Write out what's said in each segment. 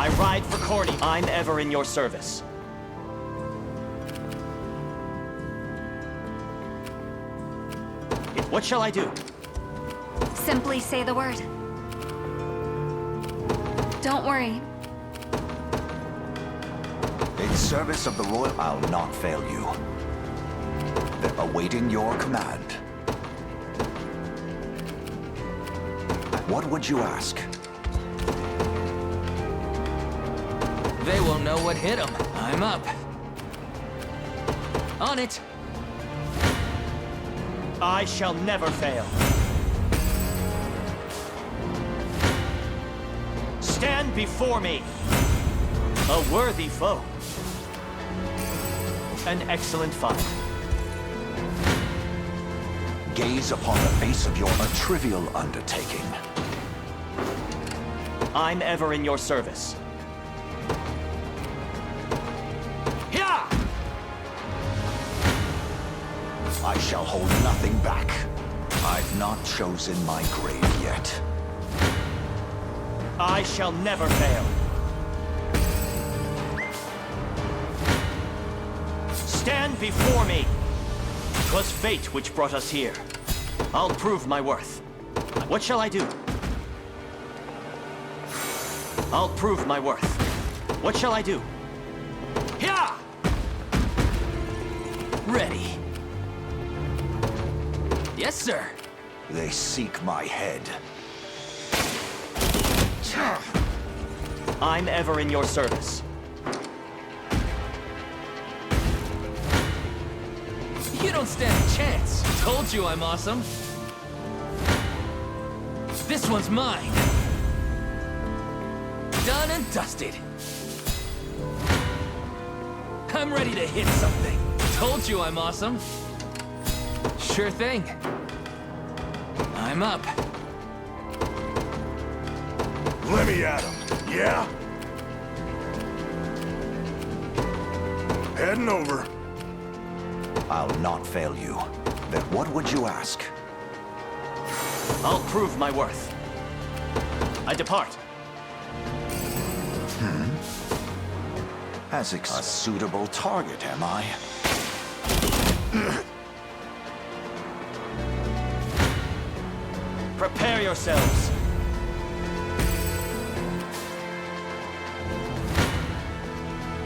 I ride for corny. I'm ever in your service. What shall I do? Simply say the word. Don't worry. In service of the royal, I'll not fail you. They're awaiting your command. What would you ask? They won't know what hit them. I'm up. On it. I shall never fail. Stand before me. A worthy foe. An excellent fight. Gaze upon the face of your a trivial undertaking. I'm ever in your service. Yeah! I shall hold nothing back. I've not chosen my grave yet. I shall never fail. Stand before me. 'Twas fate which brought us here. I'll prove my worth. What shall I do? I'll prove my worth. What shall I do? Yeah! Ready. Yes, sir. They seek my head. I'm ever in your service. You don't stand a chance. Told you I'm awesome. This one's mine. Done and dusted. I'm ready to hit something. Told you I'm awesome. Sure thing. I'm up. Let me at him, yeah? Heading over. I'll not fail you. Then what would you ask? I'll prove my worth. I depart. As a suitable target, am I? Prepare yourselves.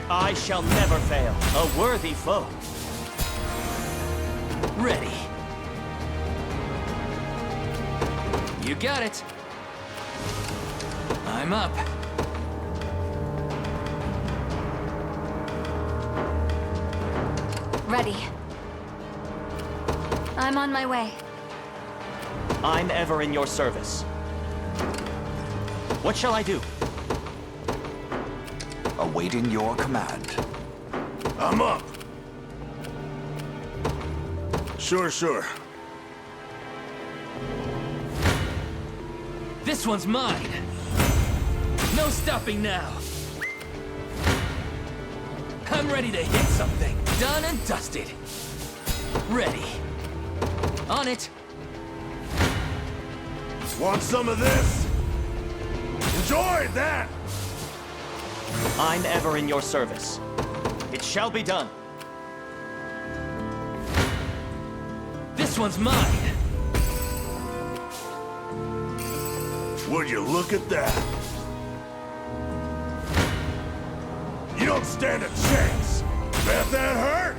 I shall never fail. A worthy foe. Ready. You got it. I'm up. Ready. I'm on my way. I'm ever in your service. What shall I do? Awaiting your command. I'm up. Sure. This one's mine. No stopping now. I'm ready to hit something. Done and dusted. Ready. On it. Want some of this? Enjoy that! I'm ever in your service. It shall be done. This one's mine. Would you look at that? You don't stand a chance. Bet that hurt?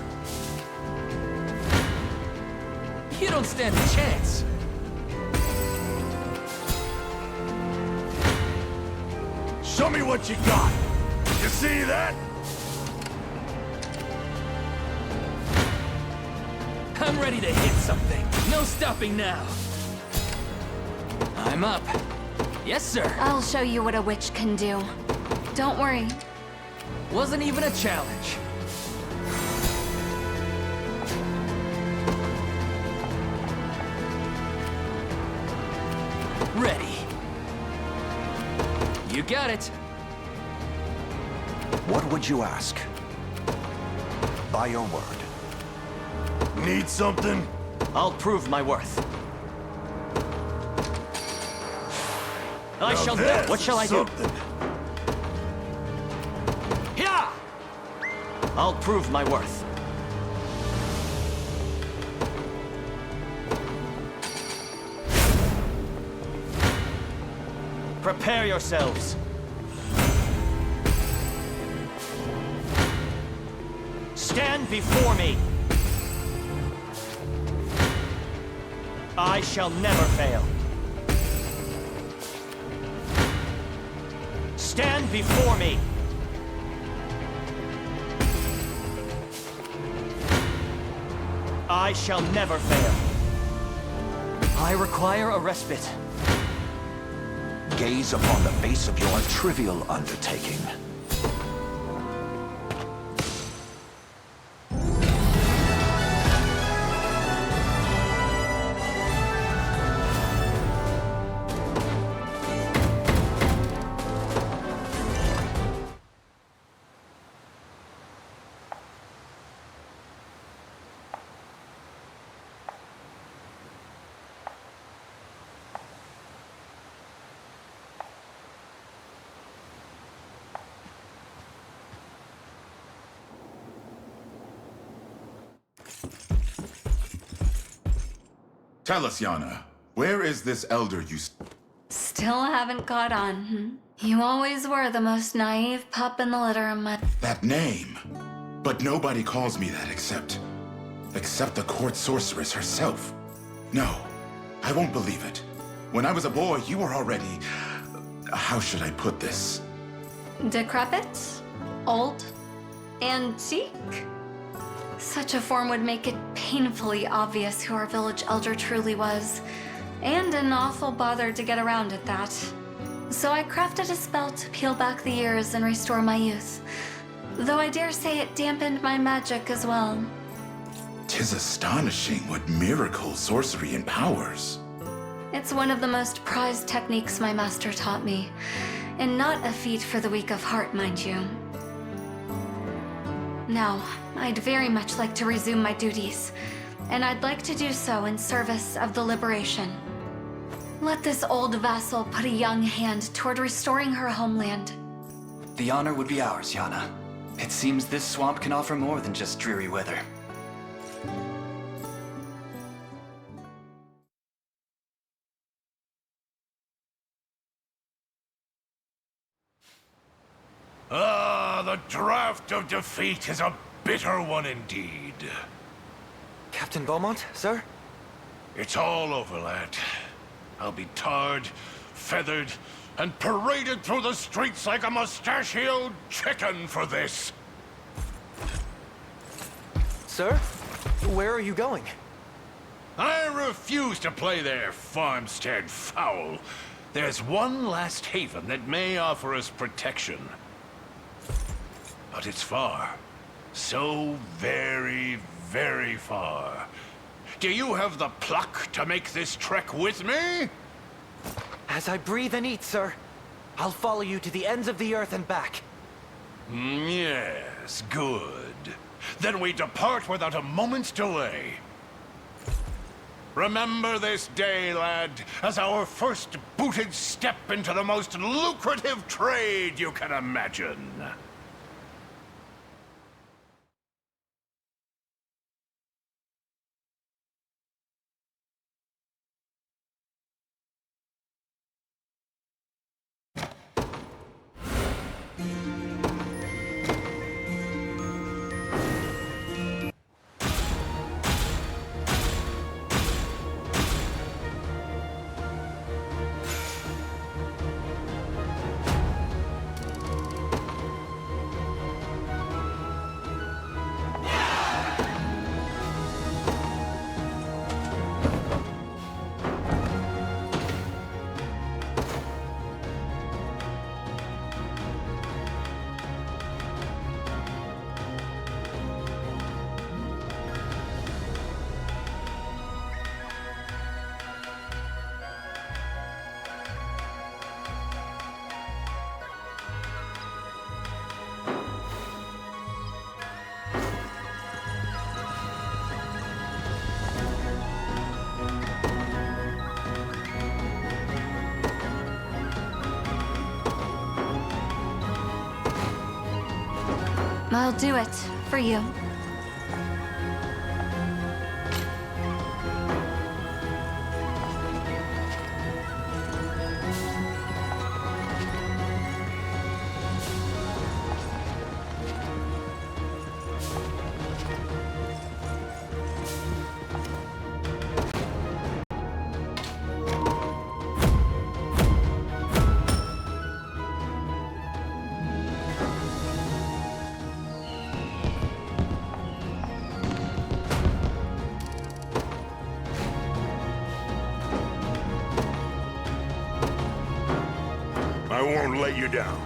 You don't stand a chance. Show me what you got. You see that? I'm ready to hit something. No stopping now. I'm up. Yes, sir. I'll show you what a witch can do. Don't worry. Wasn't even a challenge. Ready. You got it. What would you ask? By your word. Need something? I'll prove my worth. I Now shall. this What shall I is do? something. I'll prove my worth. Prepare yourselves. Stand before me. I shall never fail. Stand before me. I shall never fail. I require a respite. Gaze upon the face of your trivial undertaking. Tell us, Yana, where is this elder you... Still haven't caught on. You always were the most naive pup in the litter of my... That name. But nobody calls me that except the court sorceress herself. No, I won't believe it. When I was a boy, you were already... How should I put this? Decrepit? Old? Antique? Such a form would make it painfully obvious who our village elder truly was. And an awful bother to get around at that. So I crafted a spell to peel back the years and restore my youth. Though I dare say it dampened my magic as well. 'Tis astonishing what miracle sorcery empowers. It's one of the most prized techniques my master taught me. And not a feat for the weak of heart, mind you. Now, I'd very much like to resume my duties. And I'd like to do so in service of the liberation. Let this old vassal put a young hand toward restoring her homeland. The honor would be ours, Yana. It seems this swamp can offer more than just dreary weather. Ah, the draught of defeat is a bitter one indeed. Captain Beaumont, sir? It's all over, lad. I'll be tarred, feathered, and paraded through the streets like a mustachioed chicken for this. Sir? Where are you going? I refuse to play their farmstead foul. There's one last haven that may offer us protection. But it's far. So very, very far. Do you have the pluck to make this trek with me? As I breathe and eat, sir, I'll follow you to the ends of the earth and back. Yes, good. Then we depart without a moment's delay. Remember this day, lad, as our first booted step into the most lucrative trade you can imagine. I'll do it. For you. I won't let you down.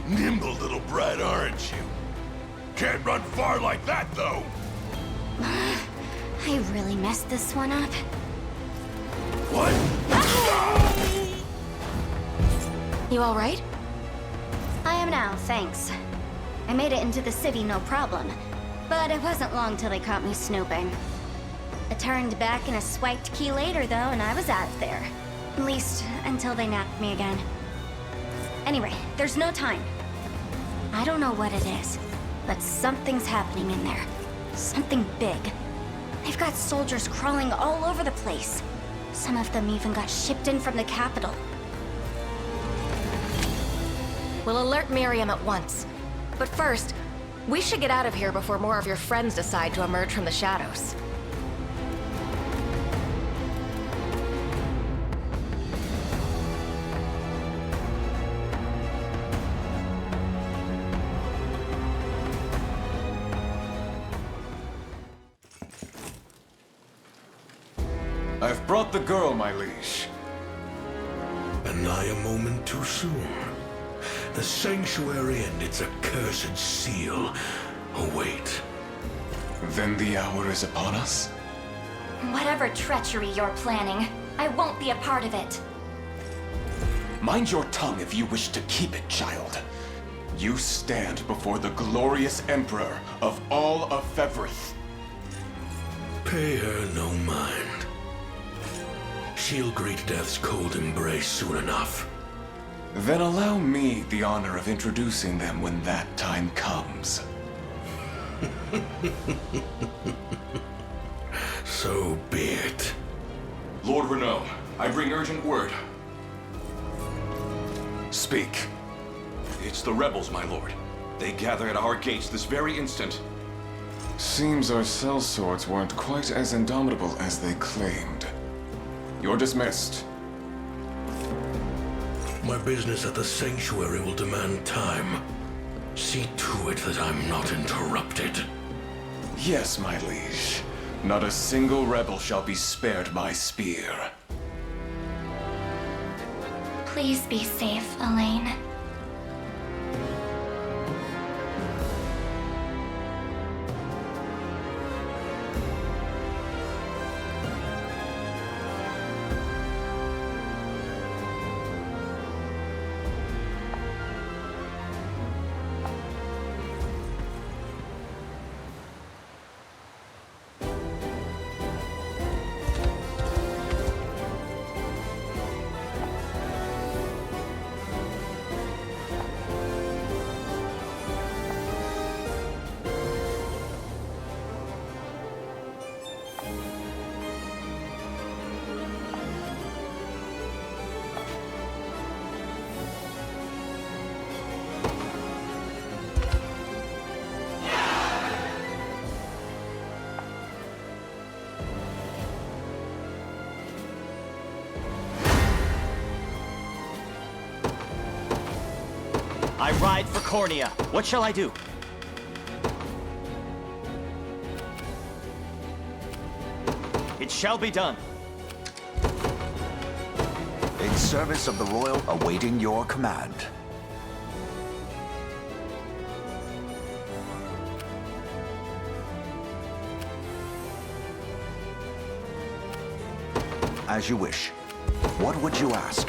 Nimble little brat, aren't you? Can't run far like that, though! I really messed this one up. What? You alright? I am now, thanks. I made it into the city no problem, but it wasn't long till they caught me snooping. I turned back and a swiped key later, though, and I was out of there. At least, until they nabbed me again. Anyway, there's no time. I don't know what it is, but something's happening in there. Something big. They've got soldiers crawling all over the place. Some of them even got shipped in from the capital. We'll alert Miriam at once. But first, we should get out of here before more of your friends decide to emerge from the shadows. I've brought the girl, my liege. And nigh a moment too soon. The sanctuary and its accursed seal await. Then the hour is upon us? Whatever treachery you're planning, I won't be a part of it. Mind your tongue if you wish to keep it, child. You stand before the glorious emperor of all of Fevrith. Pay her no mind. She'll greet death's cold embrace soon enough. Then allow me the honor of introducing them when that time comes. So be it. Lord Renault, I bring urgent word. Speak. It's the rebels, my lord. They gather at our gates this very instant. Seems our sellswords weren't quite as indomitable as they claimed. You're dismissed. My business at the sanctuary will demand time. See to it that I'm not interrupted. Yes, my liege. Not a single rebel shall be spared my spear. Please be safe, Elaine. I ride for Cornea. What shall I do? It shall be done. In service of the Royal, awaiting your command. As you wish. What would you ask?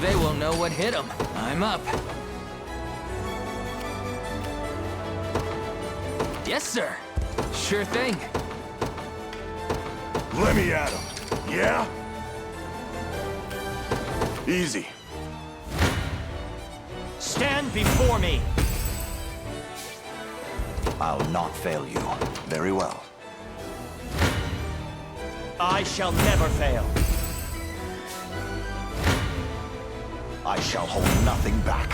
They will know what hit them. I'm up. Yes, sir. Sure thing. Let me at him. Yeah? Easy. Stand before me! I'll not fail you. Very well. I shall never fail. I shall hold nothing back.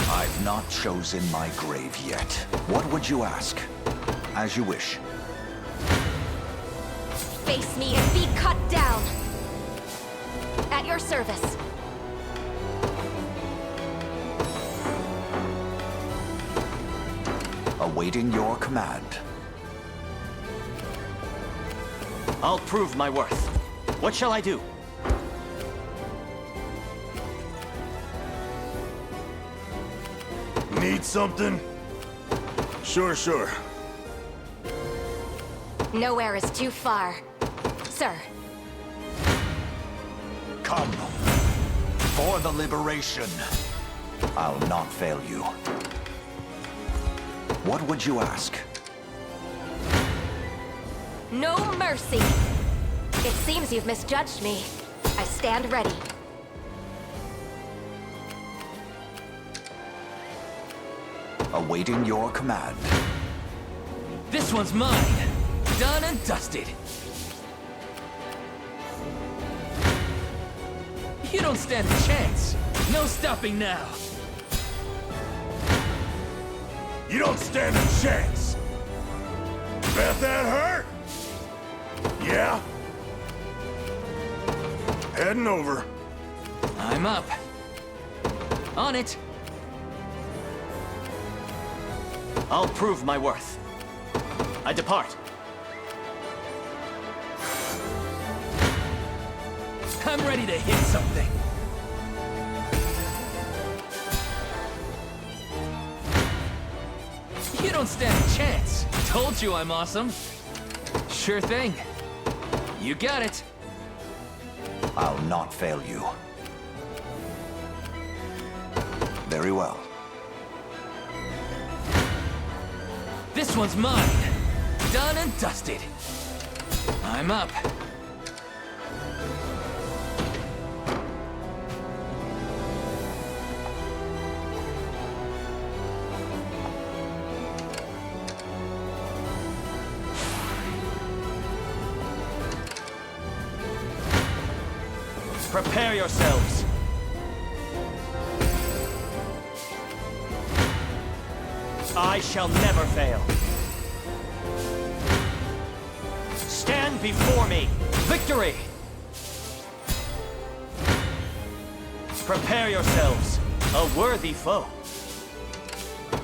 I've not chosen my grave yet. What would you ask? As you wish. Face me and be cut down. At your service. Awaiting your command. I'll prove my worth. What shall I do? Need something? Sure. Nowhere is too far. Sir. Come. For the liberation. I'll not fail you. What would you ask? No mercy. It seems you've misjudged me. I stand ready. Awaiting your command. This one's mine. Done and dusted. You don't stand a chance. No stopping now. You don't stand a chance. Bet that hurt? Yeah? Heading over. I'm up. On it. I'll prove my worth. I depart. I'm ready to hit something. You don't stand a chance. Told you I'm awesome. Sure thing. You got it. I'll not fail you. Very well. This one's mine. Done and dusted. I'm up. Prepare yourselves. I shall never fail. Stand before me. Victory! Prepare yourselves, a worthy foe.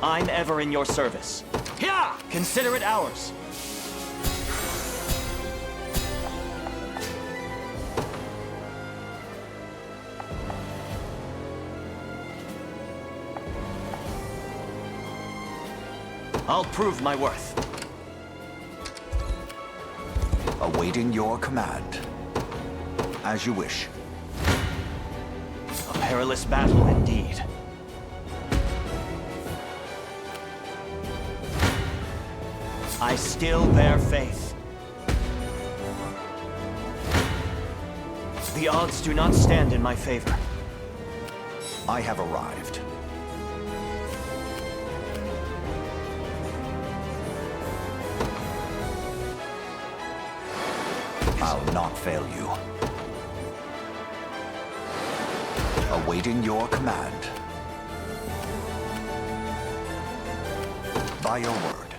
I'm ever in your service. Yeah! Consider it ours. I'll prove my worth. Awaiting your command. As you wish. A perilous battle indeed. I still bear faith. The odds do not stand in my favor. I have arrived. I'll not fail you. Awaiting your command. By your word.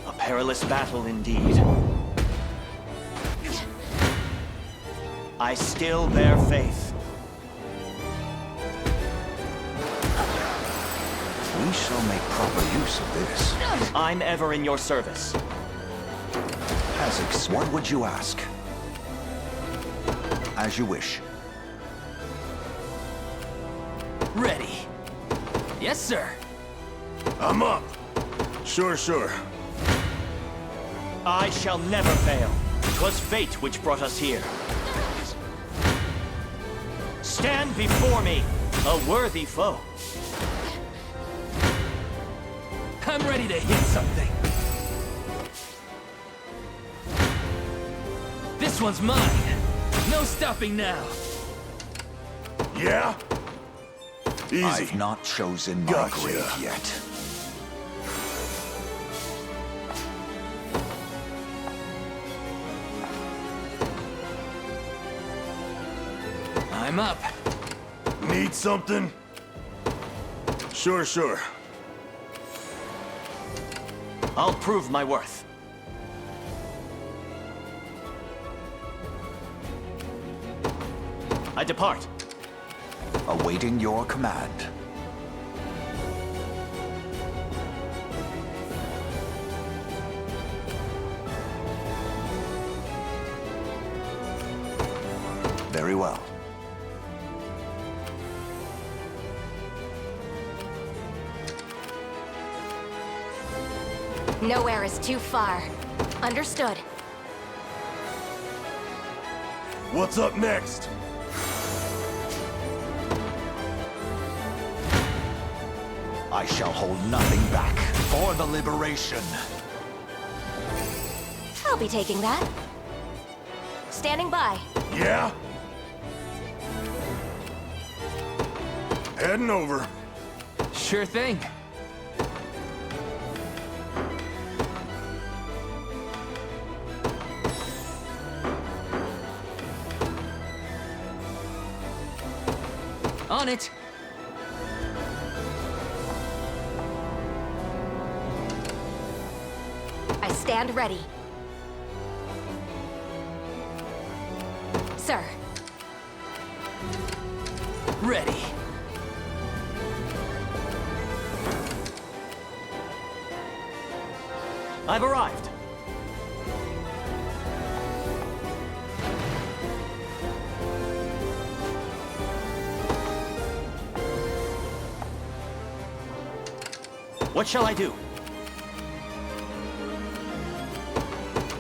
A perilous battle indeed. I still bear faith. We shall make proper use of this. I'm ever in your service. Hazix, what would you ask? As you wish. Ready. Yes, sir. I'm up. Sure. I shall never fail. 'Twas fate which brought us here. Stand before me, a worthy foe. I'm ready to hit something. This one's mine. No stopping now. Yeah? Easy. I've not chosen my Gotcha. grave yet. I'm up. Need something? Sure. I'll prove my worth. I depart. Awaiting your command. Very well. Nowhere is too far. Understood. What's up next? I shall hold nothing back for the liberation. I'll be taking that. Standing by. Yeah? Heading over. Sure thing. On it. I stand ready. Sir. Ready. I've arrived. What shall I do?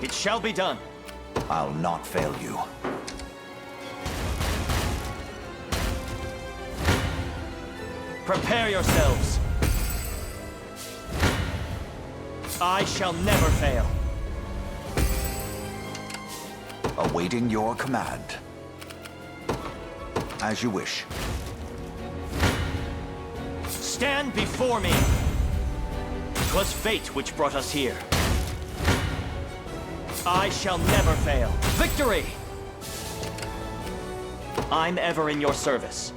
It shall be done. I'll not fail you. Prepare yourselves. I shall never fail. Awaiting your command. As you wish. Stand before me. 'Twas fate which brought us here. I shall never fail. Victory! I'm ever in your service.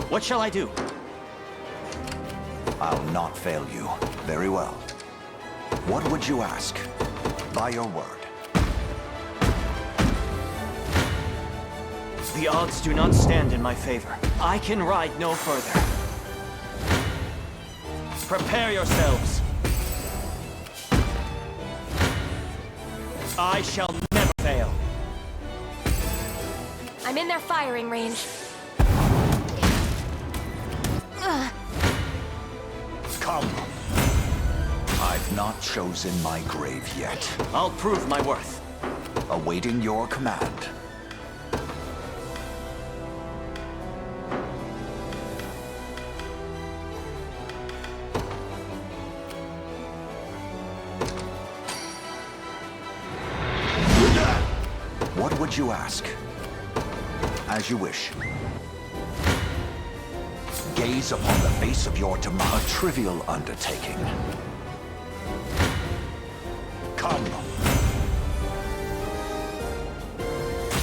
What shall I do? I'll not fail you. Very well. What would you ask? By your word. The odds do not stand in my favor. I can ride no further. Prepare yourselves. I shall never fail. I'm in their firing range. Come. I've not chosen my grave yet. I'll prove my worth. Awaiting your command. What would you ask? As you wish. Gaze upon the face of your tomorrow. A trivial undertaking. Come.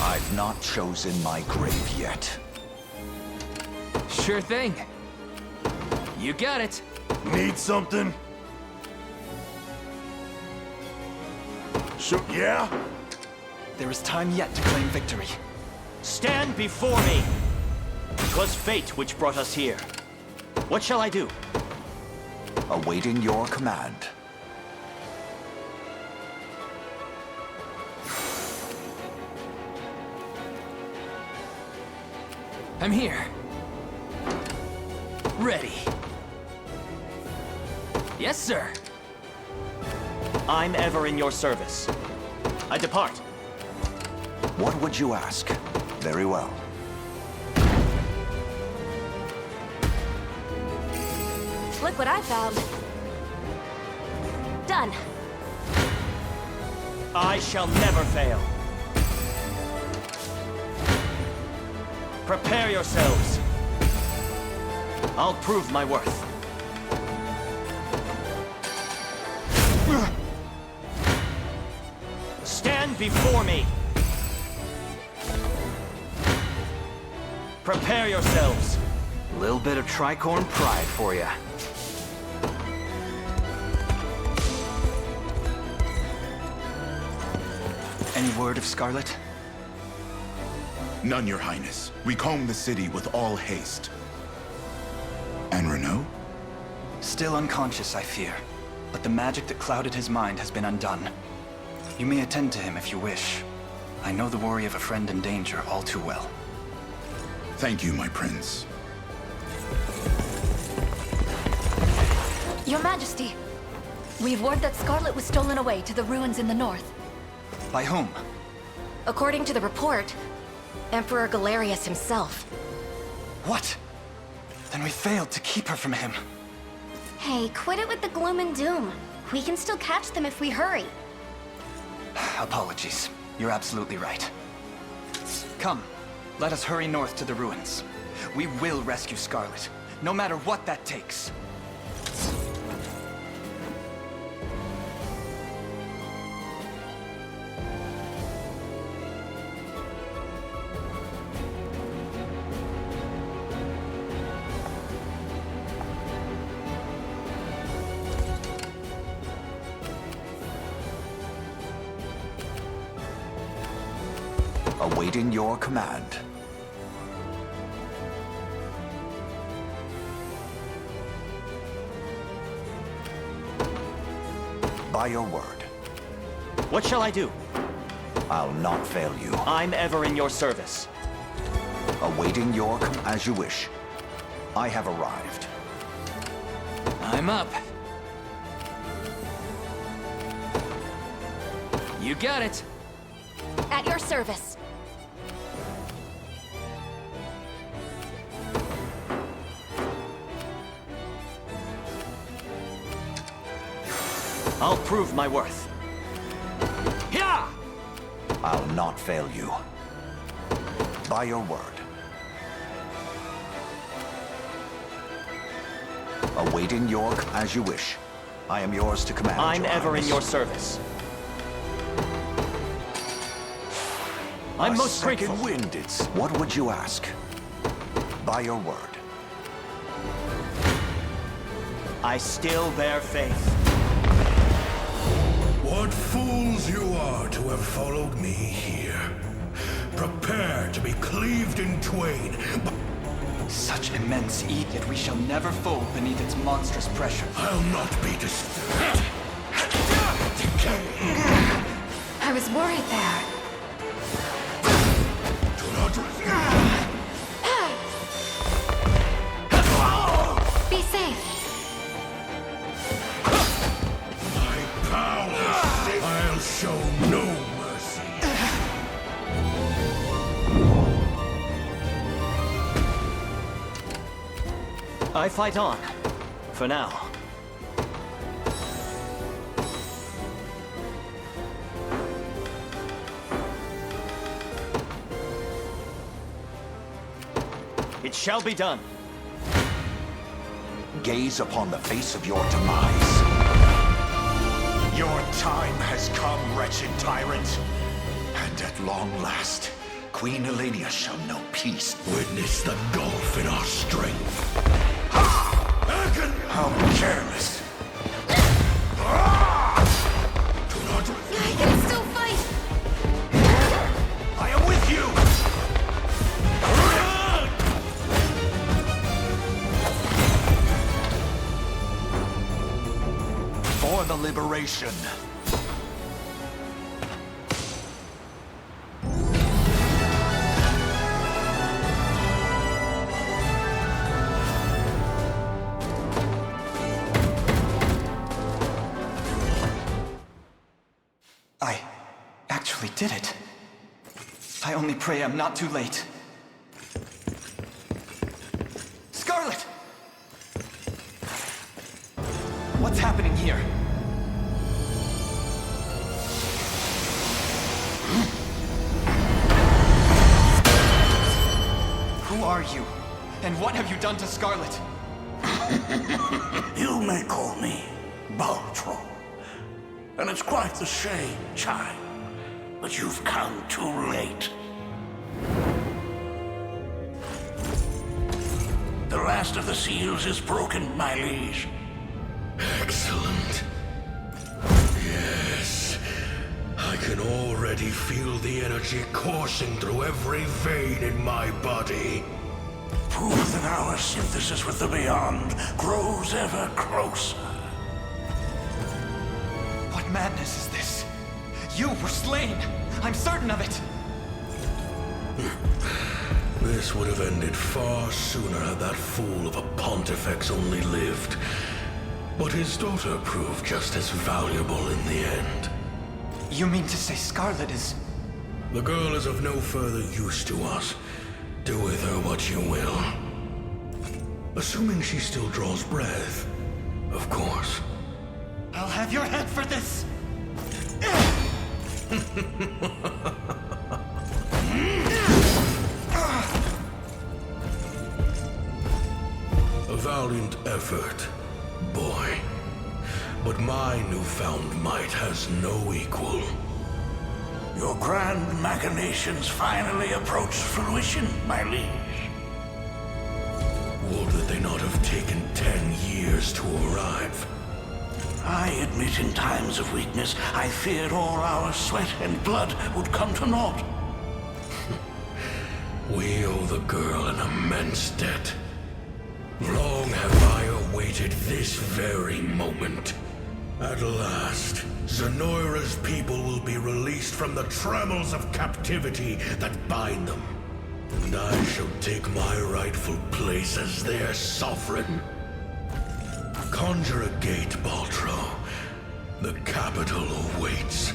I've not chosen my grave yet. Sure thing. You got it. Need something? So, yeah? There is time yet to claim victory. Stand before me! 'Twas fate which brought us here. What shall I do? Awaiting your command. I'm here. Ready. Yes, sir. I'm ever in your service. I depart. What would you ask? Very well. Look what I found. Done. I shall never fail. Prepare yourselves. I'll prove my worth. Stand before me. Prepare yourselves. Little bit of tricorn pride for ya. Any word of Scarlet? None, Your Highness. We comb the city with all haste. And Renault? Still unconscious, I fear. But the magic that clouded his mind has been undone. You may attend to him if you wish. I know the worry of a friend in danger all too well. Thank you, my prince. Your Majesty, we've word that Scarlet was stolen away to the ruins in the north. By whom? According to the report, Emperor Galerius himself. What? Then we failed to keep her from him. Hey, quit it with the gloom and doom. We can still catch them if we hurry. Apologies. You're absolutely right. Come, let us hurry north to the ruins. We will rescue Scarlet, no matter what that takes. Awaiting your command. By your word. What shall I do? I'll not fail you. I'm ever in your service. Awaiting your as you wish. I have arrived. I'm up. You got it. At your service. I'll prove my worth. Yeah! I'll not fail you. By your word. Awaiting your as you wish. I am yours to command. I'm Your ever in Highness. your service. I'm most grateful. Wind, it's. What would you ask? By your word. I still bear faith. What fools you are to have followed me here. Prepare to be cleaved in twain. Such immense eat, yet we shall never fold beneath its monstrous pressure. I'll not be disturbed. I was worried there. Do not Be safe. My power! I'll show no mercy. I fight on. For now. It shall be done. Gaze upon the face of your demise. Your time has come, wretched tyrant. And at long last, Queen Elenia shall know peace. Witness the gulf in our strength. How careless. Do not... I can still fight. I am with you! For the liberation. I actually did it. I only pray I'm not too late. Scarlet! What's happening here? Who are you? And what have you done to Scarlet? You may call me Baldi. And it's quite the shame, child, but you've come too late. The last of the seals is broken, my liege. Excellent. Yes. I can already feel the energy coursing through every vein in my body. Prove that our synthesis with the beyond grows ever closer. What madness is this? You were slain! I'm certain of it! This would have ended far sooner had that fool of a Pontifex only lived. But his daughter proved just as valuable in the end. You mean to say Scarlet is... The girl is of no further use to us. Do with her what you will. Assuming she still draws breath, of course. I'll have your head for this! A valiant effort, boy. But my newfound might has no equal. Your grand machinations finally approach fruition, my liege. Would that they not have taken 10 years to arrive. I admit in times of weakness, I feared all our sweat and blood would come to naught. We owe the girl an immense debt. Long have I awaited this very moment. At last, Zenoira's people will be released from the trammels of captivity that bind them. And I shall take my rightful place as their sovereign. Conjure a gate, Baldi. The capital awaits.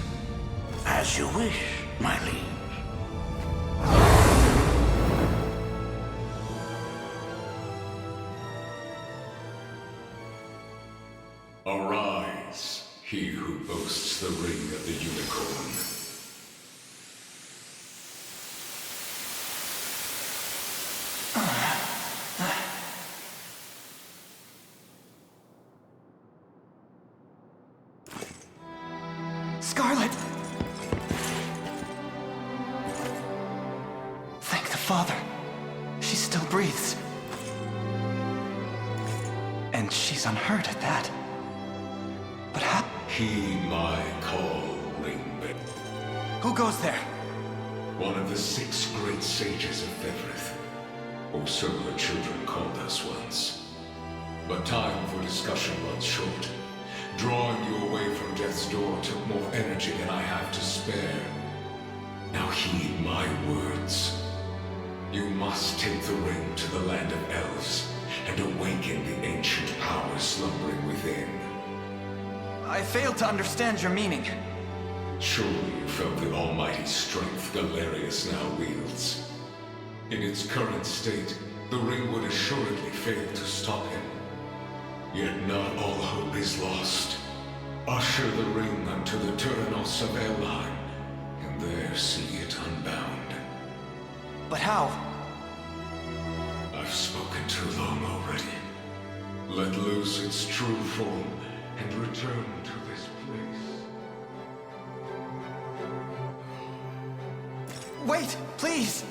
As you wish, my liege. Arise, he who boasts the ring of the unicorn. Scarlet! Thank the Father. She still breathes. And she's unhurt at that. But how? Heed my call. Who goes there? One of the 6 great sages of Fevrith, or so the children called us once. But time for discussion runs short. Drawing you away from death's door took more energy than I have to spare. Now heed my words. You must take the ring to the land of elves and awaken the ancient power slumbering within. I failed to understand your meaning. Surely you felt the almighty strength Galerius now wields. In its current state, the ring would assuredly fail to stop him. Yet not all hope is lost. Usher the ring unto the Tyrannos of Elheim, and there see it unbound. But how? I've spoken too long already. Let loose its true form and return to this place. Wait, please!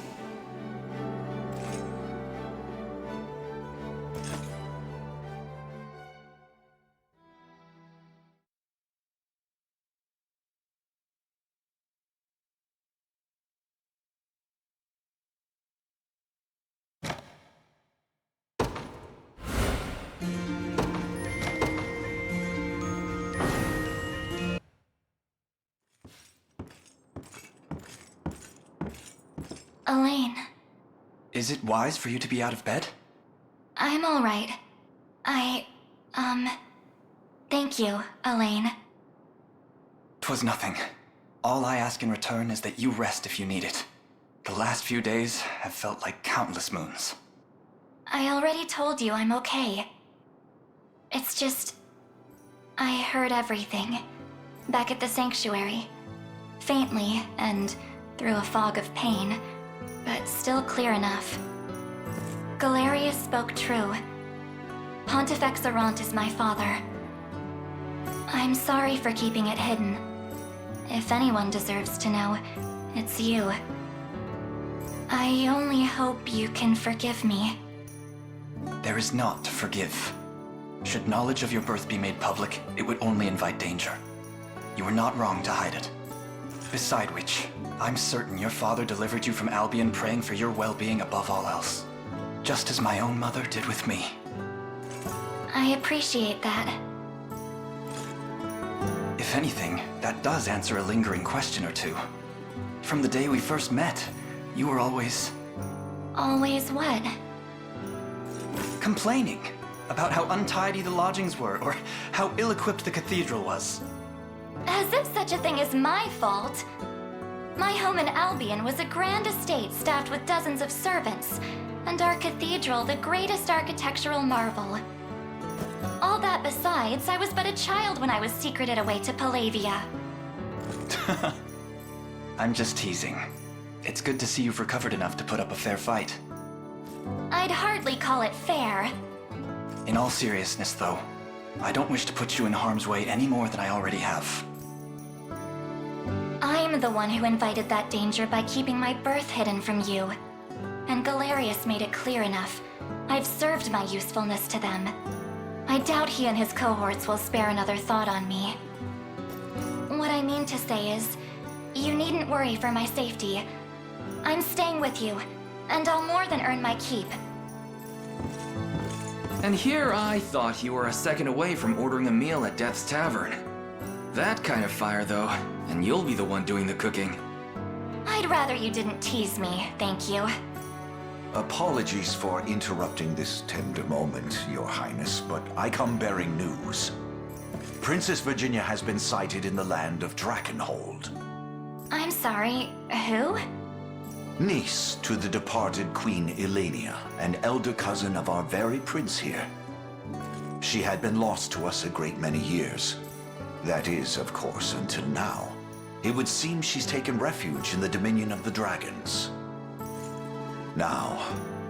Elaine. Is it wise for you to be out of bed? I'm all right. Thank you, Elaine. 'Twas nothing. All I ask in return is that you rest if you need it. The last few days have felt like countless moons. I already told you I'm okay. It's just... I heard everything. Back at the sanctuary. Faintly, and through a fog of pain, but still clear enough. Galerius spoke true. Pontifex Errant is my father. I'm sorry for keeping it hidden. If anyone deserves to know, it's you. I only hope you can forgive me. There is naught to forgive. Should knowledge of your birth be made public, it would only invite danger. You were not wrong to hide it. Beside which, I'm certain your father delivered you from Albion praying for your well-being above all else. Just as my own mother did with me. I appreciate that. If anything, that does answer a lingering question or two. From the day we first met, you were always... Always what? Complaining about how untidy the lodgings were, or how ill-equipped the cathedral was. As if such a thing is my fault. My home in Albion was a grand estate staffed with dozens of servants, and our cathedral the greatest architectural marvel. All that besides, I was but a child when I was secreted away to Palavia. I'm just teasing. It's good to see you've recovered enough to put up a fair fight. I'd hardly call it fair. In all seriousness, though, I don't wish to put you in harm's way any more than I already have. I'm the one who invited that danger by keeping my birth hidden from you. And Galerius made it clear enough. I've served my usefulness to them. I doubt he and his cohorts will spare another thought on me. What I mean to say is, you needn't worry for my safety. I'm staying with you, and I'll more than earn my keep. And here I thought you were a second away from ordering a meal at Death's Tavern. That kind of fire, though, and you'll be the one doing the cooking. I'd rather you didn't tease me, thank you. Apologies for interrupting this tender moment, Your Highness, but I come bearing news. Princess Virginia has been sighted in the land of Drakenhold. I'm sorry, who? Niece to the departed Queen Elenia, and elder cousin of our very prince here. She had been lost to us a great many years. That is, of course, until now. It would seem she's taken refuge in the dominion of the dragons. Now,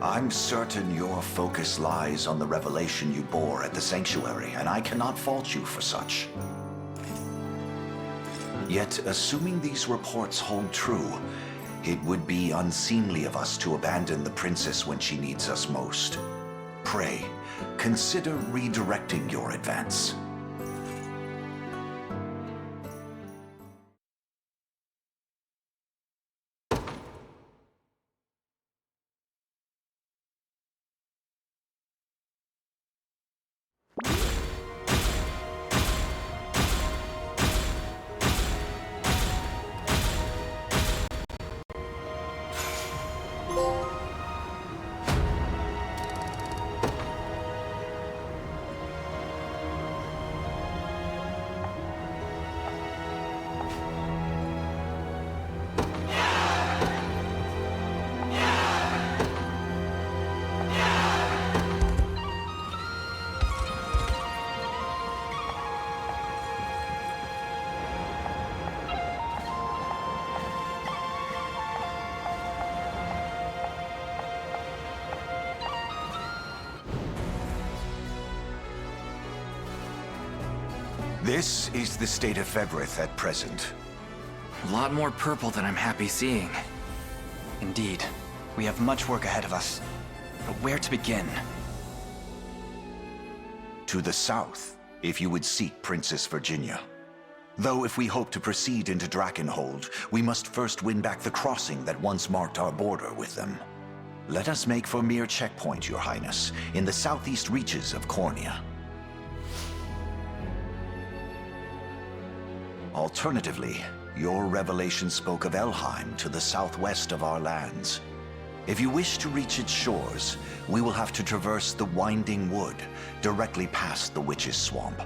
I'm certain your focus lies on the revelation you bore at the sanctuary, and I cannot fault you for such. Yet, assuming these reports hold true, it would be unseemly of us to abandon the princess when she needs us most. Pray, consider redirecting your advance. This is the state of Fevrith at present. A lot more purple than I'm happy seeing. Indeed. We have much work ahead of us. But where to begin? To the south, if you would seek Princess Virginia. Though if we hope to proceed into Drakenhold, we must first win back the crossing that once marked our border with them. Let us make for Mir Checkpoint, Your Highness, in the southeast reaches of Cornea. Alternatively, your revelation spoke of Elheim to the southwest of our lands. If you wish to reach its shores, we will have to traverse the Winding Wood, directly past the Witch's Swamp.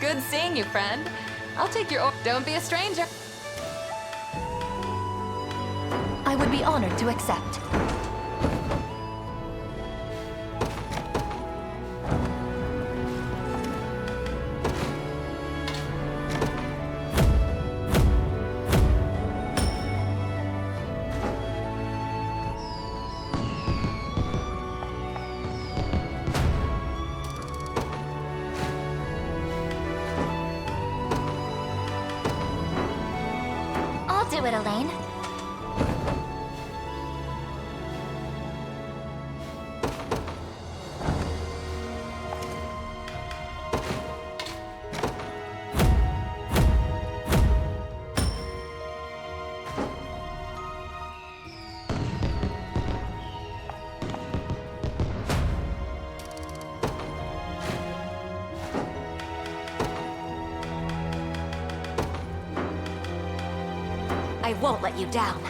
Good seeing you, friend. I'll take your Don't be a stranger. I would be honored to accept. Do it, Elaine. I won't let you down.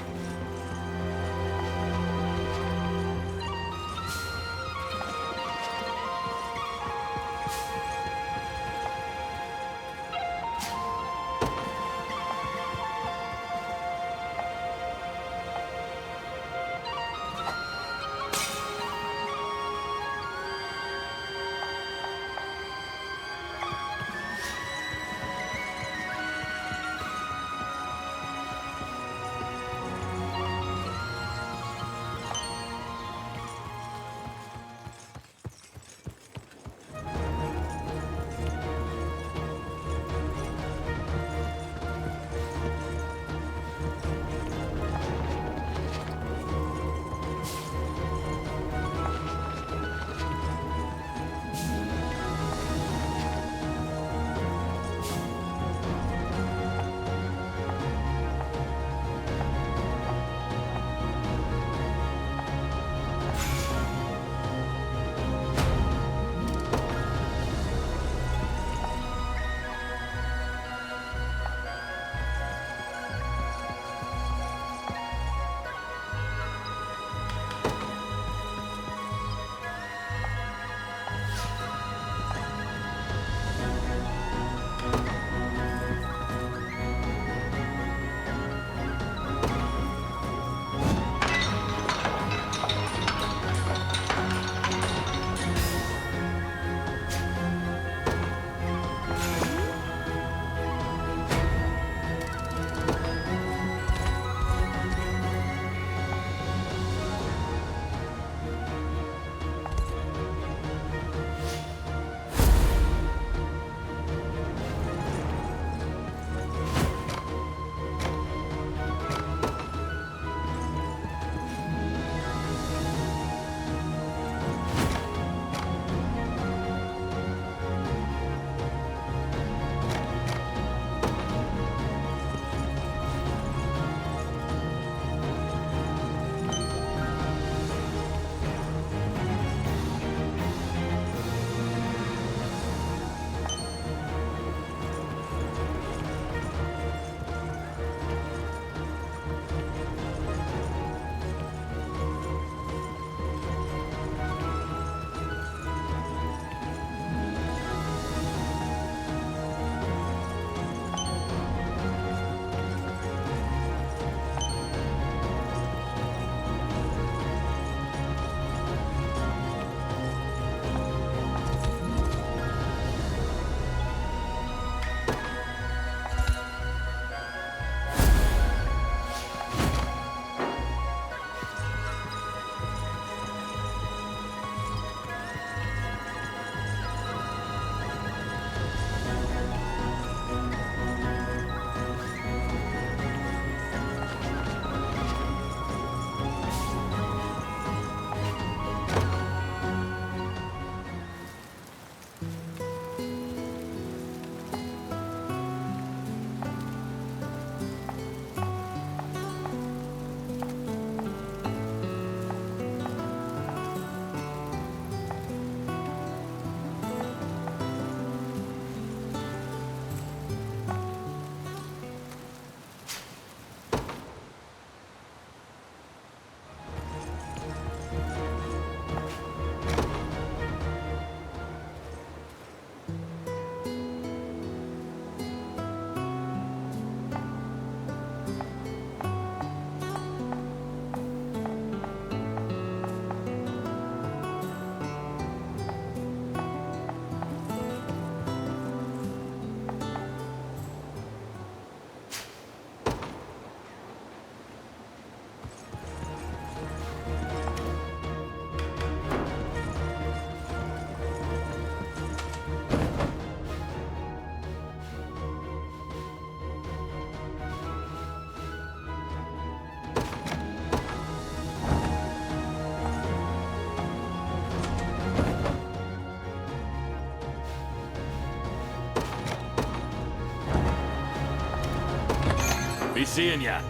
Be seeing ya.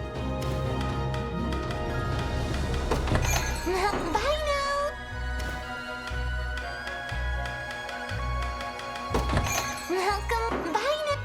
Bye now. Welcome. Bye now.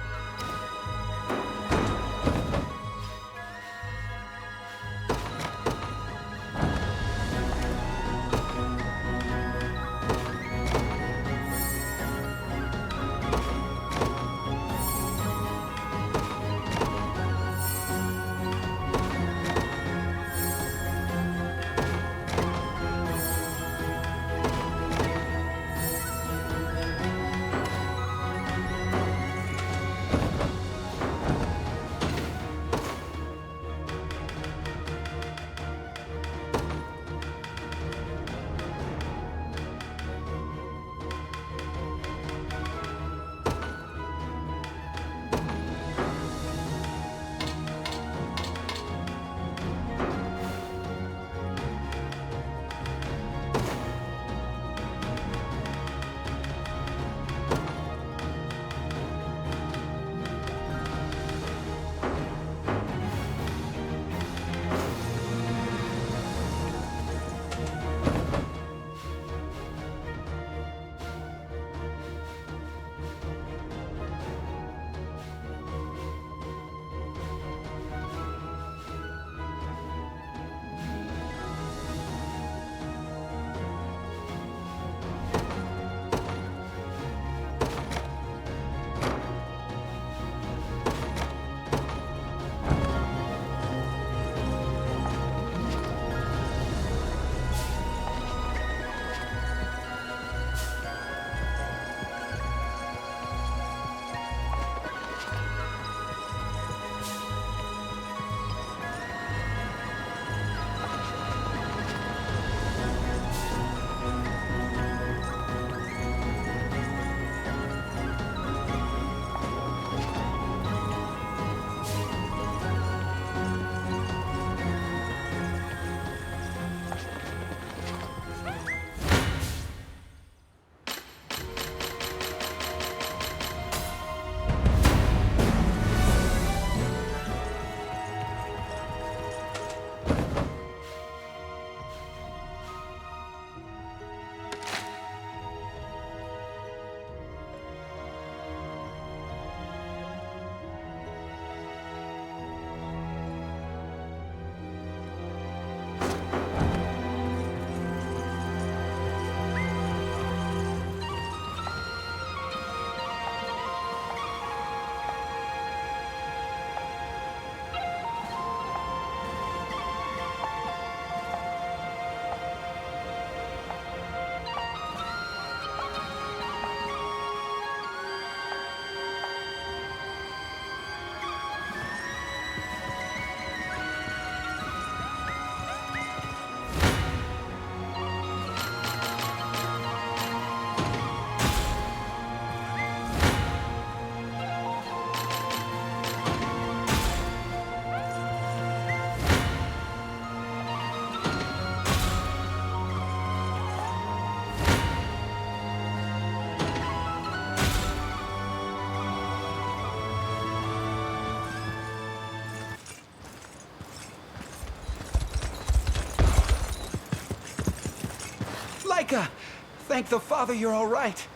Thank the Father you're all right.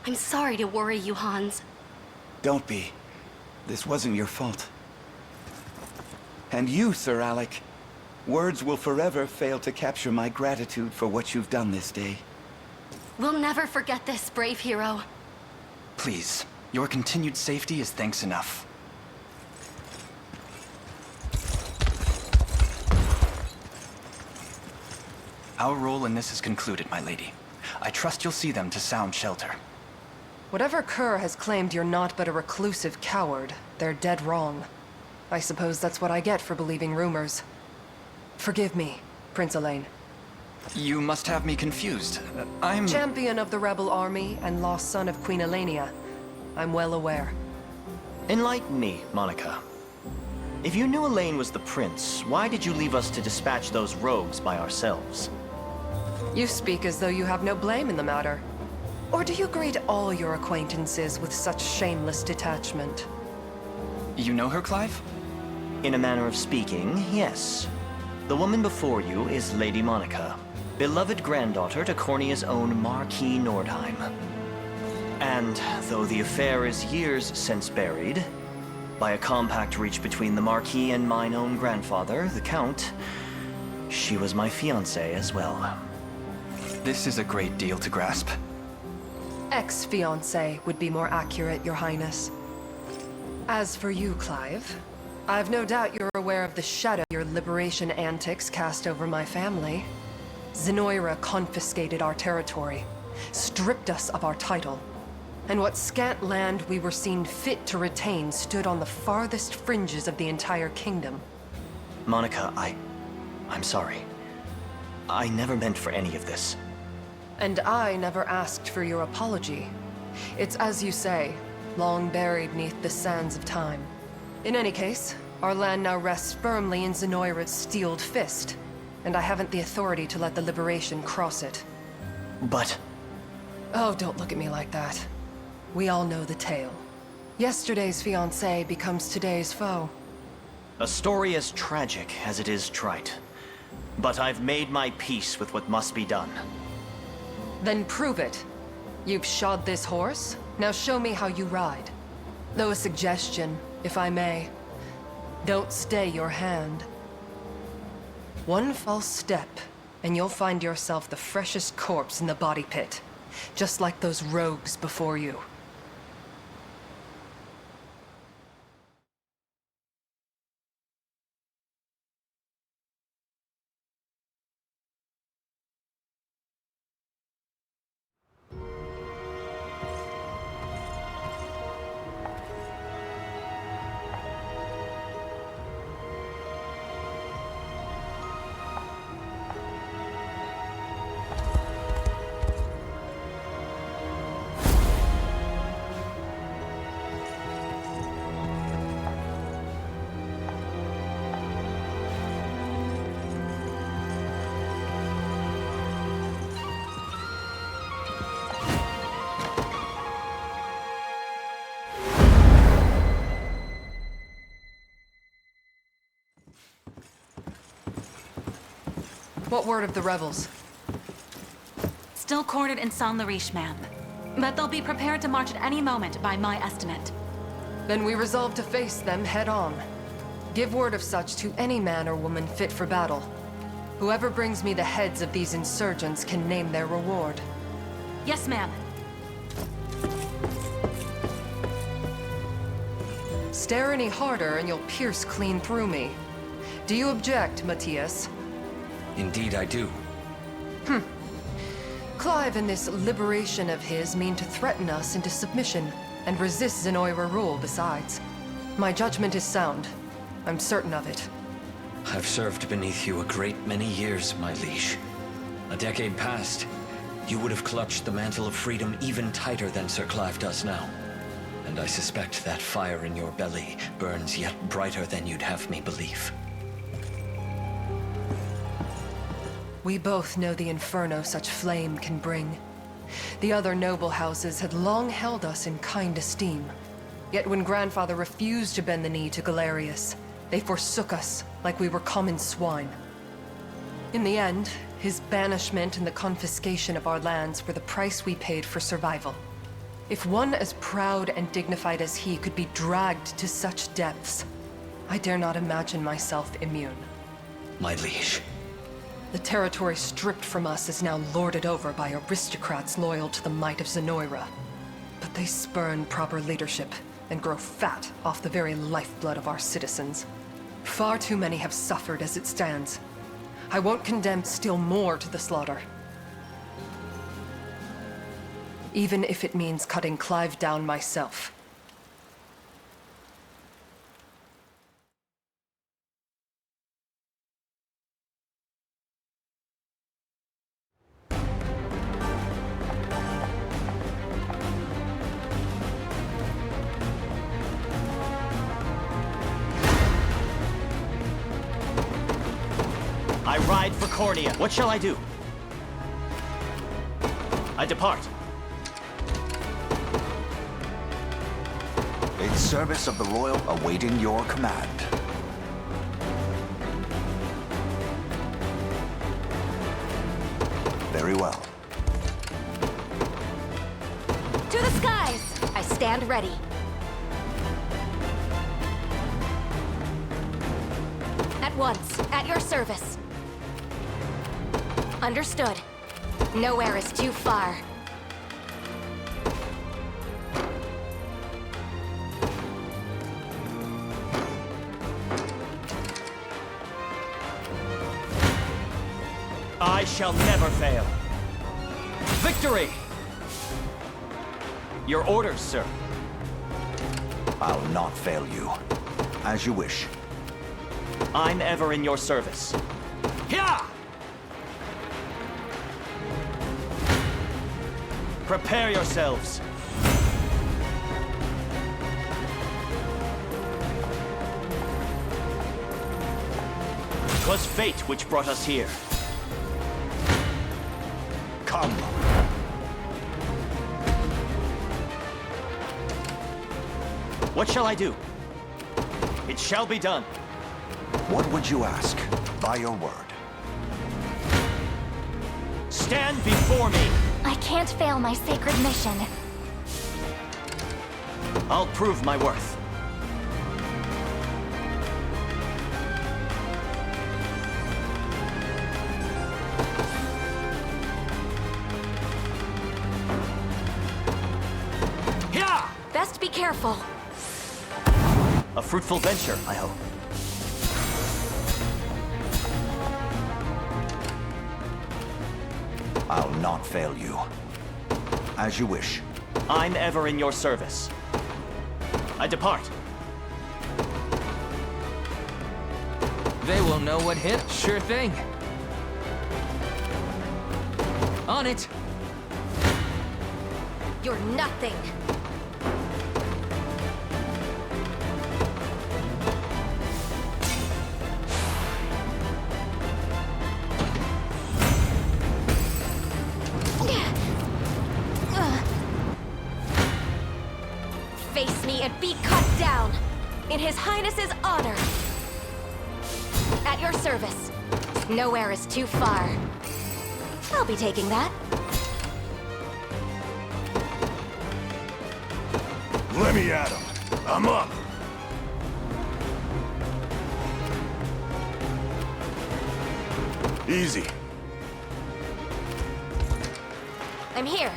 I'm sorry to worry you, Hans. Don't be. This wasn't your fault. And you, Sir Alec. Words will forever fail to capture my gratitude for what you've done this day. We'll never forget this, brave hero. Please, your continued safety is thanks enough. Our role in this is concluded, my lady. I trust you'll see them to sound shelter. Whatever Kerr has claimed you're not but a reclusive coward, they're dead wrong. I suppose that's what I get for believing rumors. Forgive me, Prince Elaine. You must have me confused. I'm... Champion of the rebel army and lost son of Queen Elenia. I'm well aware. Enlighten me, Monica. If you knew Elaine was the prince, why did you leave us to dispatch those rogues by ourselves? You speak as though you have no blame in the matter. Or do you greet all your acquaintances with such shameless detachment? You know her, Clive? In a manner of speaking, yes. The woman before you is Lady Monica, beloved granddaughter to Cornia's own Marquis Nordheim. And though the affair is years since buried, by a compact reached between the Marquis and mine own grandfather, the Count, she was my fiancée as well. This is a great deal to grasp. Ex-fiancé would be more accurate, Your Highness. As for you, Clive, I've no doubt you're aware of the shadow your liberation antics cast over my family. Zenoira confiscated our territory, stripped us of our title, and what scant land we were seen fit to retain stood on the farthest fringes of the entire kingdom. Monica, I'm sorry. I never meant for any of this. And I never asked for your apology. It's as you say, long buried neath the sands of time. In any case, our land now rests firmly in Zenoira's steeled fist, and I haven't the authority to let the Liberation cross it. But... Oh, don't look at me like that. We all know the tale. Yesterday's fiancé becomes today's foe. A story as tragic as it is trite. But I've made my peace with what must be done. Then prove it. You've shod this horse, now show me how you ride. Though a suggestion, if I may. Don't stay your hand. One false step, and you'll find yourself the freshest corpse in the body pit. Just like those rogues before you. What word of the rebels? Still quartered in Saint-Lariche, ma'am. But they'll be prepared to march at any moment, by my estimate. Then we resolve to face them head-on. Give word of such to any man or woman fit for battle. Whoever brings me the heads of these insurgents can name their reward. Yes, ma'am. Stare any harder and you'll pierce clean through me. Do you object, Matthias? Indeed I do. Clive and this liberation of his mean to threaten us into submission, and resist Zenoira rule besides. My judgment is sound. I'm certain of it. I've served beneath you a great many years, my liege. A decade past, you would have clutched the mantle of freedom even tighter than Sir Clive does now. And I suspect that fire in your belly burns yet brighter than you'd have me believe. We both know the inferno such flame can bring. The other noble houses had long held us in kind esteem. Yet when Grandfather refused to bend the knee to Galerius, they forsook us like we were common swine. In the end, his banishment and the confiscation of our lands were the price we paid for survival. If one as proud and dignified as he could be dragged to such depths, I dare not imagine myself immune. My liege. The territory stripped from us is now lorded over by aristocrats loyal to the might of Zenoira. But they spurn proper leadership and grow fat off the very lifeblood of our citizens. Far too many have suffered as it stands. I won't condemn still more to the slaughter. Even if it means cutting Clive down myself. I ride for Cornia. What shall I do? I depart. In service of the Royal awaiting your command. Very well. To the skies! I stand ready. At once, at your service. Understood. Nowhere is too far. I shall never fail. Victory! Your orders, sir. I'll not fail you. As you wish. I'm ever in your service. Yeah! Prepare yourselves. 'Twas fate which brought us here. Come. What shall I do? It shall be done. What would you ask? By your word. Stand before me! I can't fail my sacred mission. I'll prove my worth. Yeah! Best be careful. A fruitful venture, I hope. I'll not fail you. As you wish. I'm ever in your service. I depart. They will know what hit. Sure thing. On it. You're nothing. Face me and be cut down, in His Highness's honor. At your service. Nowhere is too far. I'll be taking that. Let me at him. I'm up. Easy. I'm here.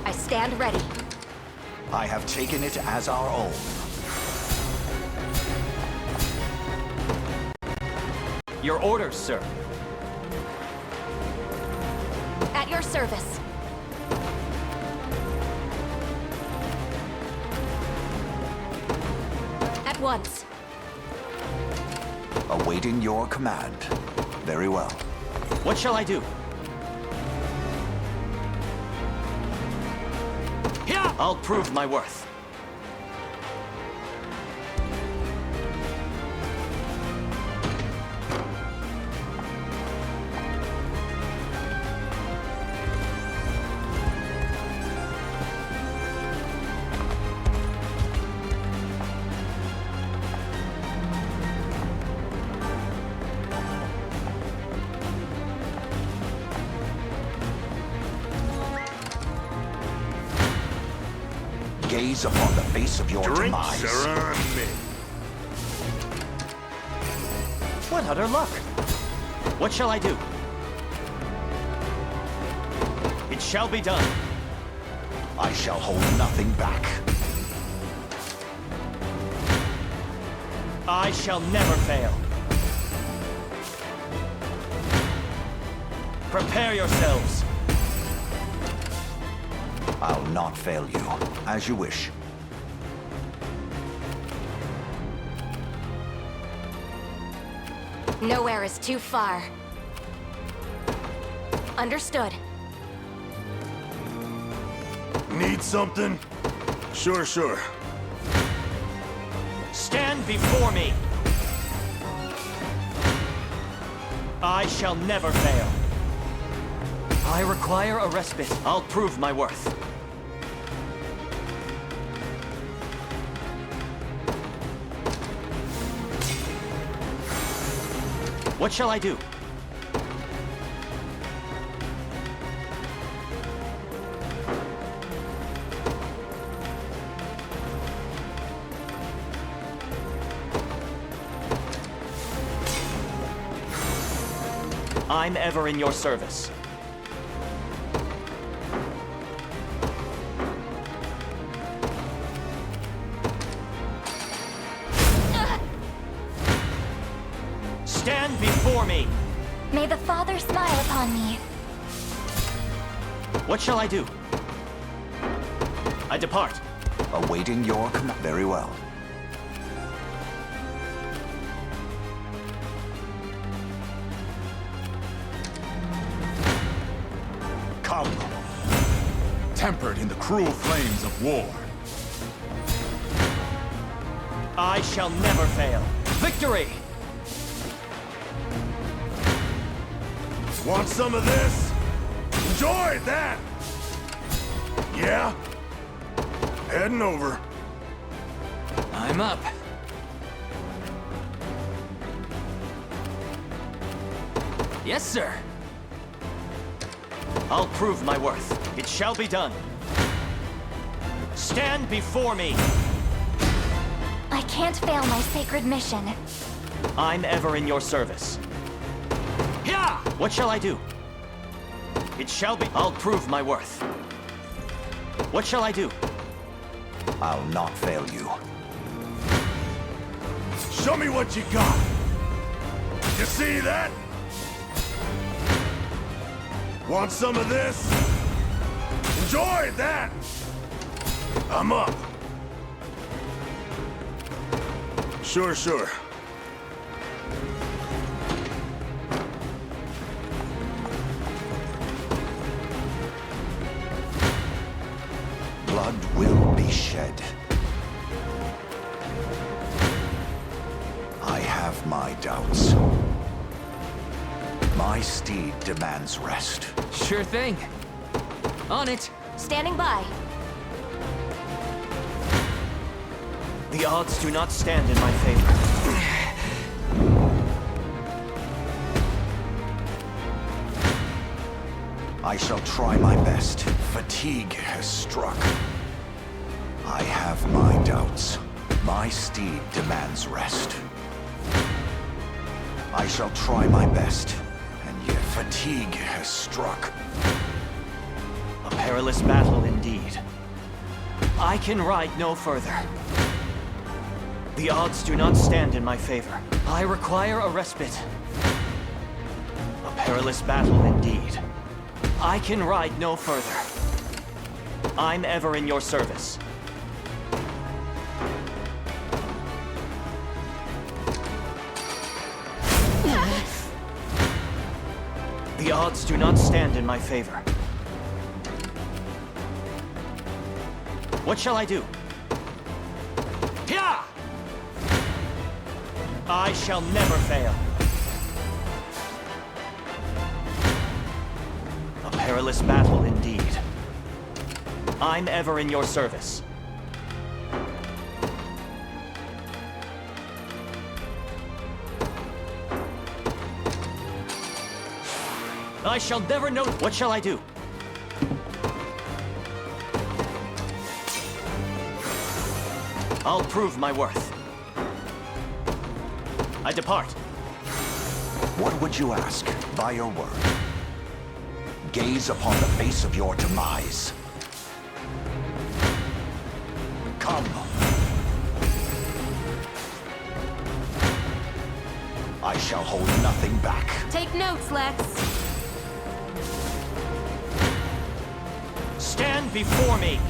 I stand ready. I have taken it as our own. Your orders, sir. At your service. At once. Awaiting your command. Very well. What shall I do? Yeah! I'll prove my worth. Gaze upon the face of your demise. Drinks are on me. What utter luck! What shall I do? It shall be done. I shall hold nothing back. I shall never fail. Prepare yourselves. I'll not fail you. As you wish. Nowhere is too far. Understood. Need something? Sure. Stand before me! I shall never fail. I require a respite. I'll prove my worth. What shall I do? I'm ever in your service. Stand before me! May the Father smile upon me. What shall I do? I depart. Awaiting your command. Very well. Come. Tempered in the cruel flames of war. I shall never fail. Victory! Want some of this? Enjoy that! Yeah? Heading over. I'm up. Yes, sir. I'll prove my worth. It shall be done. Stand before me! I can't fail my sacred mission. I'm ever in your service. Yeah! What shall I do? It shall be. I'll prove my worth. What shall I do? I'll not fail you. Show me what you got. You see that? Want some of this? Enjoy that! I'm up. Sure. Blood will be shed. I have my doubts. My steed demands rest. Sure thing. On it. Standing by. The odds do not stand in my favor. I shall try my best. Fatigue has struck. I have my doubts. My steed demands rest. I shall try my best, and yet fatigue has struck. A perilous battle indeed. I can ride no further. The odds do not stand in my favor. I require a respite. A perilous battle indeed. I can ride no further. I'm ever in your service. The odds do not stand in my favor. What shall I do? Yeah! I shall never fail. A perilous battle indeed. I'm ever in your service. I shall never know. What shall I do? I'll prove my worth. I depart. What would you ask by your word? Gaze upon the face of your demise. Come. I shall hold nothing back. Take notes, Lex. Stand before me.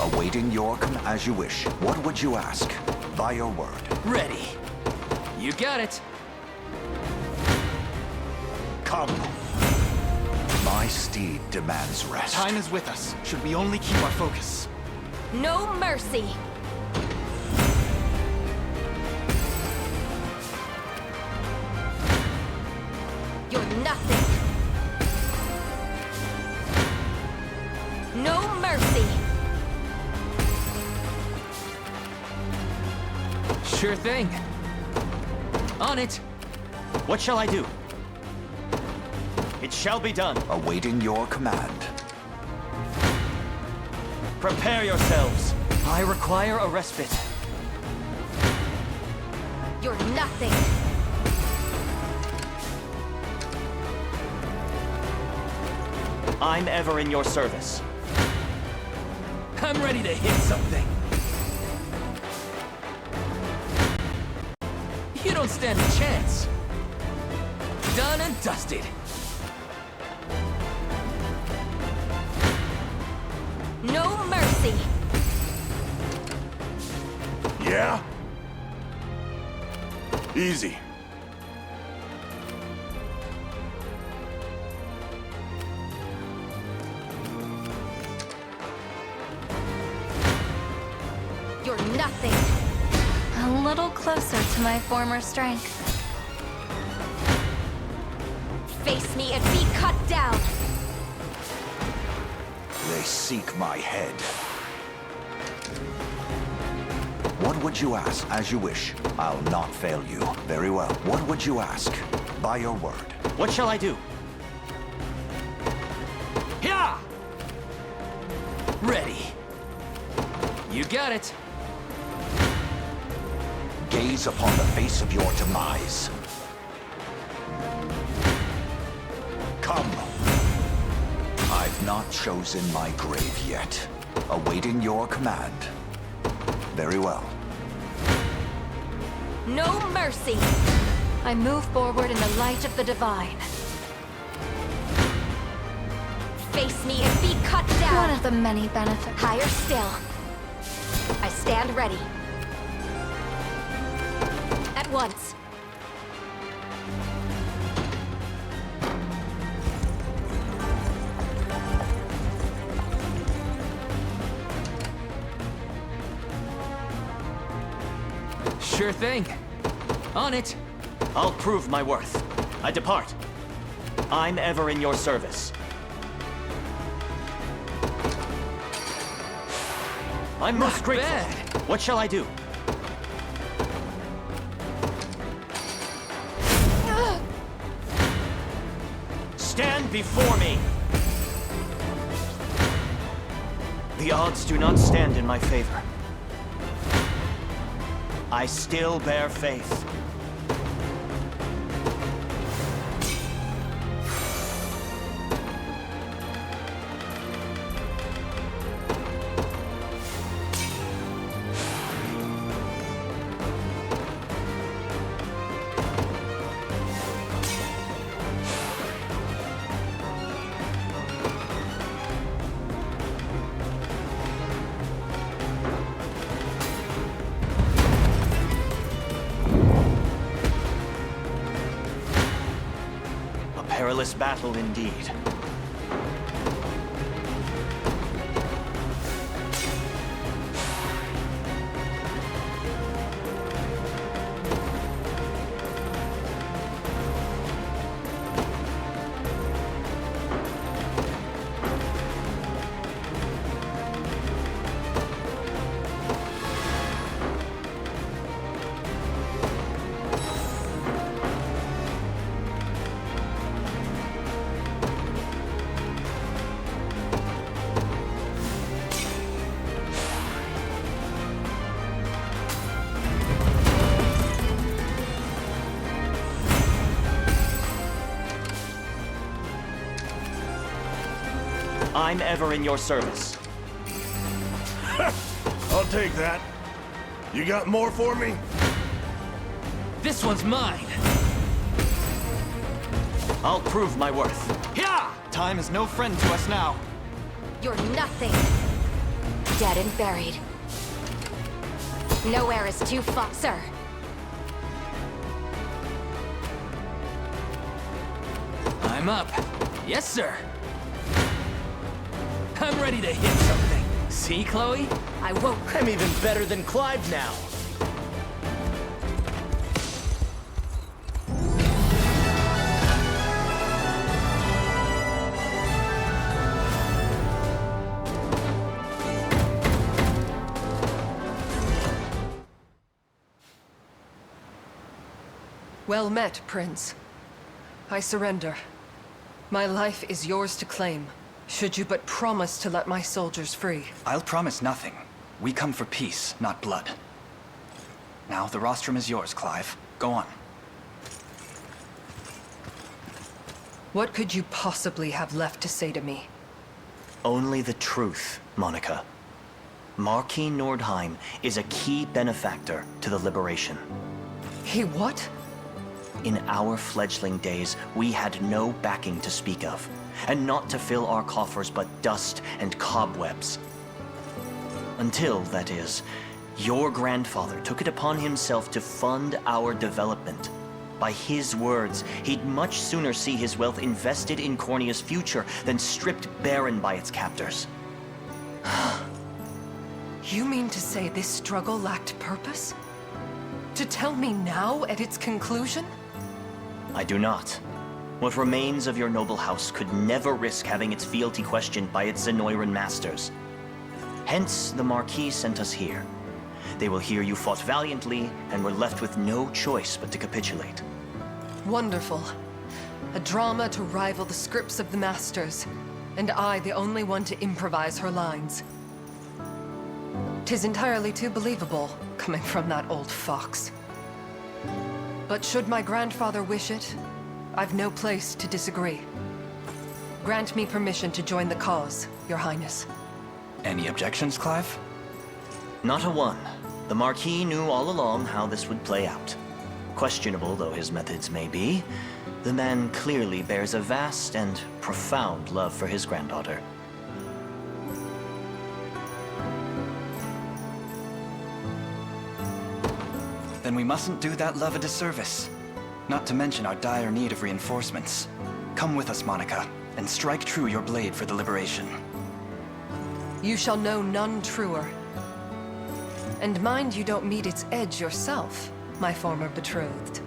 Awaiting your command as you wish. What would you ask by your word? Ready. You got it. Come. My steed demands rest. Time is with us. Should we only keep our focus? No mercy. You're nothing. No mercy. Sure thing. On it. What shall I do? It shall be done. Awaiting your command. Prepare yourselves. I require a respite. You're nothing. I'm ever in your service. I'm ready to hit something. You don't stand a chance. Done and dusted. No mercy. Yeah? Easy. You're nothing. A little closer to my former strength. Face me and be cut down. They seek my head. What would you ask? As you wish. I'll not fail you. Very well. What would you ask? By your word. What shall I do? Yeah! Ready. You got it. Gaze upon the face of your demise. Come. I've not chosen my grave yet. Awaiting your command. Very well. No mercy. I move forward in the light of the divine. Face me and be cut down. One of the many benefits. Higher still. I stand ready. At once. Sure thing. On it. I'll prove my worth. I depart. I'm ever in your service. I'm most Not grateful. bad. What shall I do? Stand before me! The odds do not stand in my favor. I still bear faith. Perilous battle indeed. I'm ever in your service. I'll take that. You got more for me? This one's mine. I'll prove my worth. Yeah! Time is no friend to us now. You're nothing. Dead and buried. Nowhere is too far, sir. I'm up. Yes, sir. I'm ready to hit something. See, Chloe? I won't. I'm even better than Clive now. Well met, Prince. I surrender. My life is yours to claim, should you but promise to let my soldiers free. I'll promise nothing. We come for peace, not blood. Now, the rostrum is yours, Clive. Go on. What could you possibly have left to say to me? Only the truth, Monica. Marquis Nordheim is a key benefactor to the liberation. He what? In our fledgling days, we had no backing to speak of, and not to fill our coffers but dust and cobwebs. Until, that is, your grandfather took it upon himself to fund our development. By his words, he'd much sooner see his wealth invested in Cornea's future than stripped barren by its captors. You mean to say this struggle lacked purpose? To tell me now at its conclusion? I do not. What remains of your noble house could never risk having its fealty questioned by its Zenoiran masters. Hence, the Marquis sent us here. They will hear you fought valiantly, and were left with no choice but to capitulate. Wonderful. A drama to rival the scripts of the masters, and I the only one to improvise her lines. 'Tis entirely too believable, coming from that old fox. But should my grandfather wish it, I've no place to disagree. Grant me permission to join the cause, Your Highness. Any objections, Clive? Not a one. The Marquis knew all along how this would play out. Questionable though his methods may be, the man clearly bears a vast and profound love for his granddaughter. Then we mustn't do that love a disservice. Not to mention our dire need of reinforcements. Come with us, Monica, and strike true your blade for the liberation. You shall know none truer. And mind you don't meet its edge yourself, my former betrothed.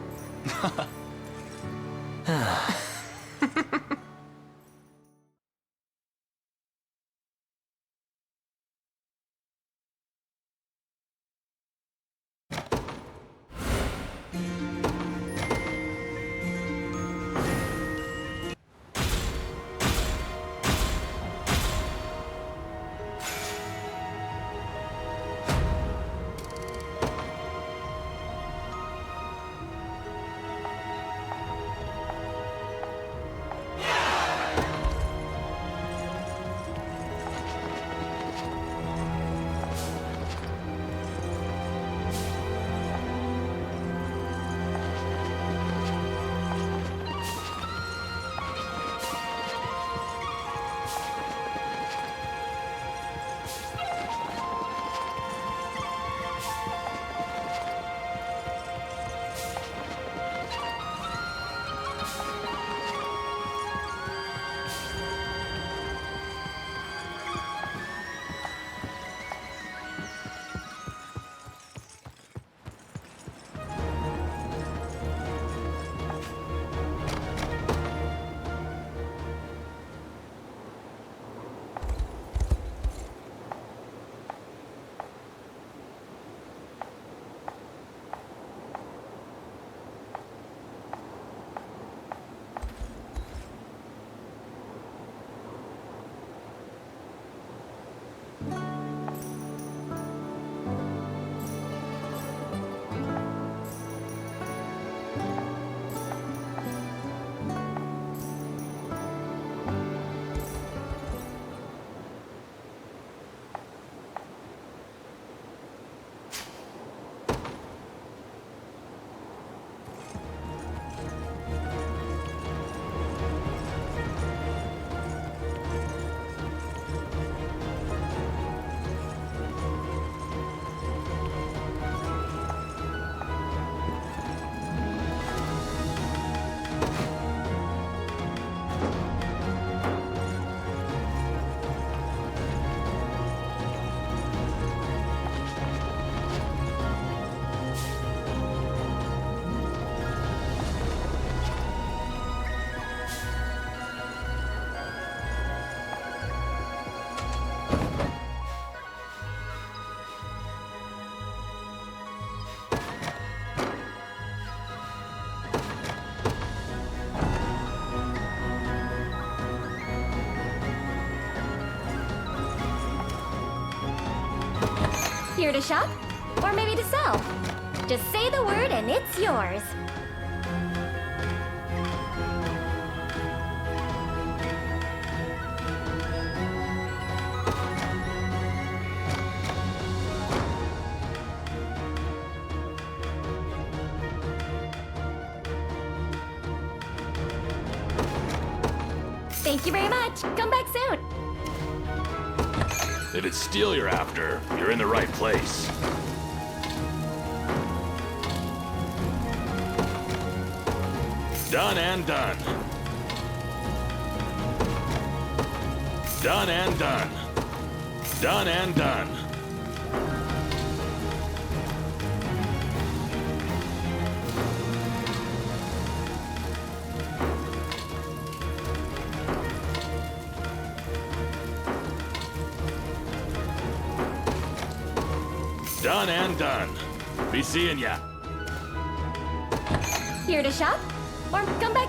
Here to shop? Or maybe to sell? Just say the word and it's yours. Thank you very much. Come back soon. If it's steel you're after, you're in the right place. Done and done. Done and done. Done and done. Done and done. Be seeing ya. Here to shop? Or come back?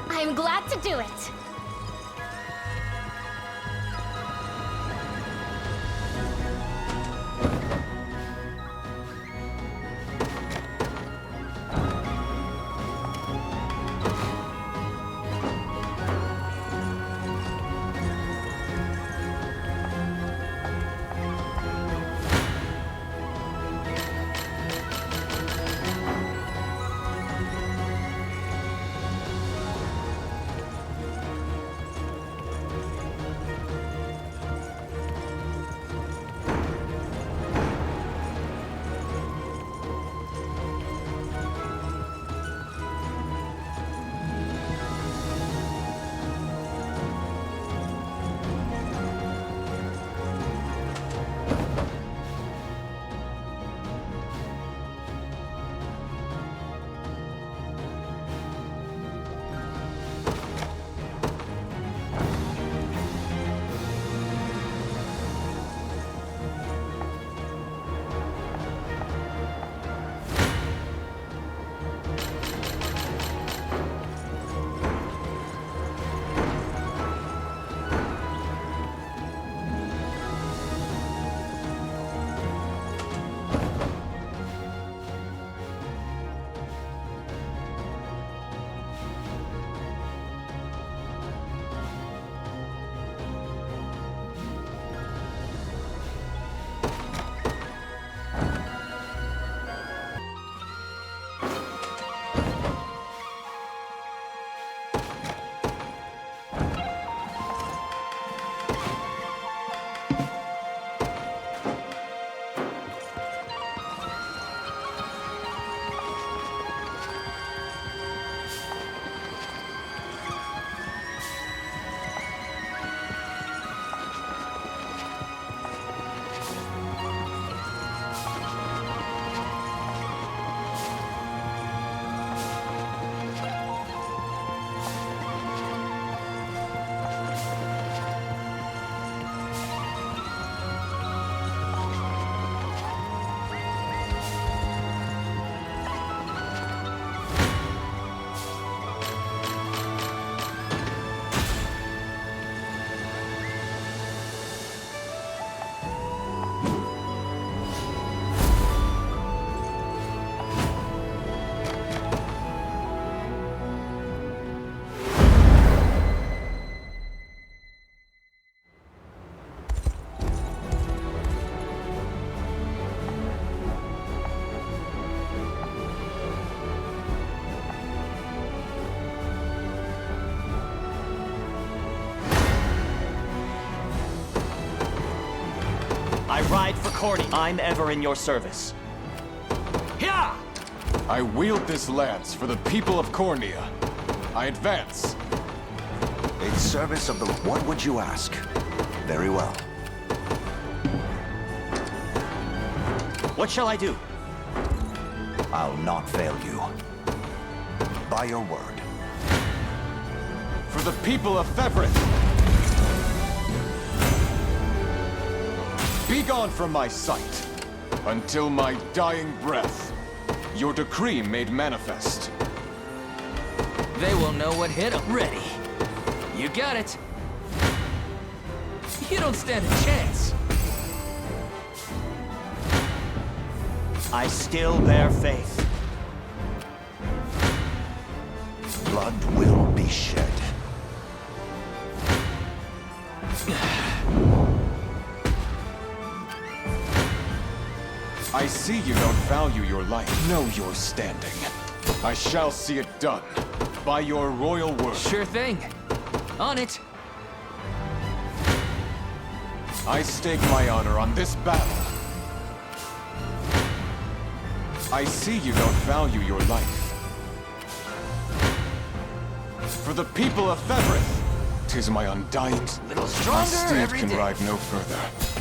I'm glad to do it. I ride for Corny. I'm ever in your service. Yeah! I wield this lance for the people of Cornea. I advance. In service of the... What would you ask? Very well. What shall I do? I'll not fail you. By your word. For the people of Fevrith! Be gone from my sight, until my dying breath. Your decree made manifest. They will know what hit 'em. Ready. You got it. You don't stand a chance. I still bear faith. Blood will be shed. I see you don't value your life. Know your standing. I shall see it done. By your royal word. Sure thing. On it. I stake my honor on this battle. I see you don't value your life. For the people of Fevrith, 'tis my undying... Little stronger my steed every can day. ride no further.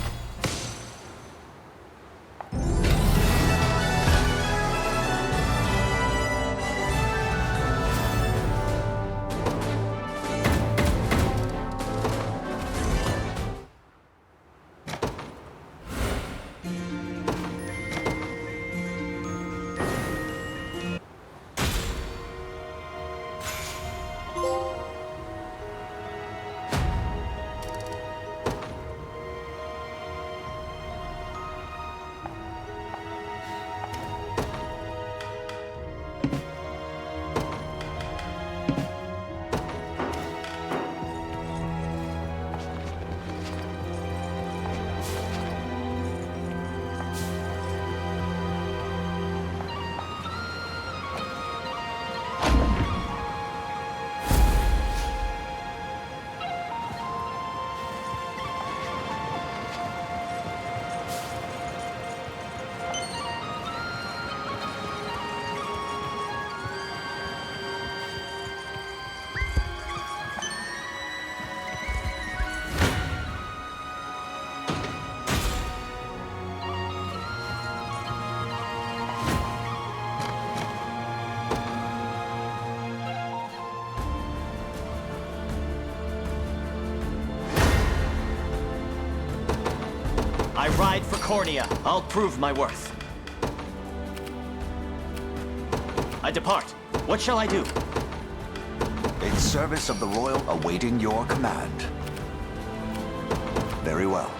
I ride for Cornea. I'll prove my worth. I depart. What shall I do? In service of the royal, awaiting your command. Very well.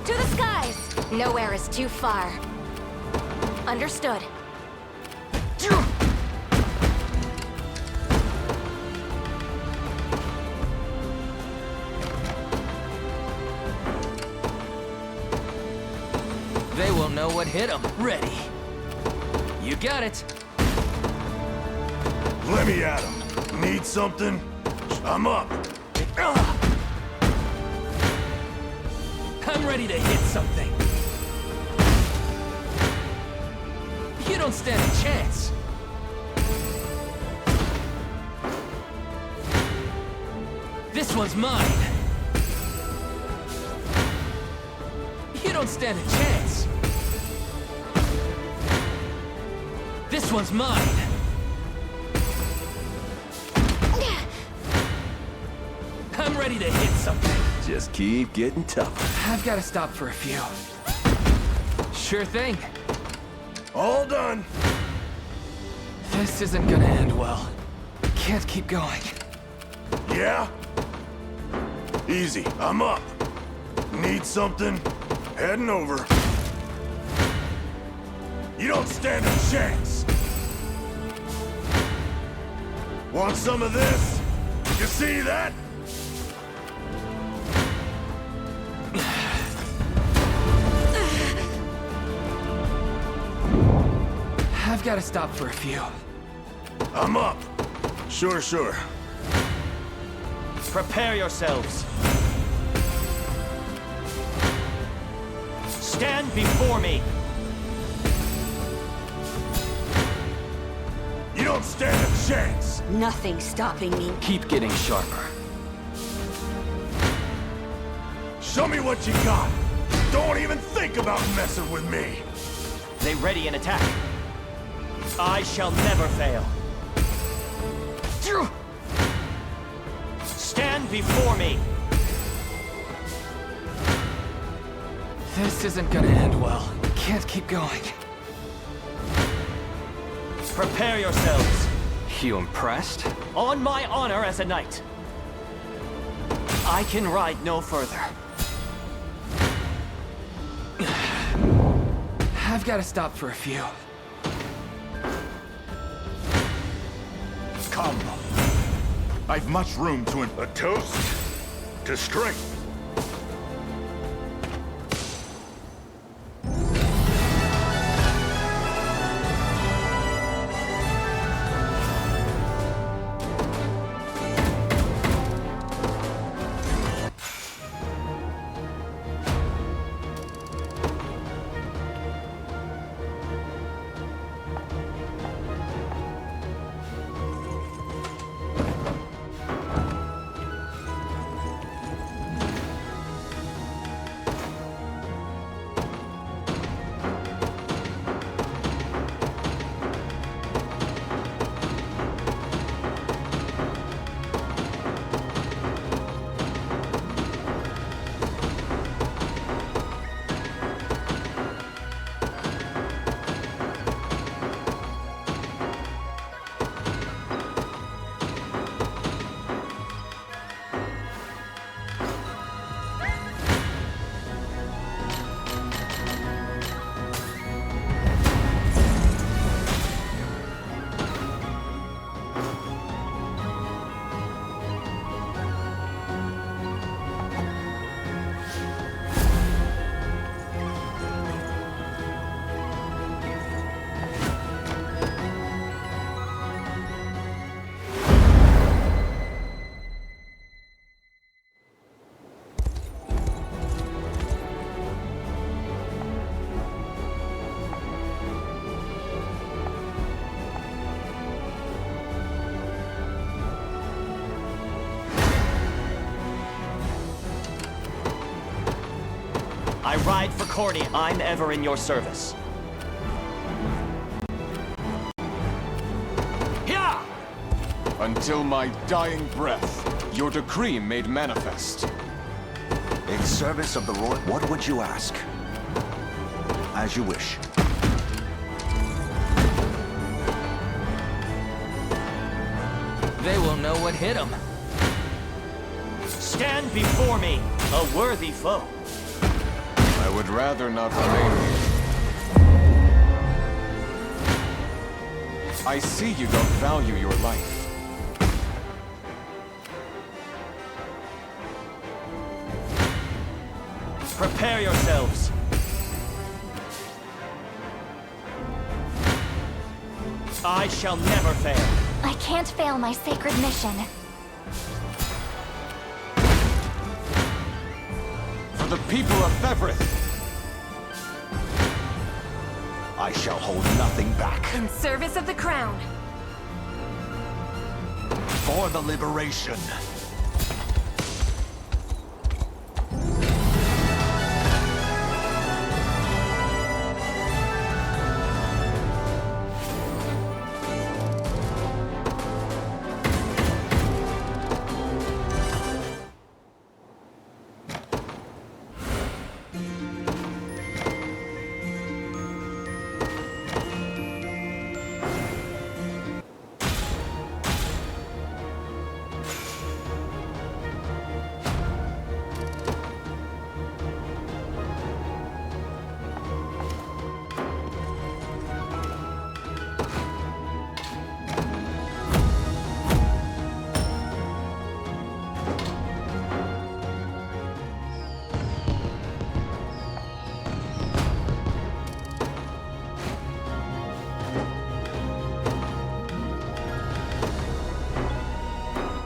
To the skies! Nowhere is too far. Understood. They will know what hit them. Ready. You got it. Let me at him. Need something? I'm up. I'm ready to hit something. You don't stand a chance. This one's mine. You don't stand a chance. This one's mine. I'm ready to hit something. Just keep getting tougher. I've got to stop for a few. Sure thing. All done. This isn't gonna end well. Can't keep going. Yeah? Easy. I'm up. Need something? Heading over. You don't stand a chance. Want some of this? You see that? I've got to stop for a few. I'm up. Sure. Prepare yourselves. Stand before me. You don't stand a chance. Nothing stopping me. Keep getting sharper. Show me what you got. Don't even think about messing with me. They ready an attack. I shall never fail. Stand before me. This isn't gonna end well. Can't keep going. Prepare yourselves. You impressed? On my honor as a knight. I can ride no further. I've got to stop for a few. Come. I've much room to... A toast to strength. I ride for Corny. I'm ever in your service. Yeah! Until my dying breath, your decree made manifest. In service of the Royal... What would you ask? As you wish. They will know what hit them. Stand before me, a worthy foe. I would rather not remain here. I see you don't value your life. Prepare yourselves. I shall never fail. I can't fail my sacred mission. For the people of Fevrith! I shall hold nothing back. In service of the crown. For the liberation.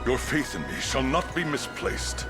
Your faith in me shall not be misplaced.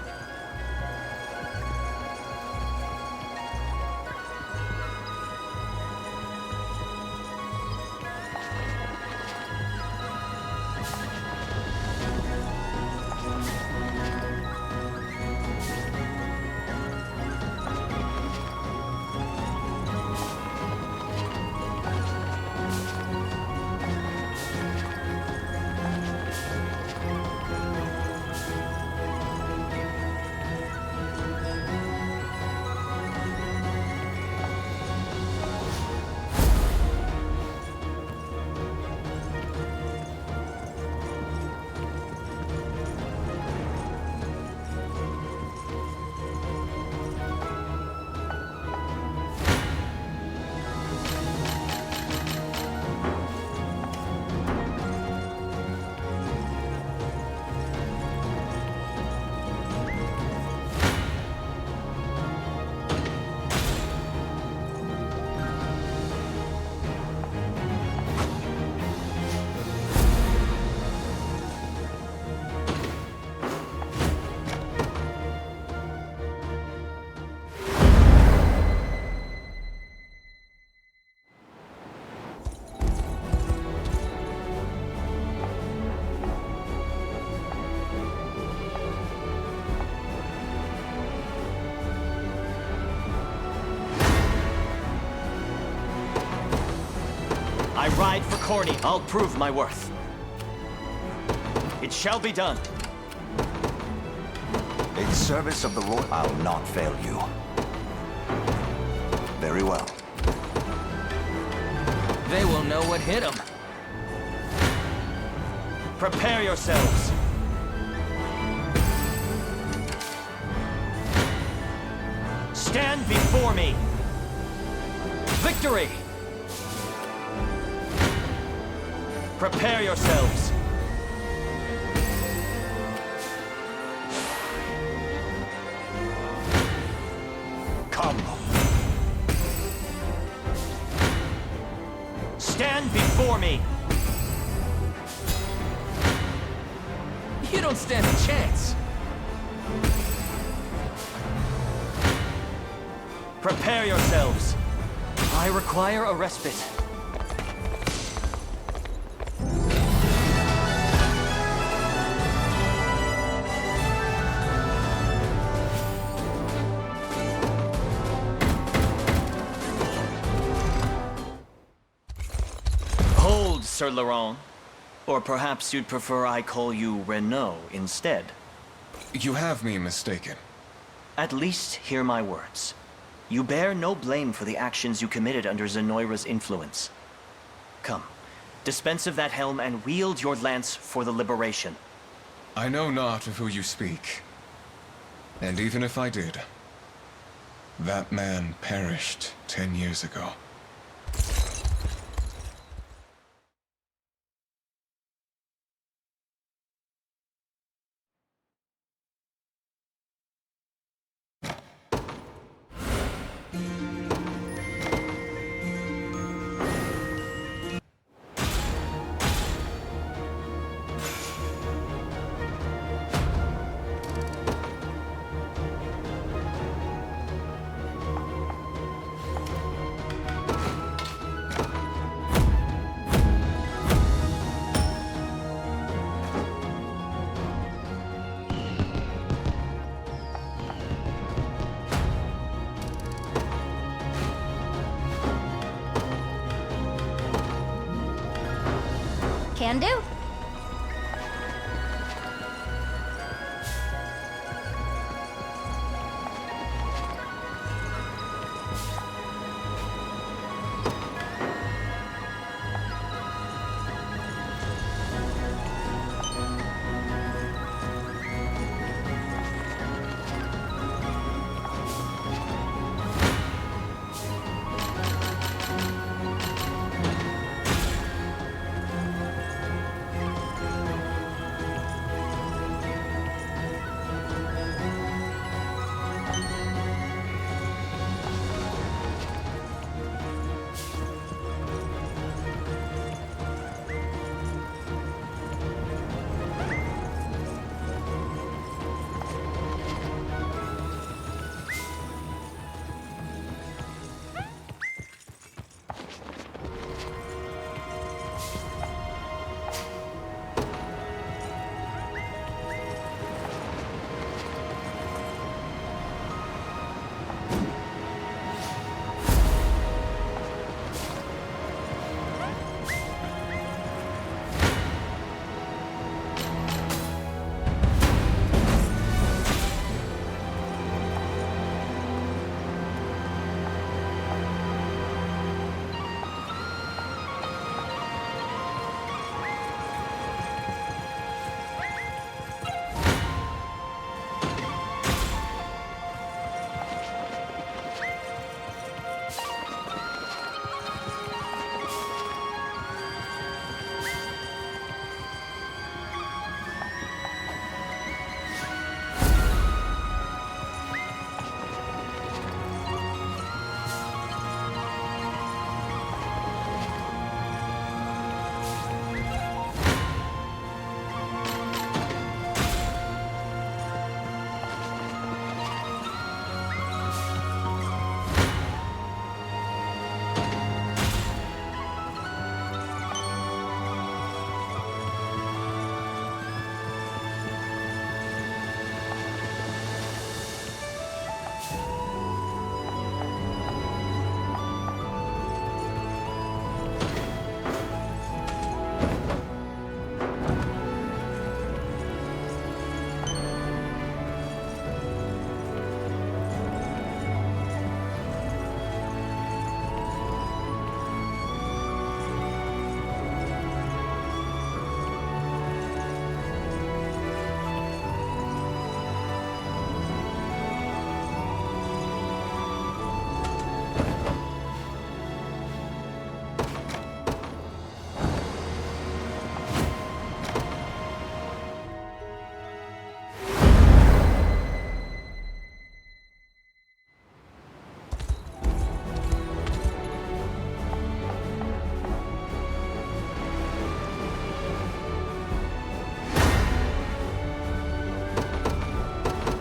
I ride for Corny. I'll prove my worth. It shall be done. In service of the Lord, I'll not fail you. Very well. They will know what hit them. Prepare yourselves. Stand before me. Victory! Prepare yourselves. Come. Stand before me. You don't stand a chance. Prepare yourselves. I require a respite. Hold, Sir Laurent. Or perhaps you'd prefer I call you Renault instead. You have me mistaken. At least hear my words. You bear no blame for the actions you committed under Zenoira's influence. Come, dispense of that helm and wield your lance for the liberation. I know not of who you speak. And even if I did, that man perished 10 years ago. Can do.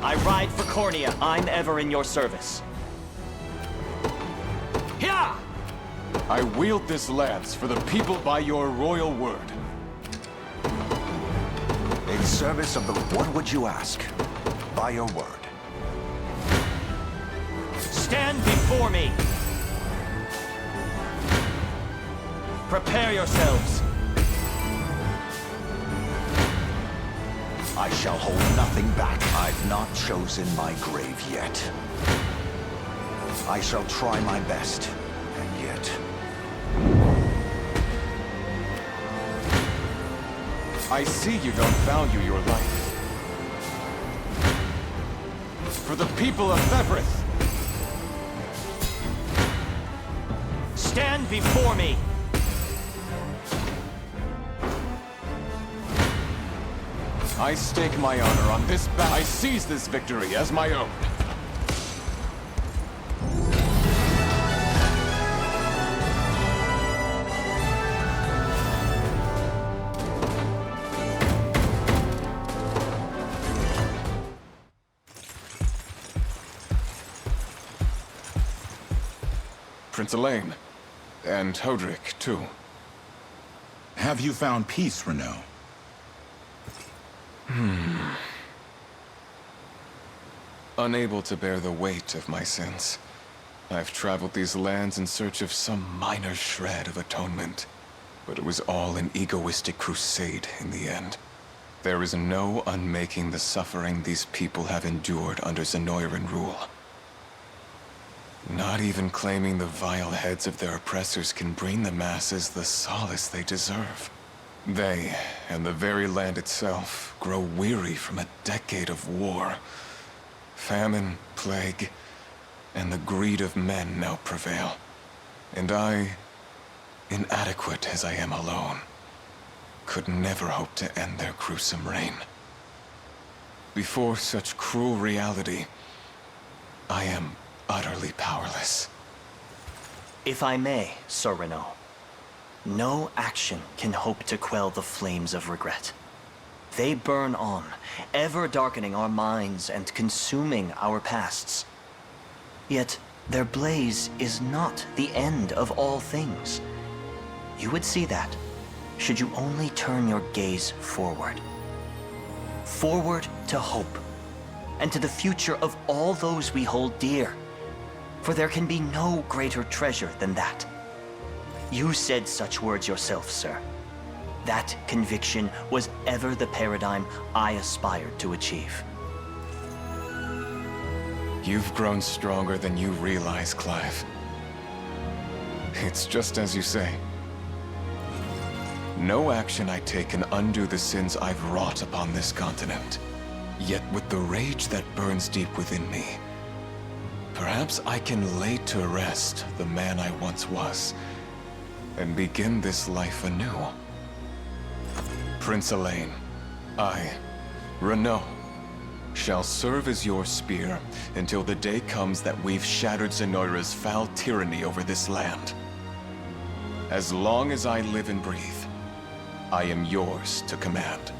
I ride for Cornea. I'm ever in your service. Yeah! I wield this lance for the people by your royal word. In service of the... What would you ask? By your word. Stand before me! Prepare yourselves. I shall hold nothing back. I've not chosen my grave yet. I shall try my best, and yet... I see you don't value your life. For the people of Everest! Stand before me! I stake my honor on this battle. I seize this victory as my own. Prince Elaine. And Hodrick, too. Have you found peace, Renault? Unable to bear the weight of my sins, I've traveled these lands in search of some minor shred of atonement. But it was all an egoistic crusade in the end. There is no unmaking the suffering these people have endured under Zenoiran rule. Not even claiming the vile heads of their oppressors can bring the masses the solace they deserve. They, and the very land itself, grow weary from a decade of war. Famine, plague, and the greed of men now prevail. And I, inadequate as I am alone, could never hope to end their gruesome reign. Before such cruel reality, I am utterly powerless. If I may, Sir Renault, no action can hope to quell the flames of regret. They burn on, ever darkening our minds and consuming our pasts. Yet, their blaze is not the end of all things. You would see that, should you only turn your gaze forward. Forward to hope, and to the future of all those we hold dear. For there can be no greater treasure than that. You said such words yourself, sir. That conviction was ever the paradigm I aspired to achieve. You've grown stronger than you realize, Clive. It's just as you say. No action I take can undo the sins I've wrought upon this continent. Yet with the rage that burns deep within me, perhaps I can lay to rest the man I once was, and begin this life anew. Prince Elaine, I, Renault, shall serve as your spear until the day comes that we've shattered Zenoira's foul tyranny over this land. As long as I live and breathe, I am yours to command.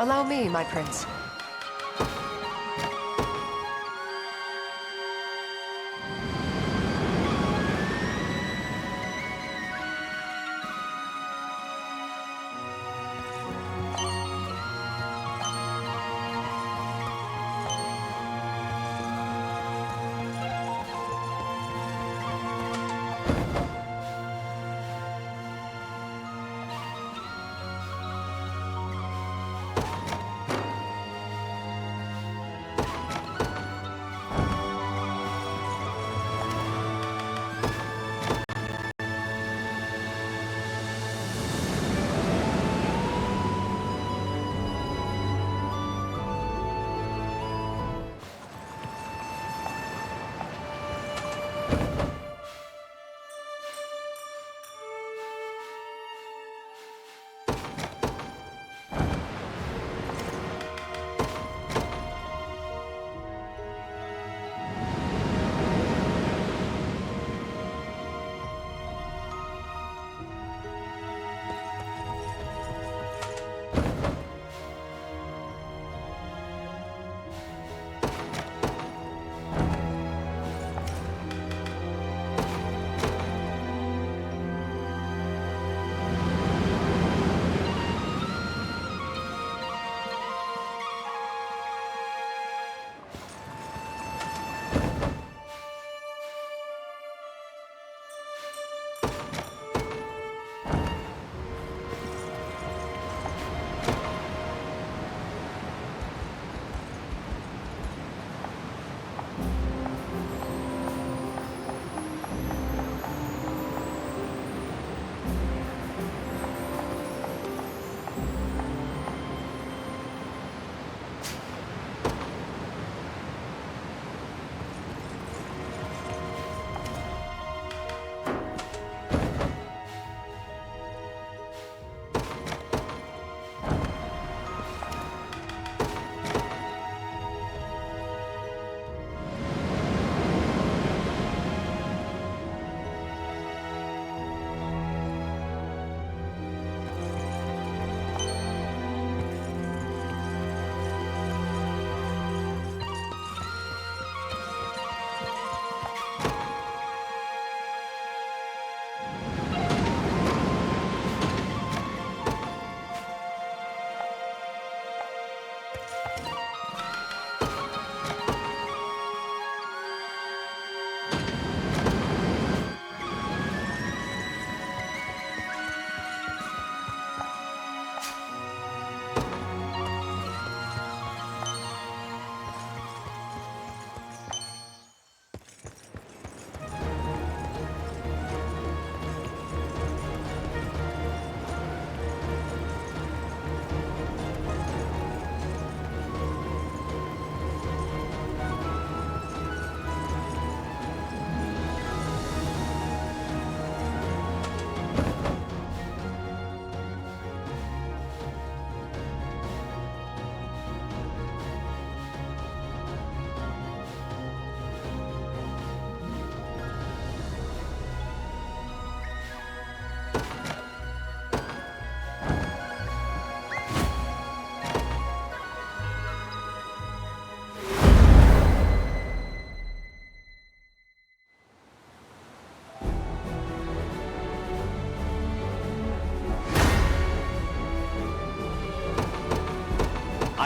Allow me, my prince.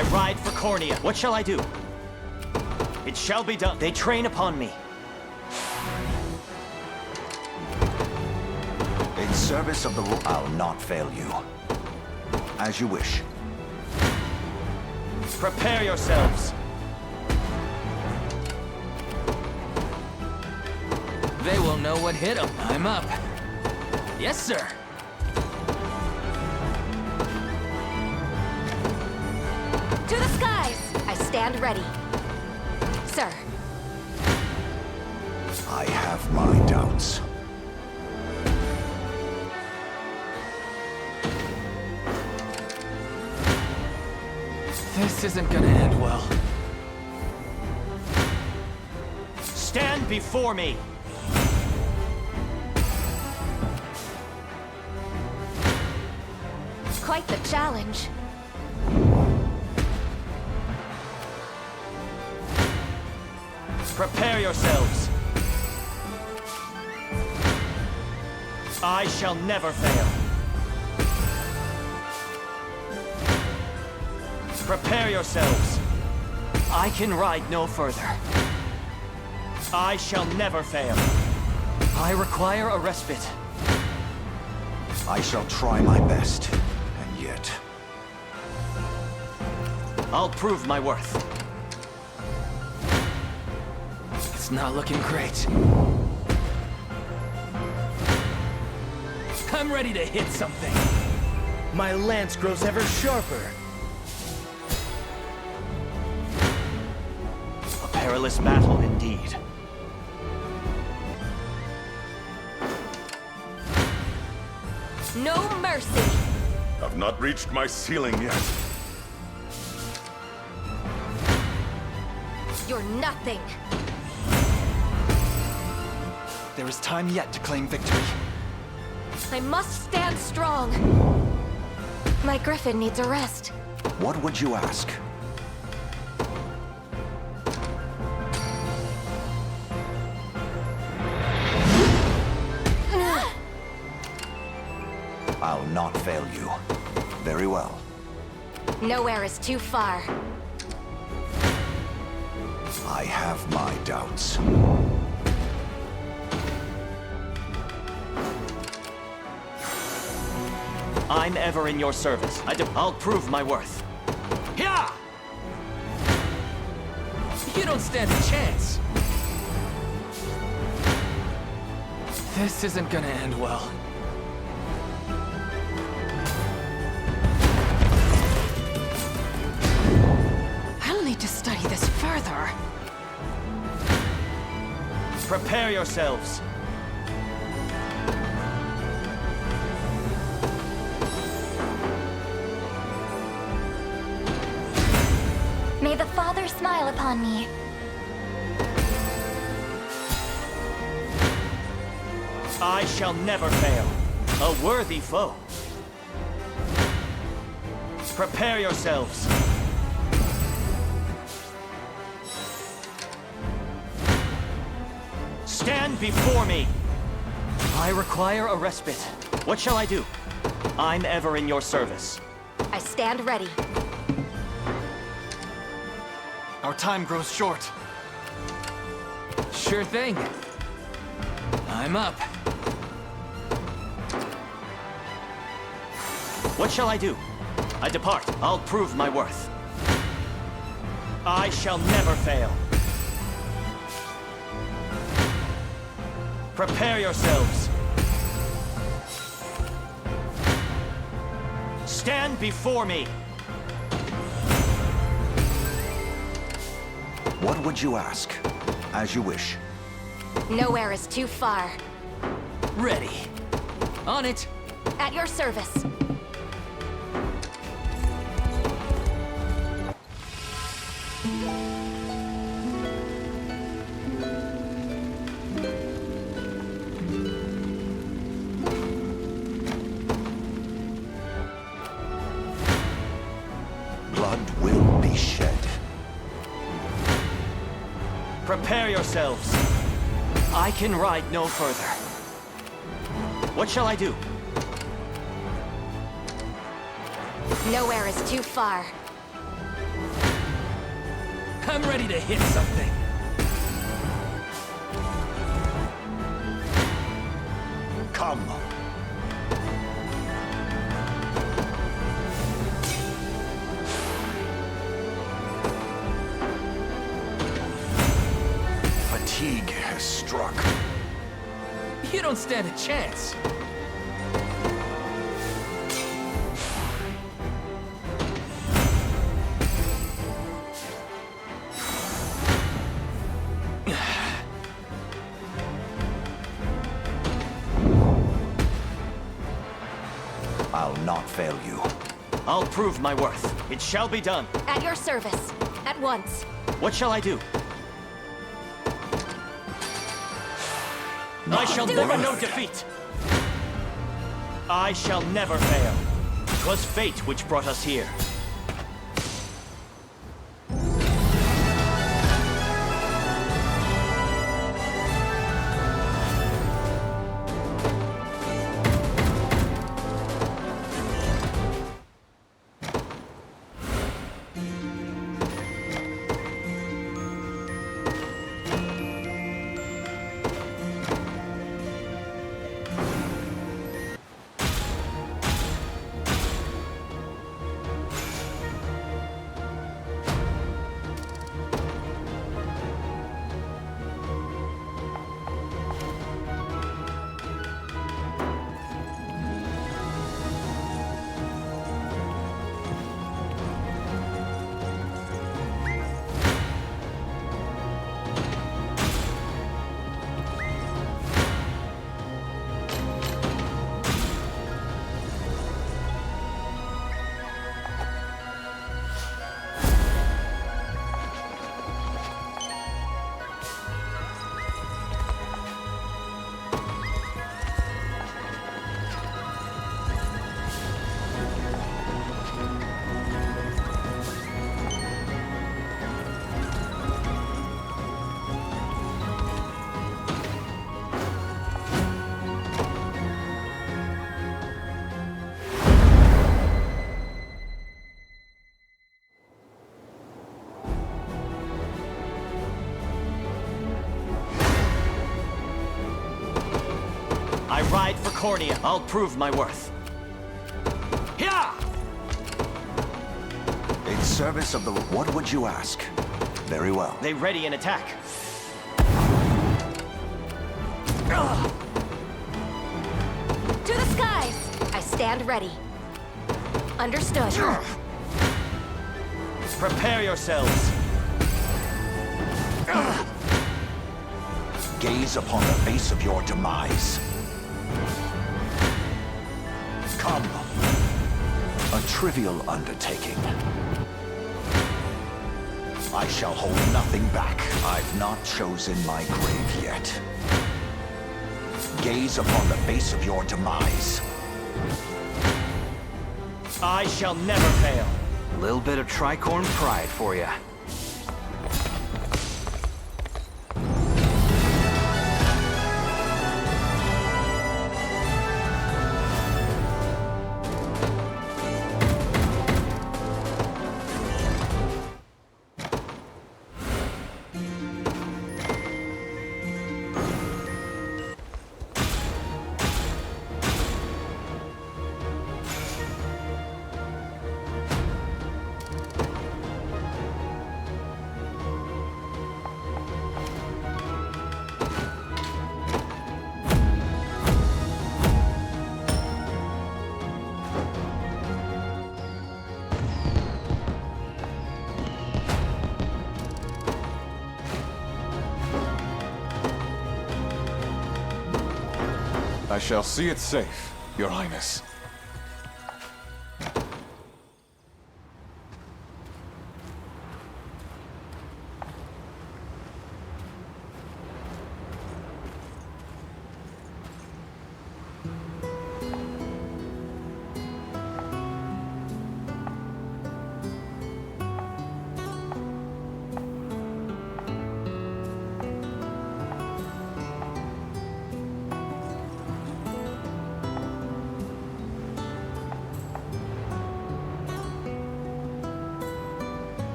I ride for Cornea. What shall I do? It shall be done. They train upon me. In service of the rule, I'll not fail you. As you wish. Prepare yourselves. They will know what hit them. I'm up. Yes, sir. To the skies! I stand ready. Sir. I have my doubts. This isn't gonna end well. Stand before me! Quite the challenge. Prepare yourselves. I shall never fail. Prepare yourselves. I can ride no further. I shall never fail. I require a respite. I shall try my best, and yet... I'll prove my worth. It's not looking great. I'm ready to hit something. My lance grows ever sharper. A perilous battle indeed. No mercy! I've not reached my ceiling yet. You're nothing! There is time yet to claim victory. I must stand strong! My griffin needs a rest. What would you ask? I'll not fail you. Very well. Nowhere is too far. I have my doubts. I'm ever in your service. I'll prove my worth. Yeah! You don't stand a chance. This isn't gonna end well. I'll need to study this further. Prepare yourselves. May the Father smile upon me. I shall never fail. A worthy foe. Prepare yourselves. Stand before me. I require a respite. What shall I do? I'm ever in your service. I stand ready. Our time grows short. Sure thing. I'm up. What shall I do? I depart. I'll prove my worth. I shall never fail. Prepare yourselves. Stand before me. What would you ask? As you wish. Nowhere is too far. Ready. On it. At your service. Blood will be shed. Prepare yourselves. I can ride no further. What shall I do? Nowhere is too far. I'm ready to hit something. Come. Fatigue has struck. You don't stand a chance. I'll not fail you. I'll prove my worth. It shall be done. At your service. At once. What shall I do? I shall never know defeat. I shall never fail. 'Twas fate which brought us here. I ride for Cornea. I'll prove my worth. Yeah! In service of the... What would you ask? Very well. They ready an attack. To the skies! I stand ready. Understood. Prepare yourselves. Gaze upon the face of your demise. Come. A trivial undertaking. I shall hold nothing back. I've not chosen my grave yet. Gaze upon the face of your demise. I shall never fail. Little bit of tricorn pride for you. I shall see it safe, Your Highness.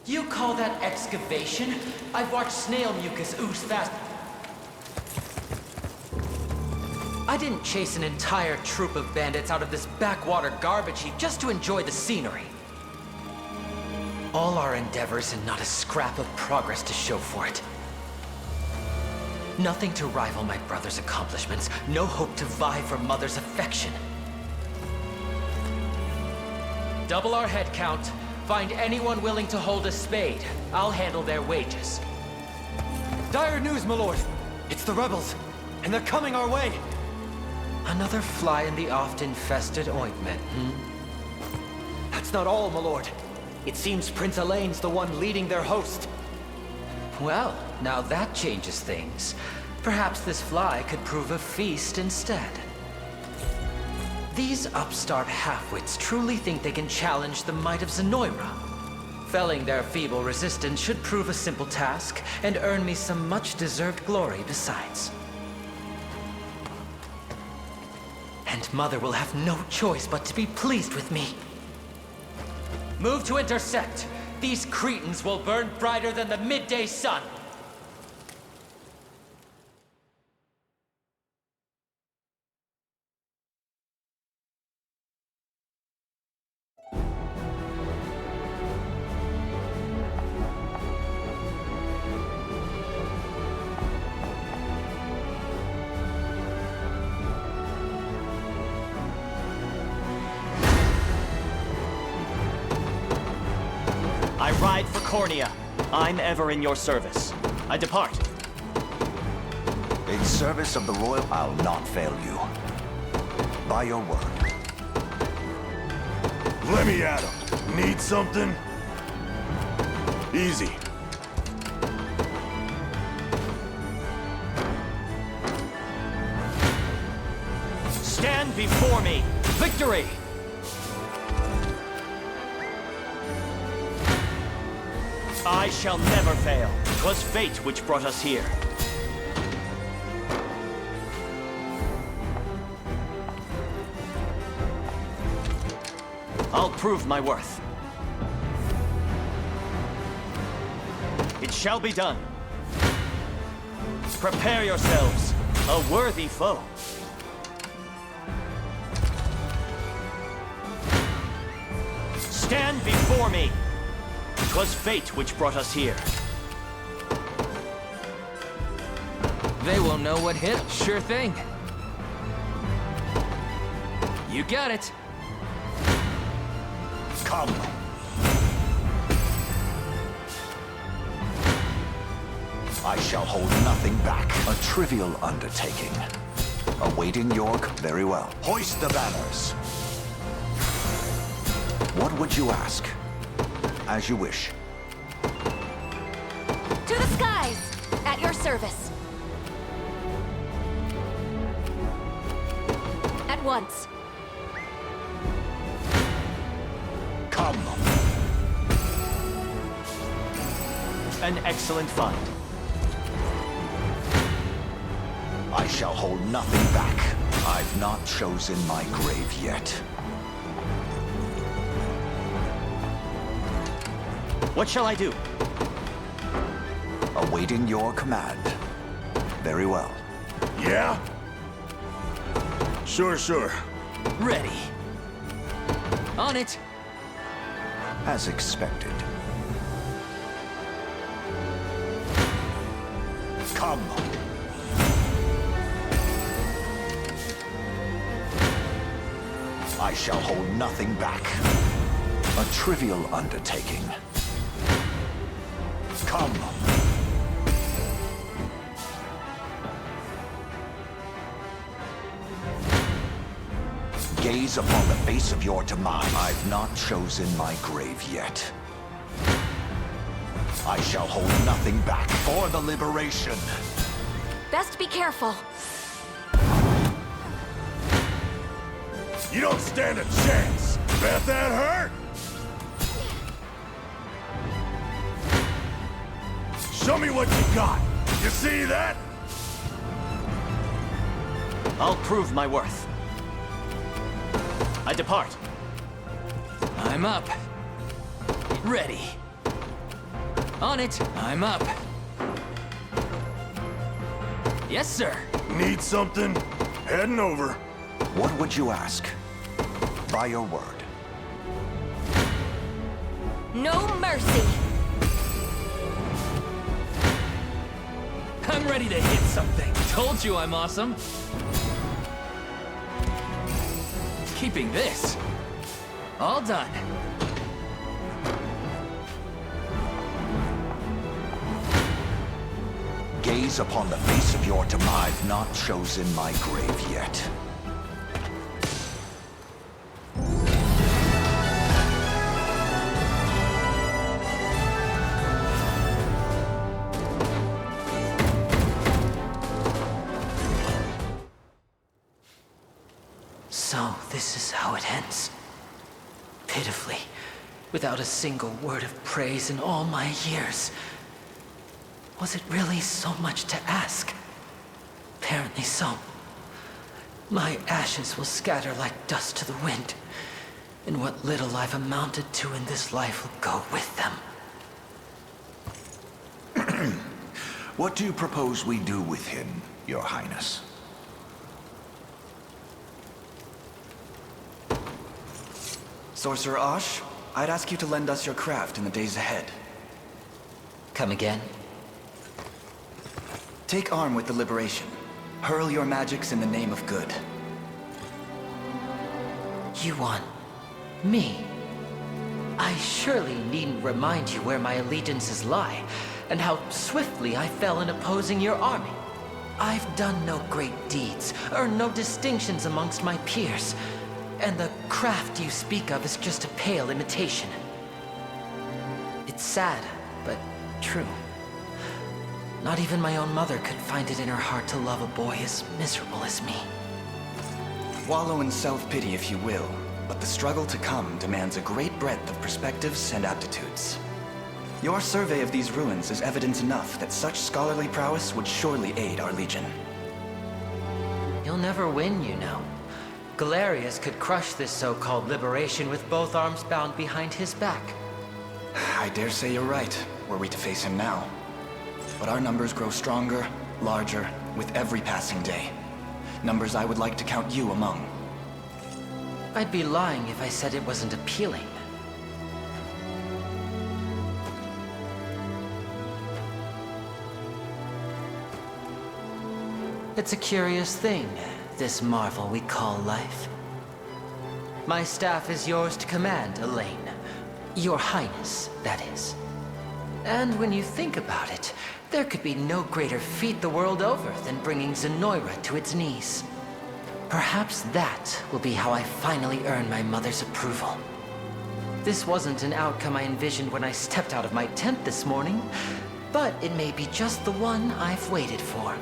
You call that excavation? I've watched snail mucus ooze fast. I didn't chase an entire troop of bandits out of this backwater garbage heap just to enjoy the scenery. All our endeavors and not a scrap of progress to show for it. Nothing to rival my brother's accomplishments, no hope to vie for Mother's affection. Double our head count. Find anyone willing to hold a spade. I'll handle their wages. Dire news, my lord! It's the rebels, and they're coming our way! Another fly in the oft-infested ointment, That's not all, my lord. It seems Prince Elaine's the one leading their host. Well, now that changes things. Perhaps this fly could prove a feast instead. These upstart halfwits truly think they can challenge the might of Zenoira. Felling their feeble resistance should prove a simple task, and earn me some much-deserved glory besides. And Mother will have no choice but to be pleased with me. Move to intercept. These cretins will burn brighter than the midday sun. I ride for Cornea. I'm ever in your service. I depart. In service of the royal, I'll not fail you. By your word. Let me at him. Need something? Easy. Stand before me. Victory! I shall never fail. 'Twas fate which brought us here. I'll prove my worth. It shall be done. Prepare yourselves. A worthy foe. Stand before me. 'Twas fate which brought us here. They will know what hit. Sure thing. You got it. Come. I shall hold nothing back. A trivial undertaking. Awaiting York, very well. Hoist the banners. What would you ask? As you wish. To the skies! At your service. At once. Come. An excellent find. I shall hold nothing back. I've not chosen my grave yet. What shall I do? Awaiting your command. Very well. Yeah? Sure. Ready. On it. As expected. Come. I shall hold nothing back. A trivial undertaking. Come. Gaze upon the face of your demise. I've not chosen my grave yet. I shall hold nothing back for the liberation. Best be careful. You don't stand a chance. Bet that hurt? Show me what you got. You see that? I'll prove my worth. I depart. I'm up. Ready. On it. I'm up. Yes, sir. Need something? Heading over. What would you ask? By your word. No mercy! I'm ready to hit something. Told you I'm awesome. Keeping this. All done. Gaze upon the face of your demise. I've not chosen my grave yet. So, this is how it ends. Pitifully, without a single word of praise in all my years. Was it really so much to ask? Apparently so. My ashes will scatter like dust to the wind, and what little I've amounted to in this life will go with them. What do you propose we do with him, Your Highness? Sorcerer Osh, I'd ask you to lend us your craft in the days ahead. Come again? Take arm with the Liberation. Hurl your magics in the name of good. You want me? I surely needn't remind you where my allegiances lie, and how swiftly I fell in opposing your army. I've done no great deeds, earned no distinctions amongst my peers, and the craft you speak of is just a pale imitation. It's sad, but true. Not even my own mother could find it in her heart to love a boy as miserable as me. Wallow in self-pity if you will, but the struggle to come demands a great breadth of perspectives and aptitudes. Your survey of these ruins is evidence enough that such scholarly prowess would surely aid our legion. You'll never win, you know. Galerius could crush this so-called liberation with both arms bound behind his back. I dare say you're right, were we to face him now. But our numbers grow stronger, larger, with every passing day. Numbers I would like to count you among. I'd be lying if I said it wasn't appealing. It's a curious thing, this marvel we call life. My staff is yours to command, Elaine. Your Highness, that is. And when you think about it, there could be no greater feat the world over than bringing Zenoira to its knees. Perhaps that will be how I finally earn my mother's approval. This wasn't an outcome I envisioned when I stepped out of my tent this morning, but it may be just the one I've waited for.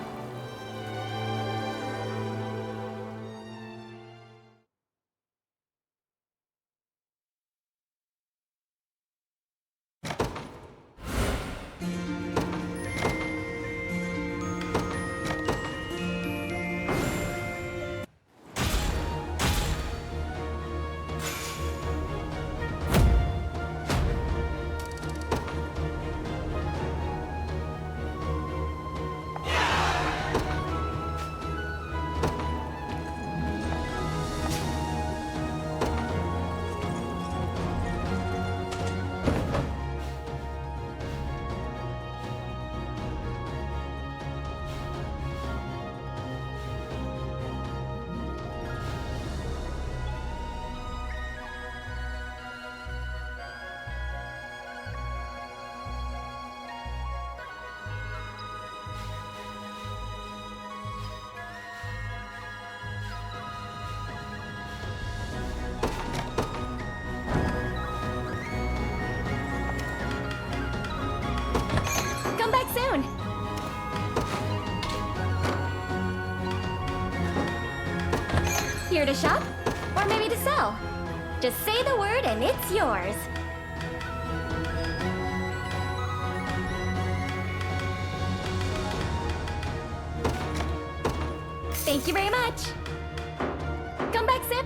Come back soon! Here to shop? Or maybe to sell? Just say the word and it's yours. Thank you very much. Come back soon.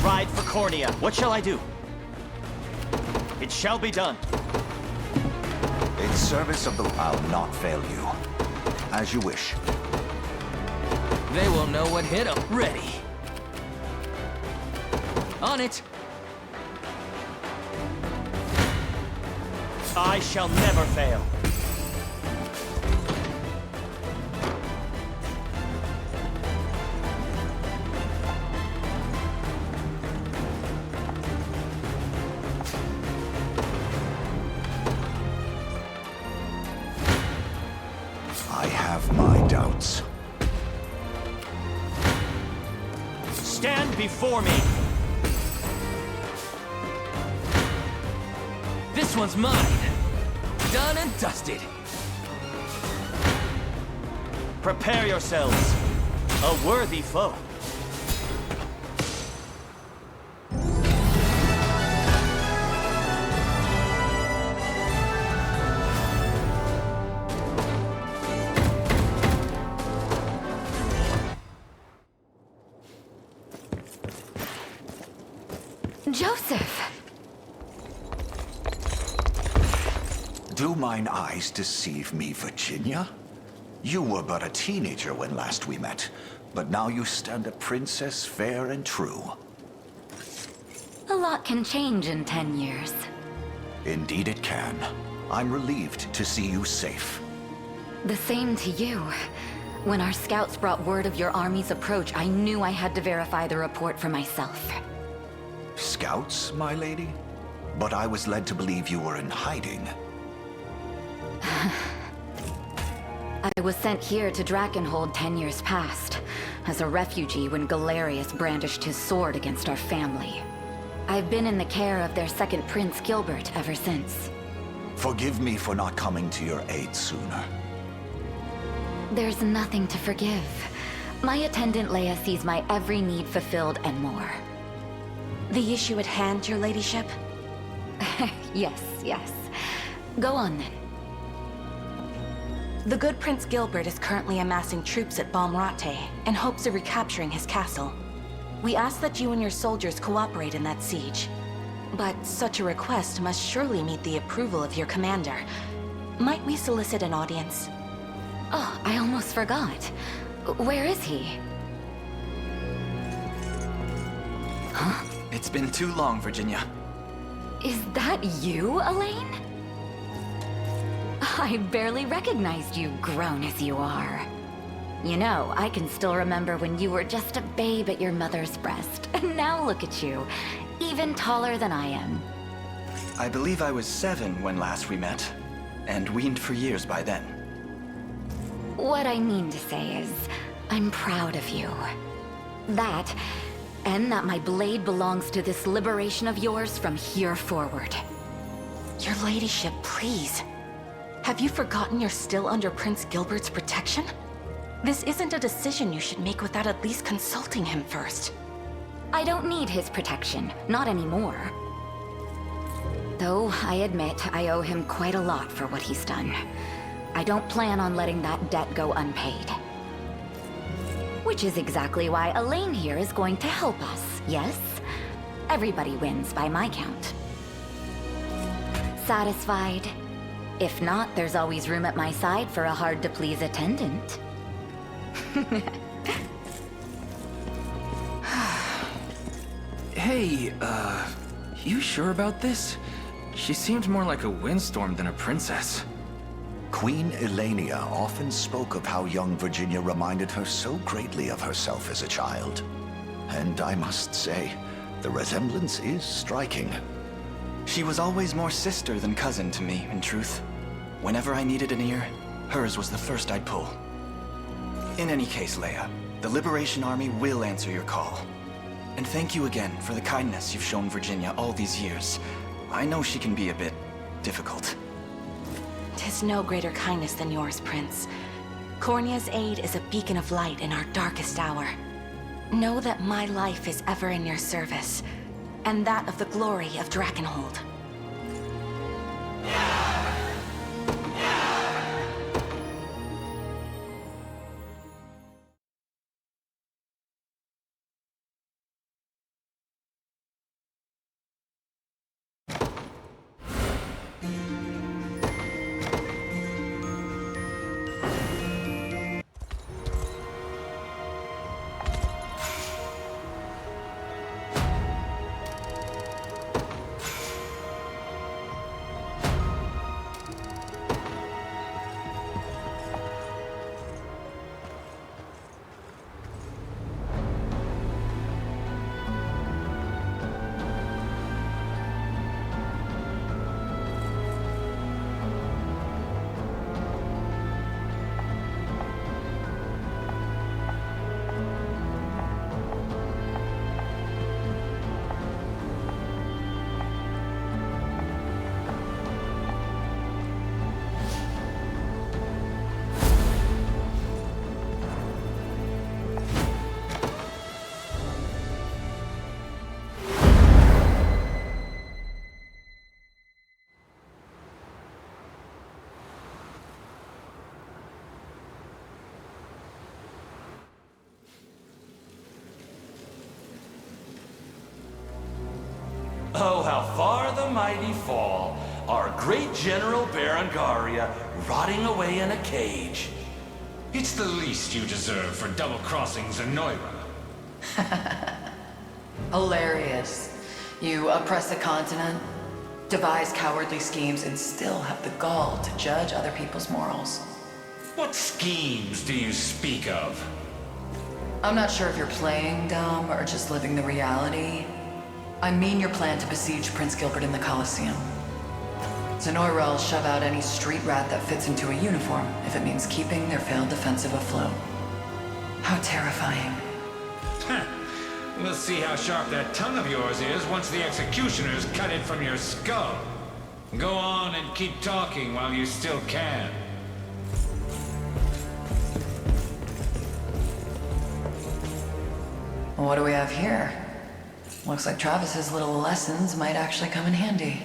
ride for Cornea. What shall I do? It shall be done. In service of the... I'll not fail you. As you wish. They will know what hit them. Ready. On it. I shall never fail. I have my doubts. Stand before me. This one's mine. Done and dusted. Prepare yourselves. A worthy foe. Joseph! Do mine eyes deceive me, Virginia? You were but a teenager when last we met, but now you stand a princess fair and true. A lot can change in 10 years. Indeed it can. I'm relieved to see you safe. The same to you. When our scouts brought word of your army's approach, I knew I had to verify the report for myself. Scouts, my lady? But I was led to believe you were in hiding. I was sent here to Drakenhold 10 years past, as a refugee when Galerius brandished his sword against our family. I've been in the care of their second prince, Gilbert, ever since. Forgive me for not coming to your aid sooner. There's nothing to forgive. My attendant Leia sees my every need fulfilled and more. The issue at hand, your ladyship? Yes, yes. Go on then. The good Prince Gilbert is currently amassing troops at Balmorate in hopes of recapturing his castle. We ask that you and your soldiers cooperate in that siege. But such a request must surely meet the approval of your commander. Might we solicit an audience? Oh, I almost forgot. Where is he? Huh? It's been too long, Virginia. Is that you, Elaine? I barely recognized you, grown as you are. You know, I can still remember when you were just a babe at your mother's breast. And now look at you, even taller than I am. I believe I was 7 when last we met, and weaned for years by then. What I mean to say is, I'm proud of you. That, and that my blade belongs to this liberation of yours from here forward. Your ladyship, please. Have you forgotten you're still under Prince Gilbert's protection? This isn't a decision you should make without at least consulting him first. I don't need his protection, not anymore. Though, I admit, I owe him quite a lot for what he's done. I don't plan on letting that debt go unpaid. Which is exactly why Elaine here is going to help us, yes? Everybody wins by my count. Satisfied? If not, there's always room at my side for a hard-to-please attendant. Hey, you sure about this? She seemed more like a windstorm than a princess. Queen Elenia often spoke of how young Virginia reminded her so greatly of herself as a child. And I must say, the resemblance is striking. She was always more sister than cousin to me, in truth. Whenever I needed an ear, hers was the first I'd pull. In any case, Leia, the Liberation Army will answer your call. And thank you again for the kindness you've shown Virginia all these years. I know she can be a bit difficult. 'Tis no greater kindness than yours, Prince. Cornea's aid is a beacon of light in our darkest hour. Know that my life is ever in your service, and that of the glory of Drakenhold. how far the mighty fall, our great General Berengaria rotting away in a cage. It's the least you deserve for double-crossing Zenoira. Hilarious. You oppress a continent, devise cowardly schemes, and still have the gall to judge other people's morals. What schemes do you speak of? I'm not sure if you're playing dumb or just living the reality. I mean your plan to besiege Prince Gilbert in the Colosseum. Zenoira will shove out any street rat that fits into a uniform if it means keeping their failed defensive afloat. How terrifying. We'll see how sharp that tongue of yours is once the executioners cut it from your skull. Go on and keep talking while you still can. What do we have here? Looks like Travis's little lessons might actually come in handy.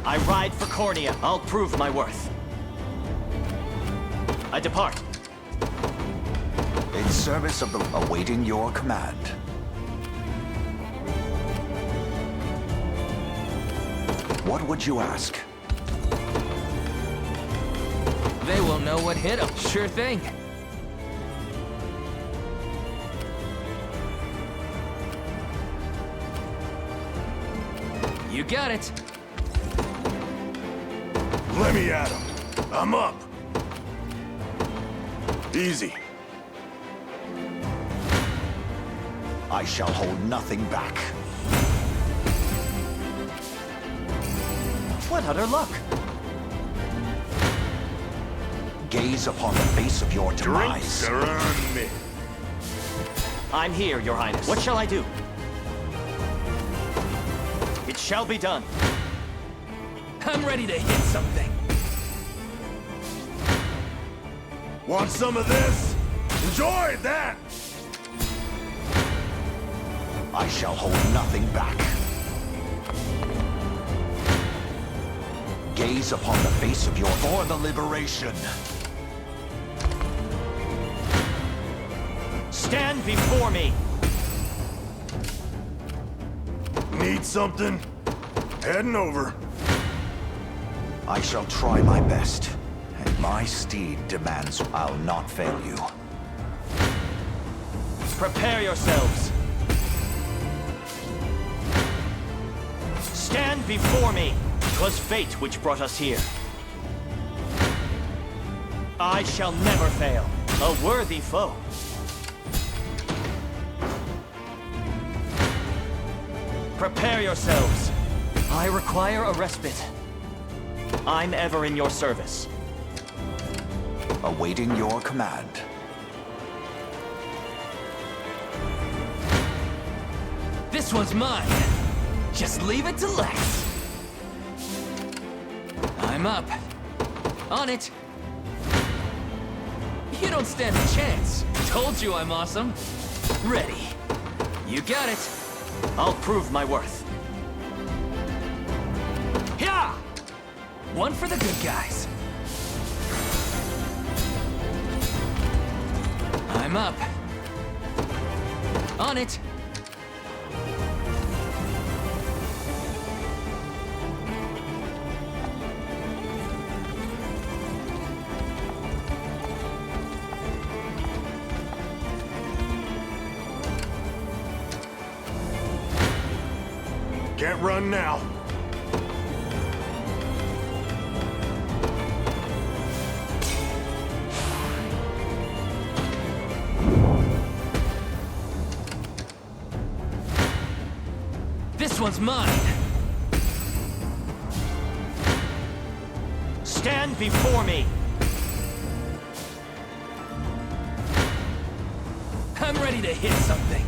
I ride for Cornea. I'll prove my worth. I depart. In service of the awaiting your command. What would you ask? They will know what hit them. Sure thing. You got it. Let me at him. I'm up. Easy. I shall hold nothing back. What utter luck! Gaze upon the face of your demise. Drinks are on me. I'm here, Your Highness. What shall I do? It shall be done. I'm ready to hit something. Want some of this? Enjoy that! I shall hold nothing back. Gaze upon the face of your... For the liberation. Stand before me! Need something? Heading over. I shall try my best, and my steed demands I'll not fail you. Prepare yourselves. Stand before me. 'Twas fate which brought us here. I shall never fail. A worthy foe. Prepare yourselves. I require a respite. I'm ever in your service. Awaiting your command. This one's mine. Just leave it to Lex. I'm up. On it. You don't stand a chance. Told you I'm awesome. Ready. You got it. I'll prove my worth. Yeah! One for the good guys. I'm up. On it. Can't run now. This one's mine. Stand before me. I'm ready to hit something.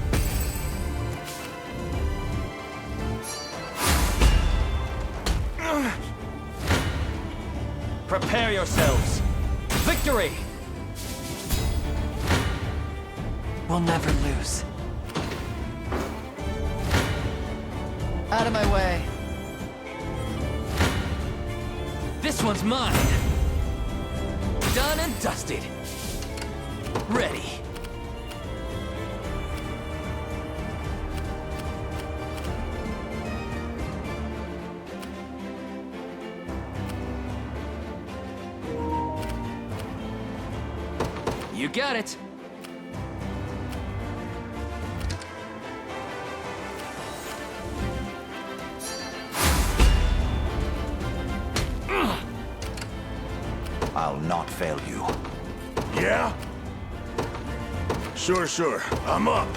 Prepare yourselves. Victory! We'll never lose. Out of my way. This one's mine. Done and dusted. Ready. You got it. I'll not fail you. Yeah? Sure. I'm up.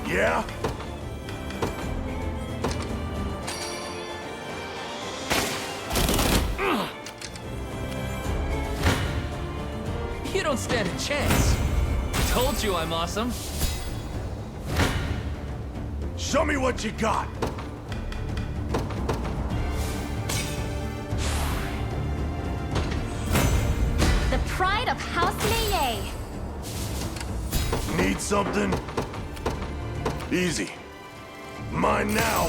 Yeah? You don't stand a chance. Told you I'm awesome. Show me what you got. The pride of House Melee. Need something? Easy. Mine now.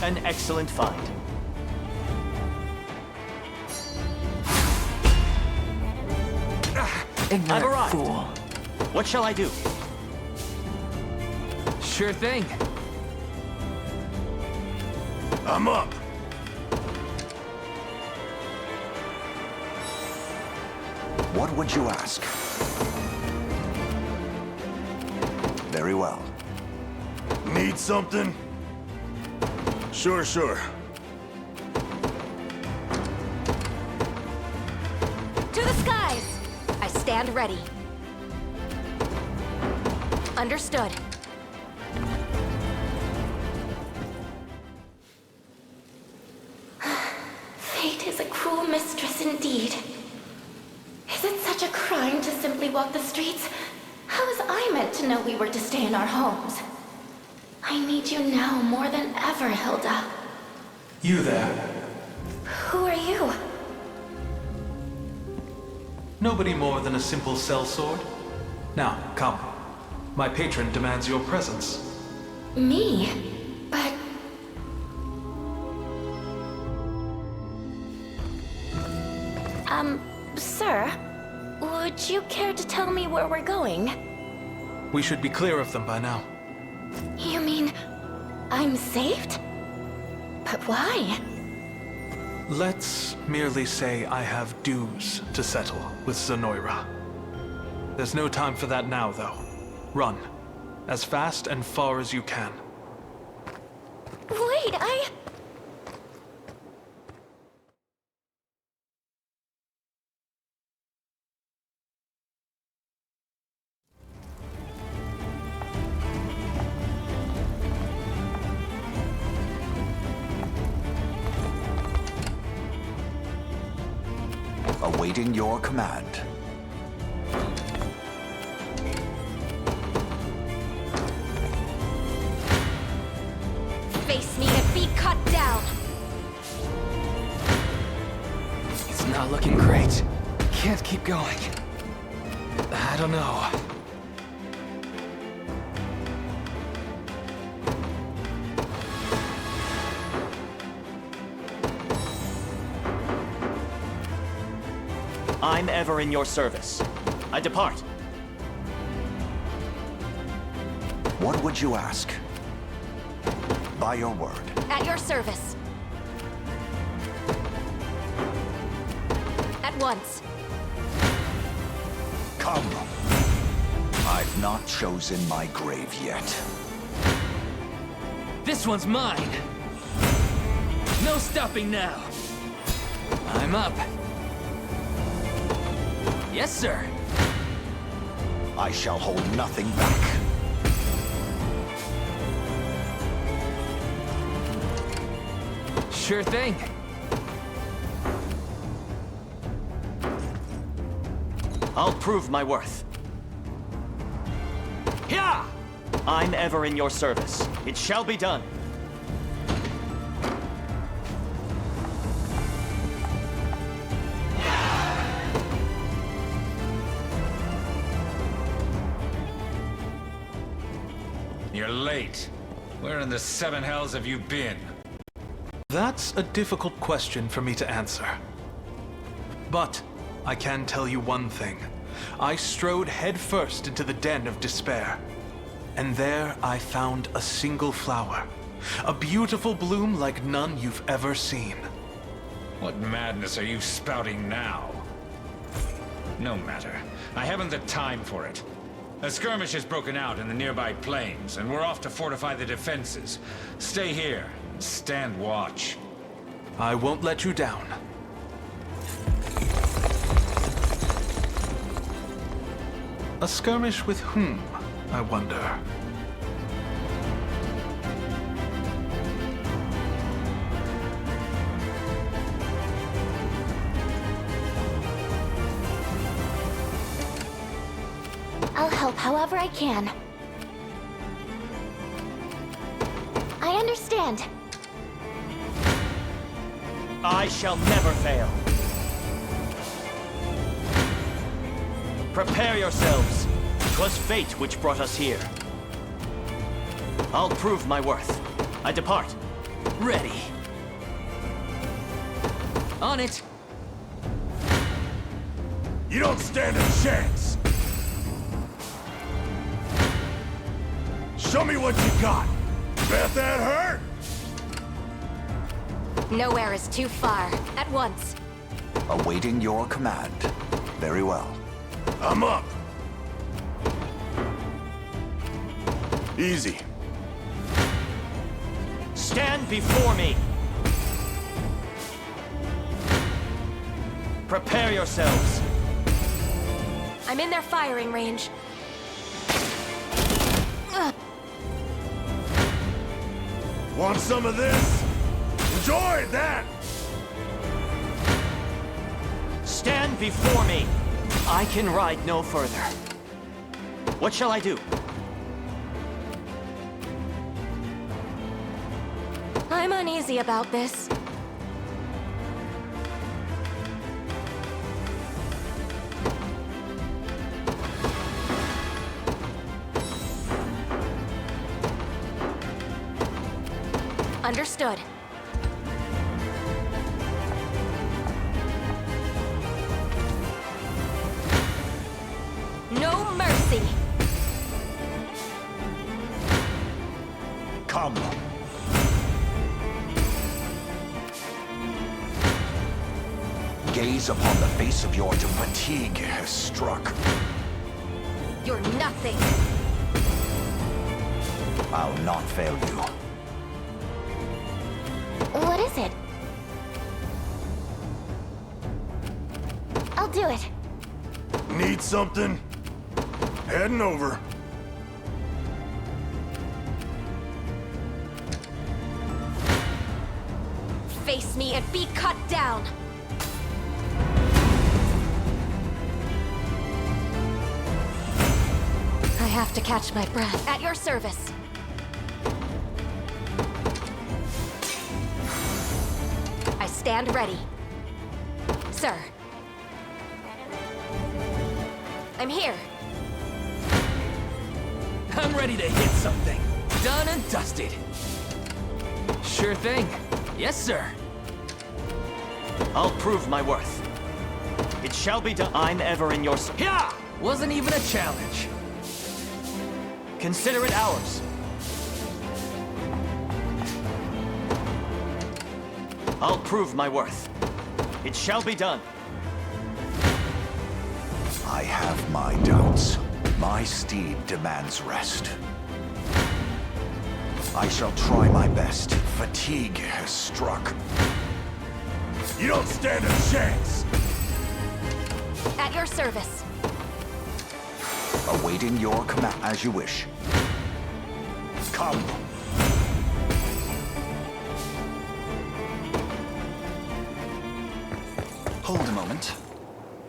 An excellent find. Ignorant I've arrived. fool. What shall I do? Sure thing. I'm up. What would you ask? Very well. Need something? Sure. To the skies! I stand ready. Understood. Fate is a cruel mistress indeed. Is it such a crime to simply walk the streets? How was I meant to know we were to stay in our homes? I need you now more than ever, Hilda. You there. Who are you? Nobody more than a simple sellsword. Now, come. My patron demands your presence. Me? But... Sir? Would you care to tell me where we're going? We should be clear of them by now. You mean... I'm saved? But why? Let's merely say I have dues to settle with Zenoira. There's no time for that now, though. Run. As fast and far as you can. Wait, Awaiting your command. Face me and be cut down! It's not looking great. Can't keep going. I don't know. I'm ever in your service. I depart. What would you ask? By your word. At your service. At once. Come. I've not chosen my grave yet. This one's mine. No stopping now. I'm up. Yes, sir. I shall hold nothing back. Sure thing. I'll prove my worth. Yeah! I'm ever in your service. It shall be done. You're late. Where in the seven hells have you been? That's a difficult question for me to answer. But I can tell you one thing. I strode headfirst into the den of despair. And there I found a single flower. A beautiful bloom like none you've ever seen. What madness are you spouting now? No matter. I haven't the time for it. A skirmish has broken out in the nearby plains, and we're off to fortify the defenses. Stay here and stand watch. I won't let you down. A skirmish with whom, I wonder? I'll help however I can. I understand. I shall never fail. Prepare yourselves. 'Twas fate which brought us here. I'll prove my worth. I depart. Ready. On it. You don't stand a chance! Show me what you got! Bet that hurt? Nowhere is too far. At once. Awaiting your command. Very well. I'm up! Easy. Stand before me! Prepare yourselves. I'm in their firing range. Want some of this? Enjoy that! Stand before me! I can ride no further. What shall I do? I'm uneasy about this. Understood. No mercy. Come. Gaze upon the face of your fatigue has struck. You're nothing. I'll not fail you. What is it? I'll do it. Need something? Heading over. Face me and be cut down. I have to catch my breath. At your service. I stand ready. Sir. I'm here. I'm ready to hit something. Done and dusted. Sure thing. Yes, sir. I'll prove my worth. It shall be done. I'm ever in your service. Yeah! Wasn't even a challenge. Consider it ours. I'll prove my worth. It shall be done. I have my doubts. My steed demands rest. I shall try my best. Fatigue has struck. You don't stand a chance! At your service. Awaiting your command as you wish. Come.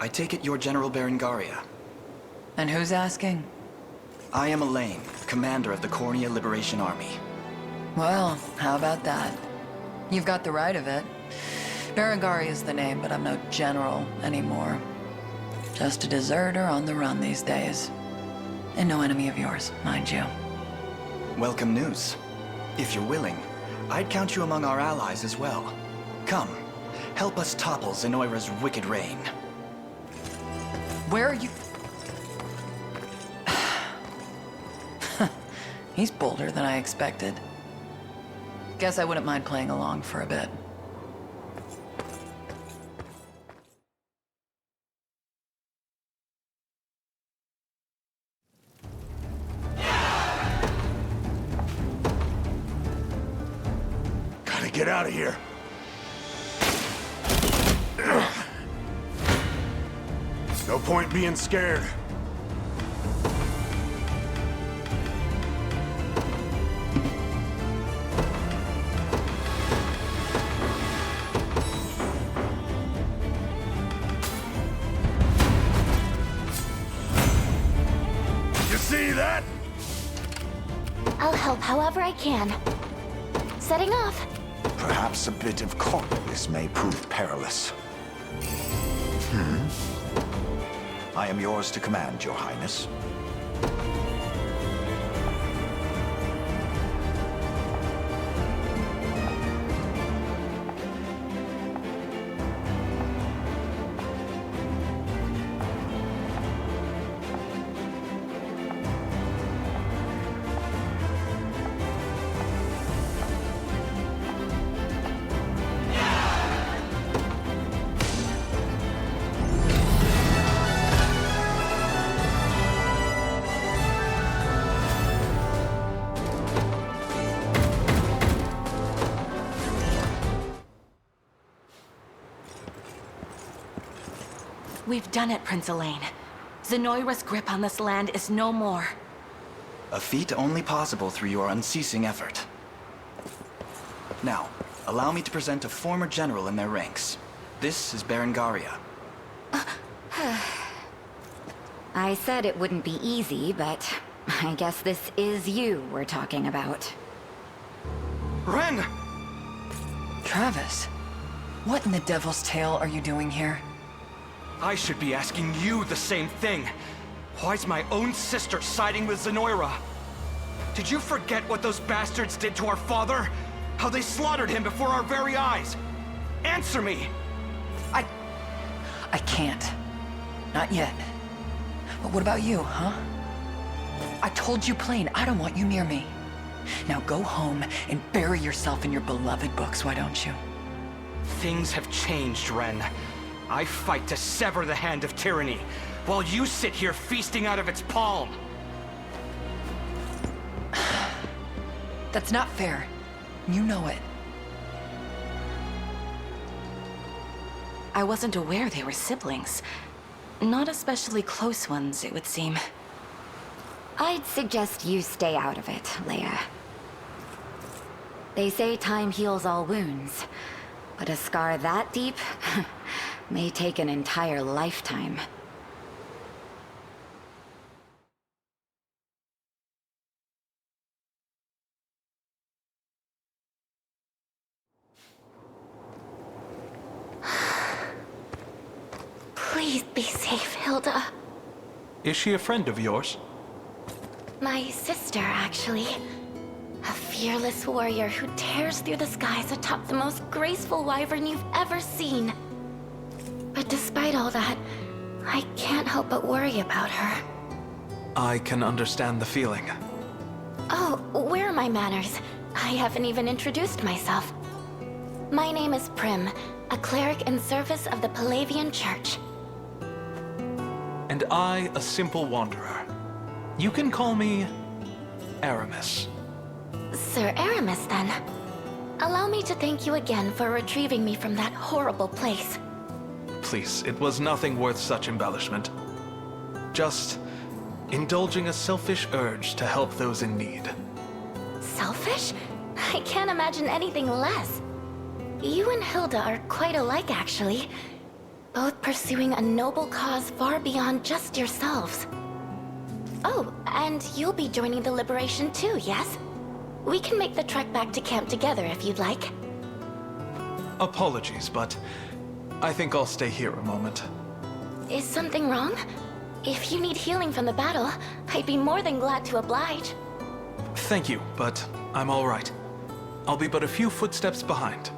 I take it you're General Berengaria. And who's asking? I am Elaine, commander of the Cornea Liberation Army. Well, how about that? You've got the right of it. Berengaria is the name, but I'm no general anymore. Just a deserter on the run these days. And no enemy of yours, mind you. Welcome news. If you're willing, I'd count you among our allies as well. Come, help us topple Zenoira's wicked reign. Where are you? He's bolder than I expected. Guess I wouldn't mind playing along for a bit. Gotta get out of here. No point being scared. You see that? I'll help however I can. Setting off. Perhaps a bit of corpus may prove perilous. I am yours to command, Your Highness. We've done it, Prince Elaine. Zenoira's grip on this land is no more. A feat only possible through your unceasing effort. Now, allow me to present a former general in their ranks. This is Berengaria. I said it wouldn't be easy, but I guess this is you we're talking about. Ren! Travis, what in the devil's tail are you doing here? I should be asking you the same thing. Why's my own sister siding with Zenoira? Did you forget what those bastards did to our father? How they slaughtered him before our very eyes? Answer me! I can't. Not yet. But what about you, huh? I told you plain, I don't want you near me. Now go home and bury yourself in your beloved books, why don't you? Things have changed, Ren. I fight to sever the hand of tyranny, while you sit here feasting out of its palm. That's not fair. You know it. I wasn't aware they were siblings. Not especially close ones, it would seem. I'd suggest you stay out of it, Leia. They say time heals all wounds, but a scar that deep may take an entire lifetime. Please be safe, Hilda. Is she a friend of yours? My sister, actually. A fearless warrior who tears through the skies atop the most graceful wyvern you've ever seen. But despite all that, I can't help but worry about her. I can understand the feeling. Oh, where are my manners? I haven't even introduced myself. My name is Prim, a cleric in service of the Palavian Church. And I, a simple wanderer. You can call me Aramis. Sir Aramis, then. Allow me to thank you again for retrieving me from that horrible place. Please, it was nothing worth such embellishment. Just indulging a selfish urge to help those in need. Selfish? I can't imagine anything less. You and Hilda are quite alike, actually. both pursuing a noble cause far beyond just yourselves. Oh, and you'll be joining the Liberation too, yes? We can make the trek back to camp together if you'd like. Apologies, but I think I'll stay here a moment. Is something wrong? If you need healing from the battle, I'd be more than glad to oblige. Thank you, but I'm all right. I'll be but a few footsteps behind.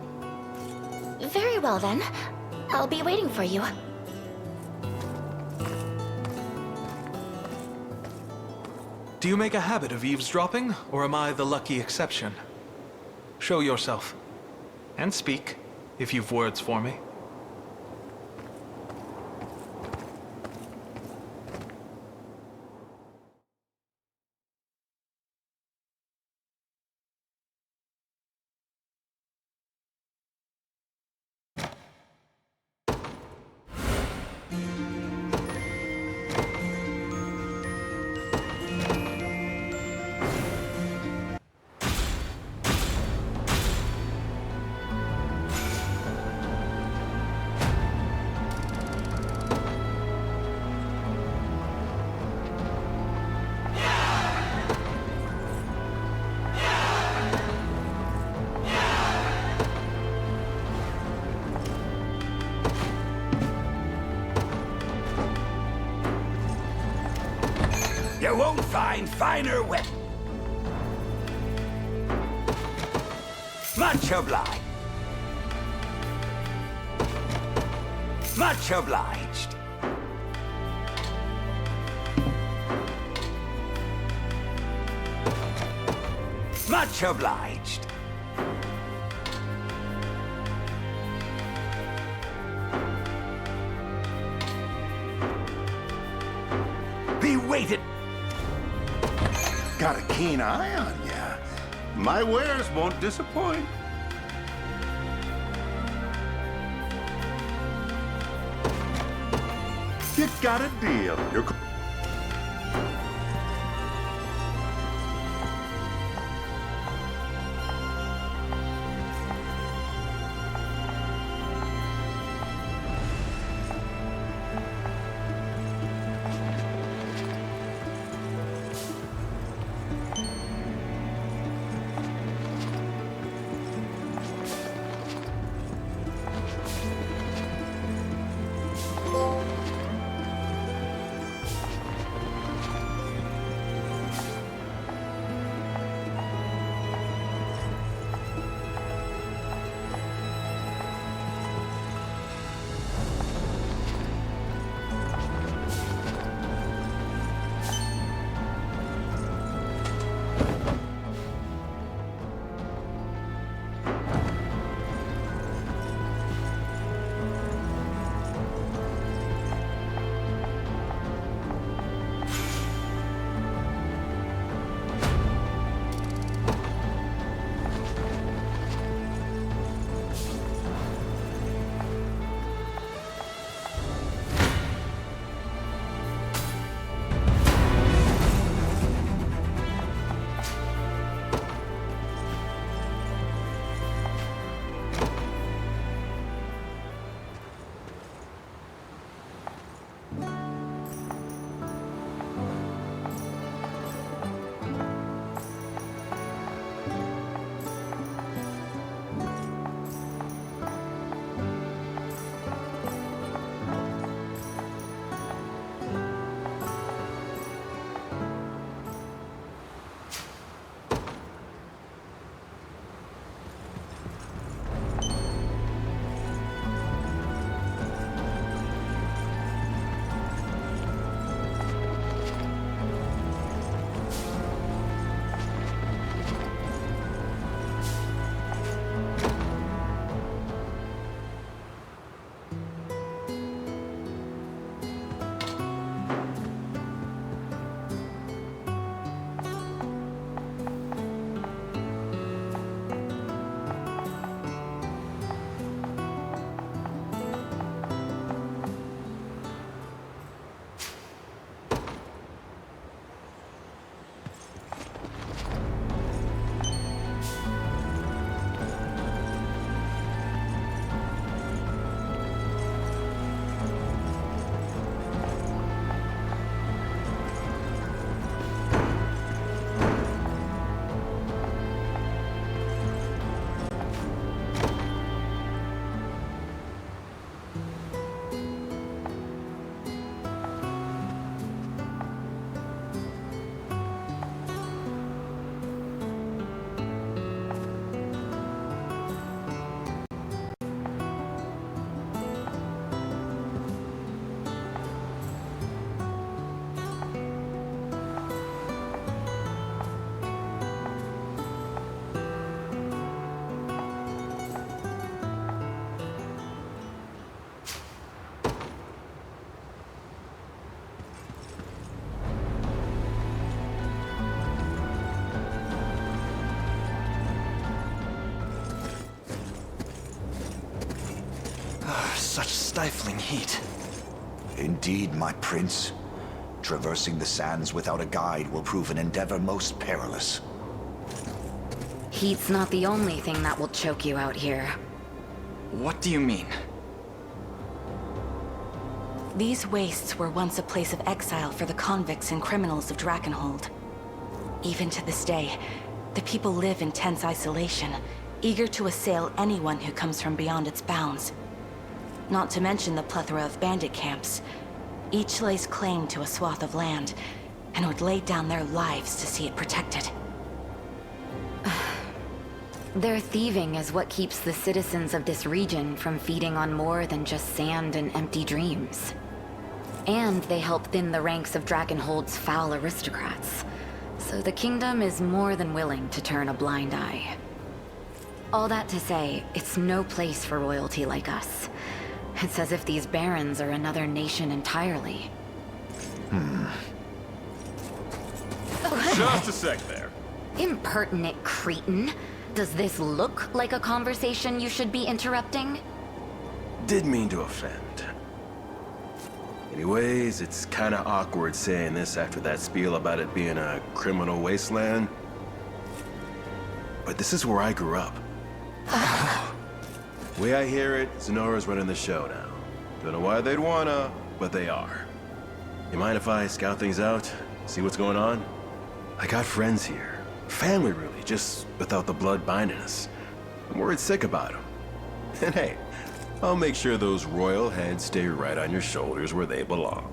Very well then. I'll be waiting for you. Do you make a habit of eavesdropping, or am I the lucky exception? Show yourself. And speak, if you've words for me. You won't find finer weapon. Much obliged. Much obliged. Much obliged. Be waited. Got a keen eye on ya. My wares won't disappoint. You got a deal. You're such stifling heat. Indeed, my prince. Traversing the sands without a guide will prove an endeavor most perilous. Heat's not the only thing that will choke you out here. What do you mean? These wastes were once a place of exile for the convicts and criminals of Drakenhold. Even to this day, the people live in tense isolation, eager to assail anyone who comes from beyond its bounds. Not to mention the plethora of bandit camps. Each lays claim to a swath of land, and would lay down their lives to see it protected. Their thieving is what keeps the citizens of this region from feeding on more than just sand and empty dreams. And they help thin the ranks of Drakenhold's foul aristocrats. So the kingdom is more than willing to turn a blind eye. All that to say, it's no place for royalty like us. It's as if these barons are another nation entirely. Just a sec there. Impertinent cretin. Does this look like a conversation you should be interrupting? Did mean to offend. Anyways, it's kinda awkward saying this after that spiel about it being a criminal wasteland. But this is where I grew up. Way I hear it, Zenora's running the show now. Don't know why they'd wanna, but they are. You mind if I scout things out? See what's going on? I got friends here. Family, really, just without the blood binding us. I'm worried sick about them. And hey, I'll make sure those royal heads stay right on your shoulders where they belong.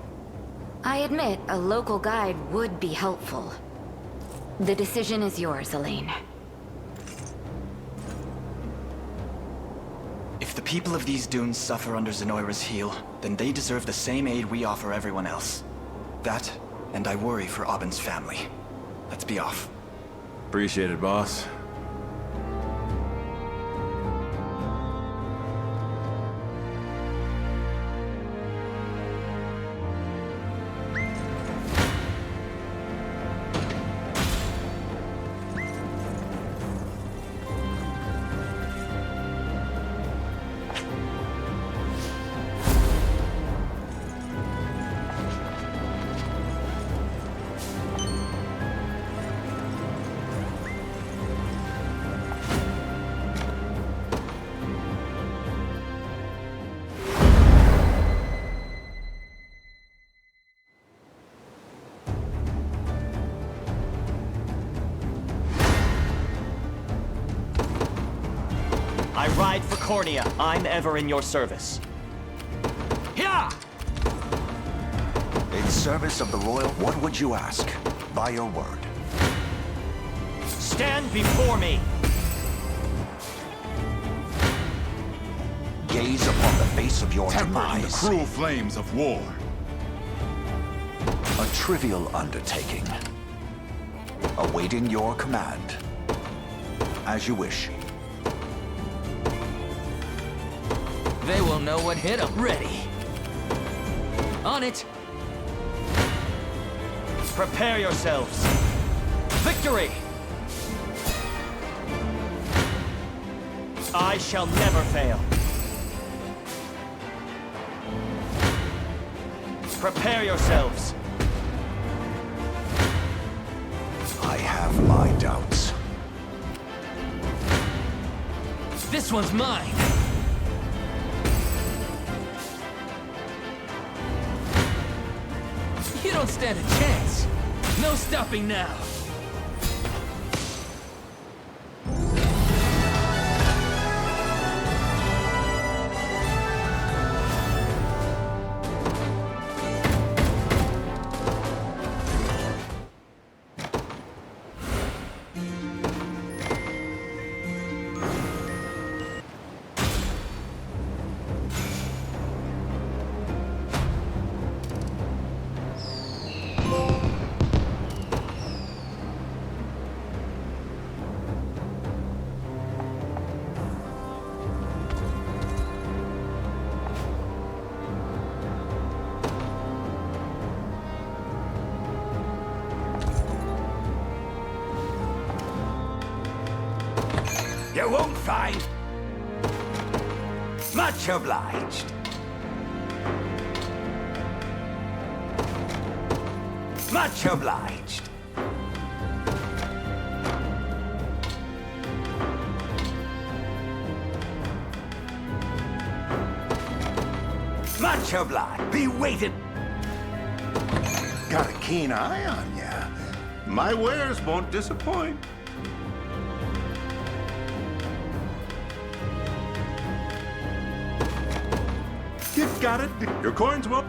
I admit, a local guide would be helpful. The decision is yours, Elaine. If the people of these dunes suffer under Zenoira's heel, then they deserve the same aid we offer everyone else. That, and I worry for Aubyn's family. Let's be off. Appreciate it, boss. I ride for Cornea. I'm ever in your service. Yeah! In service of the royal, what would you ask? By your word. Stand before me! Gaze upon the face of your Temper in the demise. cruel flames of war. A trivial undertaking. Awaiting your command. As you wish. They will know what hit them. Ready. On it. Prepare yourselves. Victory! I shall never fail. Prepare yourselves. I have my doubts. This one's mine. You don't stand a chance. No stopping now. You won't find. Much obliged. Much obliged. Much obliged. Be waited. Got a keen eye on ya. My wares won't disappoint. You've got it. Your coins won't.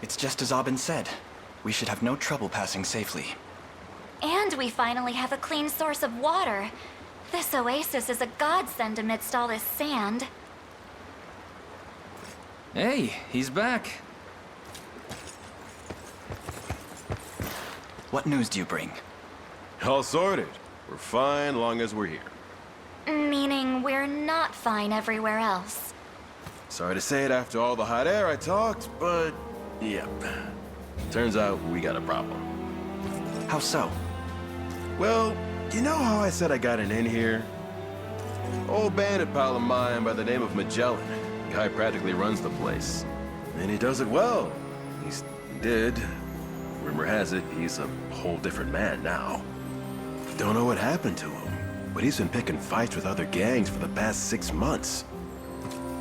It's just as Aubin said. We should have no trouble passing safely. And we finally have a clean source of water. This oasis is a godsend amidst all this sand. Hey, he's back. What news do you bring? All sorted. We're fine long as we're here. Meaning we're not fine everywhere else. Sorry to say it after all the hot air I talked, but yep. Turns out we got a problem. How so? Well, you know how I said I got an in here? Old bandit pal of mine by the name of Magellan. Guy practically runs the place. And he does it well. At least he did. Rumor has it he's a whole different man now. Don't know what happened to him, but he's been picking fights with other gangs for the past 6 months.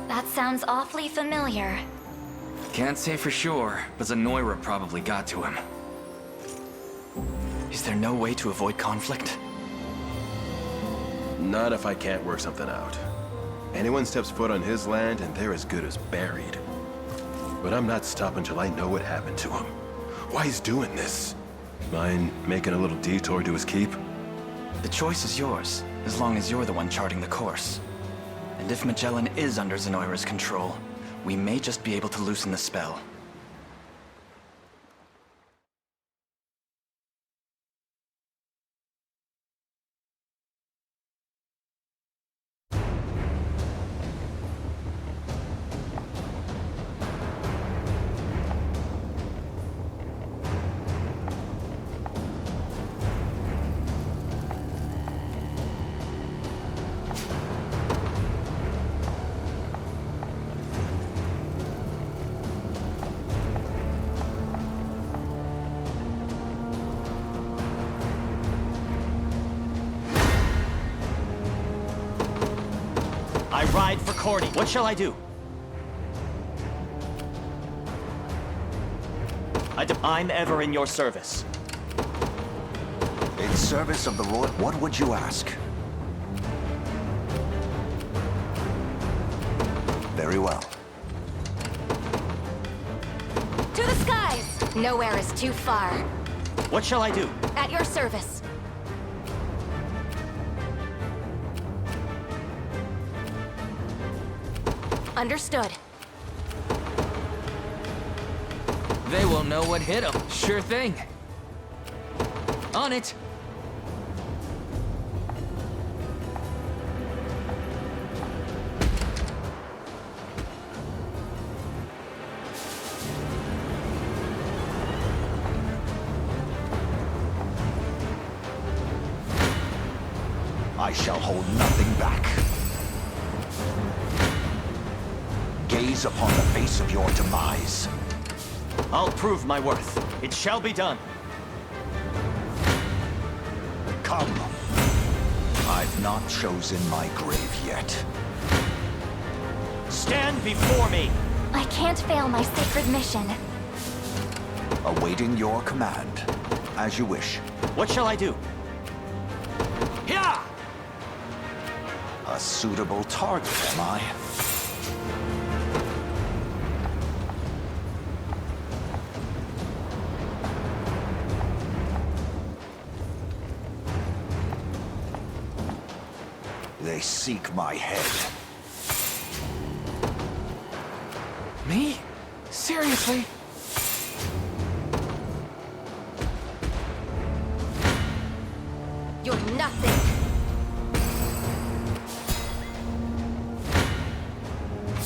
That sounds awfully familiar. Can't say for sure, but Zenoira probably got to him. Is there no way to avoid conflict? Not if I can't work something out. Anyone steps foot on his land and they're as good as buried. But I'm not stopping till I know what happened to him. Why he's doing this. Mind making a little detour to his keep? The choice is yours, as long as you're the one charting the course. And if Magellan is under Zenoira's control, we may just be able to loosen the spell. I ride for Corny. What shall I do? I'm ever in your service. In service of the Lord, what would you ask? Very well. To the skies! Nowhere is too far. What shall I do? At your service. Understood. They will know what hit them. Sure thing. On it. I shall hold nothing back. Gaze upon the face of your demise. I'll prove my worth. It shall be done. Come. I've not chosen my grave yet. Stand before me! I can't fail my sacred mission. Awaiting your command. As you wish. What shall I do? Yeah! A suitable target, am I? they seek my head. Me? Seriously? You're nothing.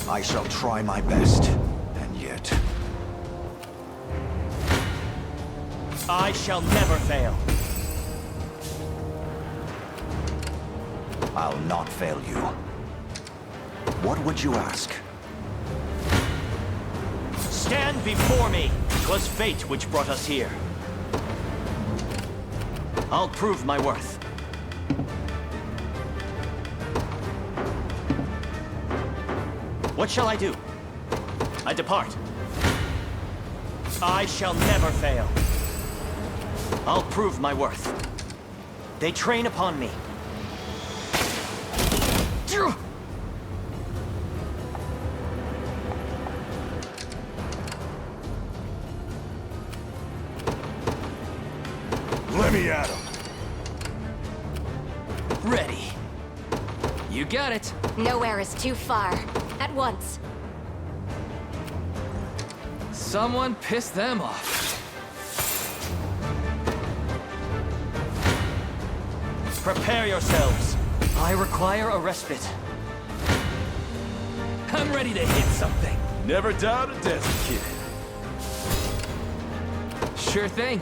I shall try my best, and yet... I shall never fail. I'll not fail you. What would you ask? Stand before me! 'Twas fate which brought us here. I'll prove my worth. What shall I do? I depart. I shall never fail. I'll prove my worth. They train upon me. Let me at him. Ready. You got it. Nowhere is too far. At once. Someone pissed them off. Prepare yourselves. I require a respite. I'm ready to hit something. Never doubt a desert kid. Sure thing.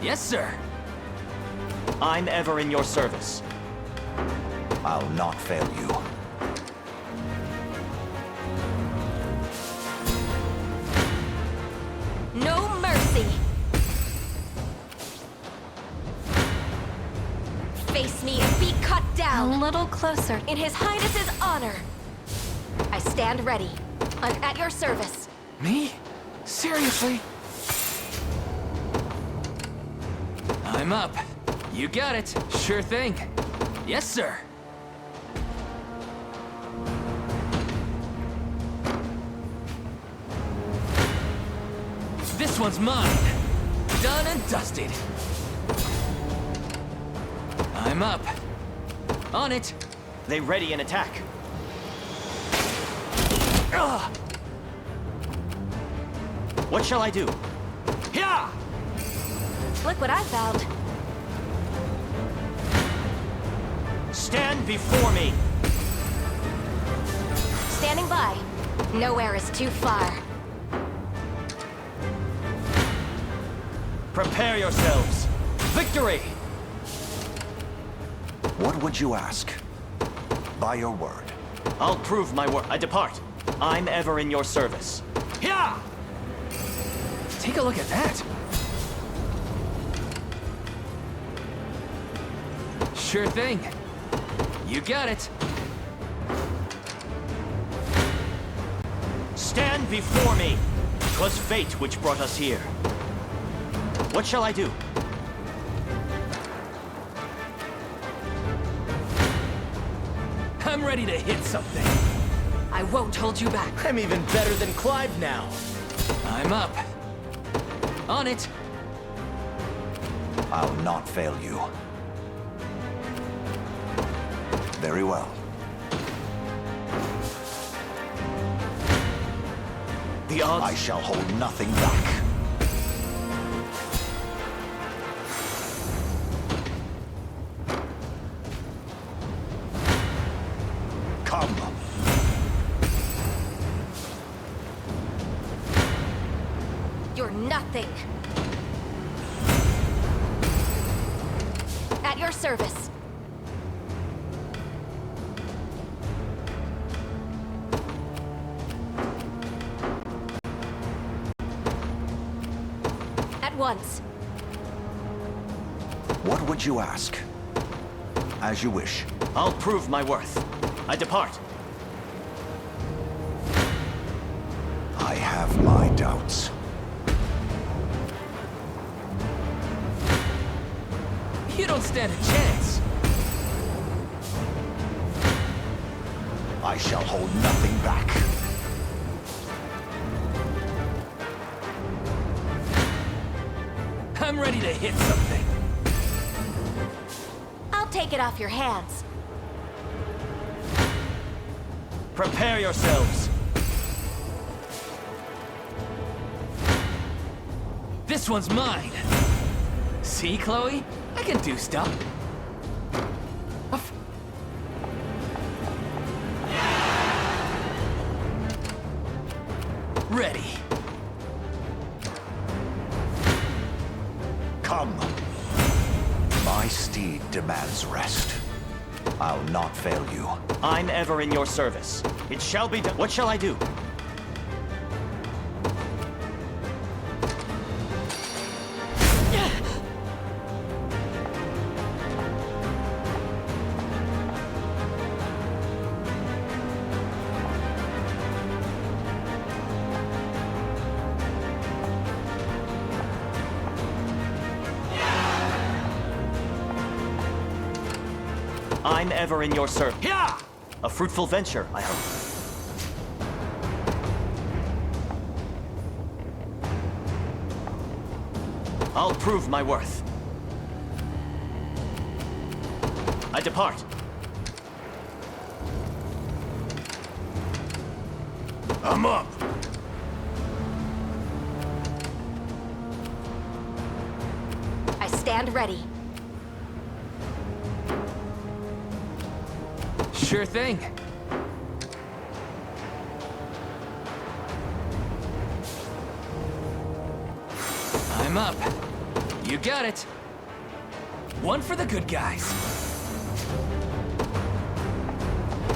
Yes, sir. I'm ever in your service. I'll not fail you. No mercy. Face me and be cut down. A little closer. In His Highness's honor. I stand ready. I'm at your service. Me? Seriously? I'm up. You got it. Sure thing. Yes, sir. This one's mine. Done and dusted. I'm up. On it. They ready an attack. Ugh. What shall I do? Yeah! Look what I found. Stand before me! Standing by. Nowhere is too far. Prepare yourselves. Victory! What would you ask? By your word. I'll prove my word. I depart. I'm ever in your service. Yeah! Take a look at that. Sure thing. You got it. Stand before me! 'Twas fate which brought us here. What shall I do? I'm ready to hit something. I won't hold you back. I'm even better than Clive now. I'm up. On it. I'll not fail you. Very well. The odds... I shall hold nothing back. Come. You're nothing. At your service. At once. What would you ask? As you wish. I'll prove my worth. I depart. I have my doubts. You don't stand a chance. I shall hold nothing back. I'm ready to hit something. I'll take it off your hands. Prepare yourselves. This one's mine. See, Chloe? I can do stuff. Ready. Come. My steed demands rest. I'll not fail you. I'm ever in your service. It shall be done. What shall I do? I'm ever in your service. Yeah! A fruitful venture, I hope. I'll prove my worth. I depart. I'm up. I stand ready. Sure thing. I'm up. You got it. One for the good guys.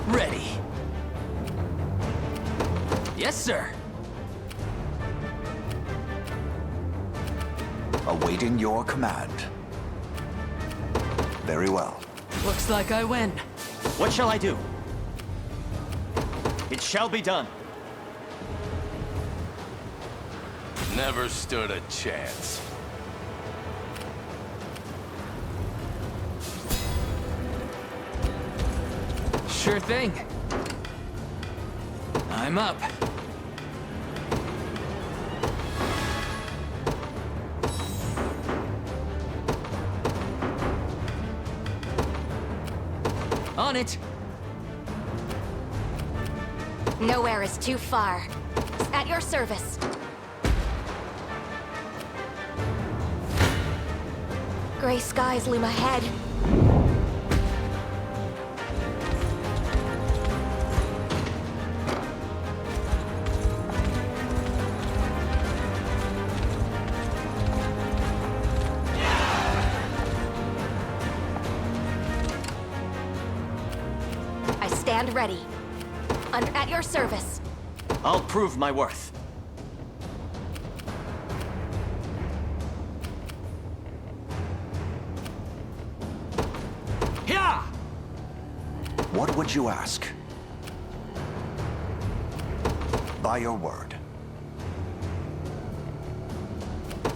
Ready. Yes, sir. Awaiting your command. Very well. Looks like I win. What shall I do? It shall be done. Never stood a chance. Sure thing. I'm up. On it. Nowhere is too far. At your service. Gray skies loom ahead. I stand ready. At your service. I'll prove my worth. Yeah! What would you ask? By your word.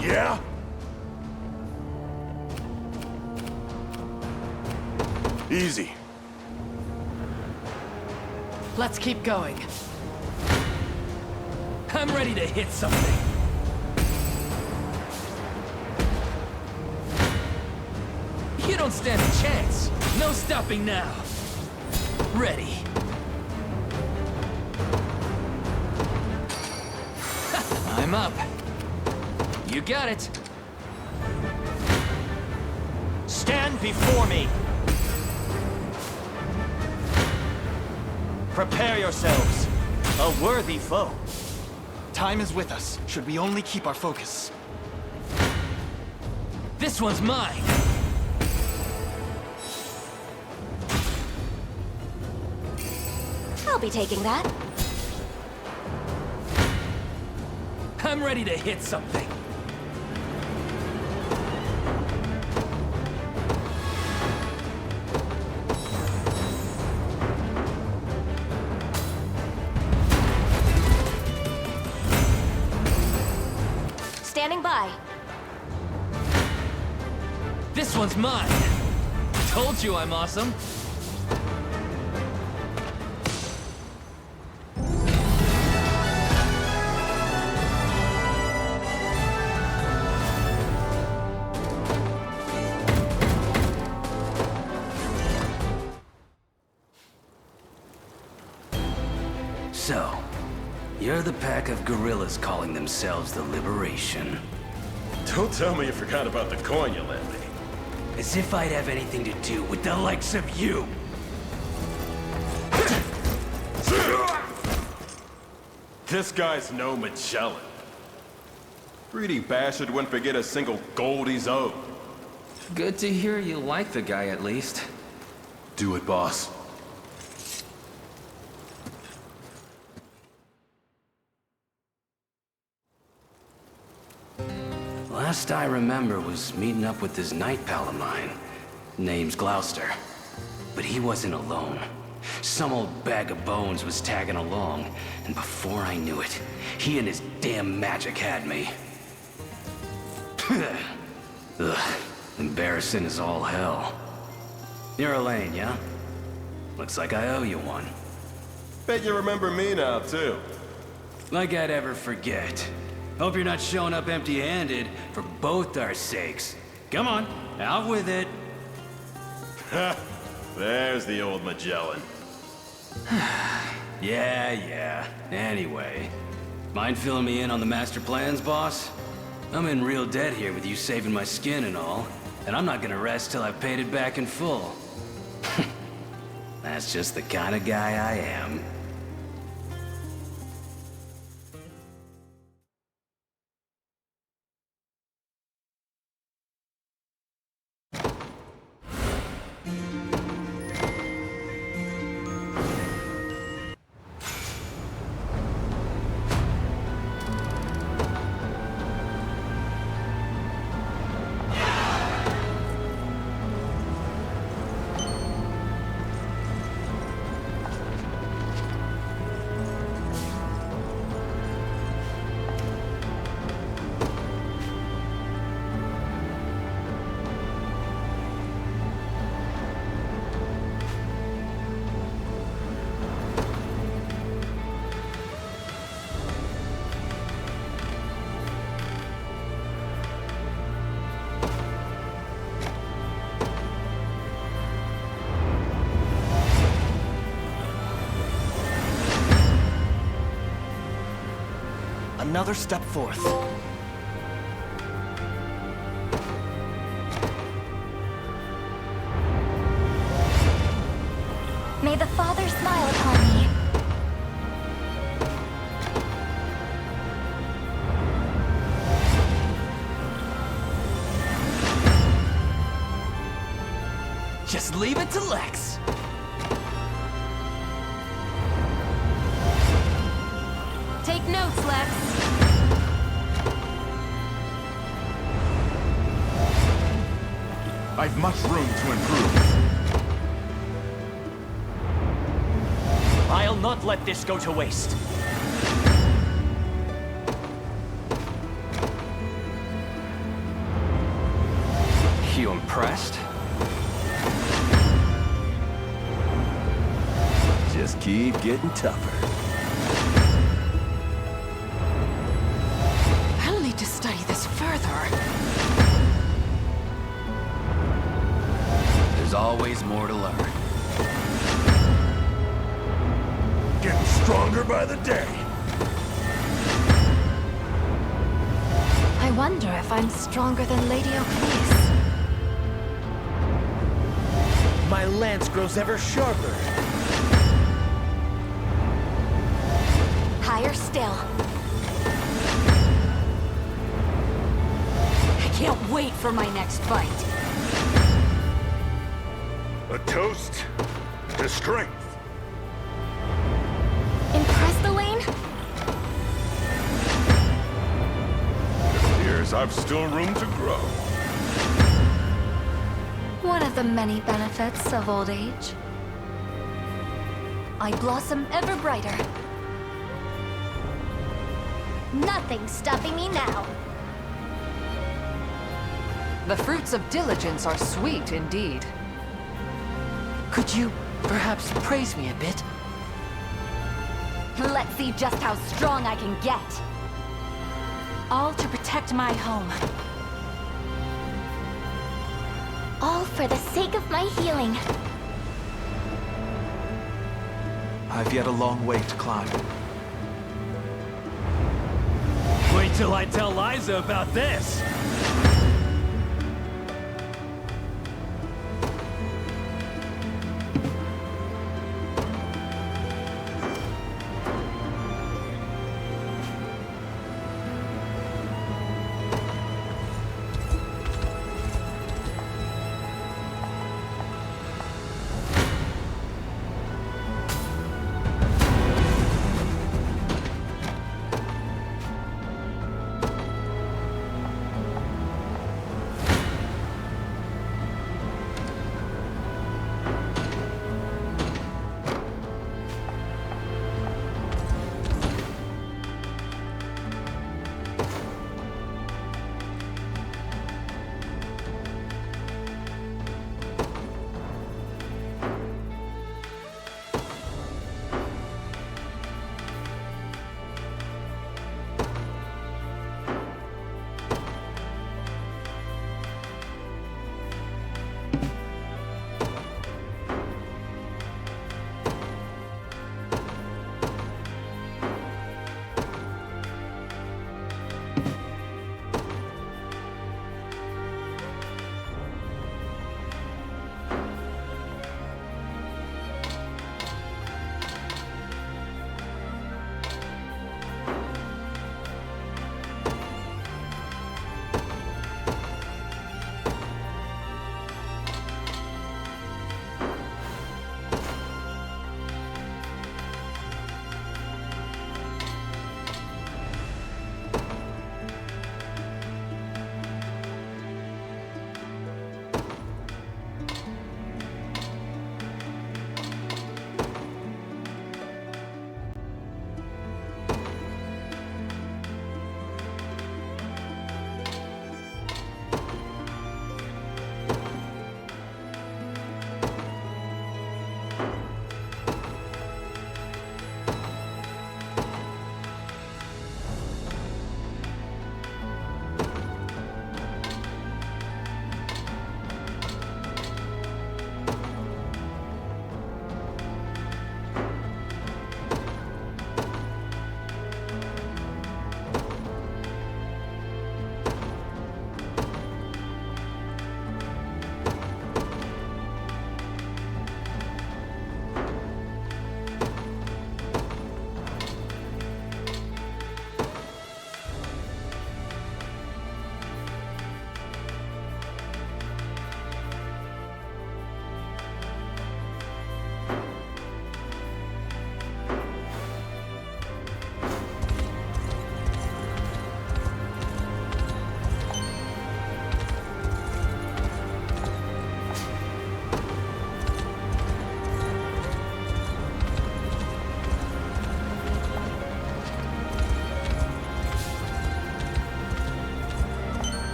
Yeah? Easy. Let's keep going. I'm ready to hit something. You don't stand a chance. No stopping now. Ready. I'm up. You got it. Stand before me. Prepare yourselves. A worthy foe. Time is with us, should we only keep our focus. This one's mine. I'll be taking that. I'm ready to hit something. Standing by. This one's mine. Told you I'm awesome. So, you're the pack of gorillas calling themselves the Liberation. Don't tell me you forgot about the coin you lent me. As if I'd have anything to do with the likes of you! This guy's no Magellan. Greedy bastard wouldn't forget a single gold he's owed. Good to hear you like the guy at least. Do it, boss. Last I remember was meeting up with this night pal of mine. Name's Gloucester. But he wasn't alone. Some old bag of bones was tagging along, and before I knew it, he and his damn magic had me. Ugh, embarrassing as all hell. You're Elaine, yeah? Looks like I owe you one. Bet you remember me now, too. Like I'd ever forget. Hope you're not showing up empty-handed for both our sakes. Come on, out with it. There's the old Magellan. Yeah. Anyway, mind filling me in on the master plans, boss? I'm in real debt here with you saving my skin and all, and I'm not gonna rest till I've paid it back in full. That's just the kind of guy I am. Another step forth. May the Father smile upon me. Just leave it to Lex. Take notes, Lex. I've much room to improve. I'll not let this go to waste. You impressed? Just keep getting tougher. I'll need to study this further. There's always more to learn. Getting stronger by the day. I wonder if I'm stronger than Lady O'Cleese. My lance grows ever sharper. Higher still. I can't wait for my next fight. A toast to strength. Impressed, Elaine? It appears I've still room to grow. One of the many benefits of old age. I blossom ever brighter. Nothing's stopping me now. The fruits of diligence are sweet indeed. Could you perhaps praise me a bit? Let's see just how strong I can get. All to protect my home. All for the sake of my healing. I've yet a long way to climb. Wait till I tell Liza about this!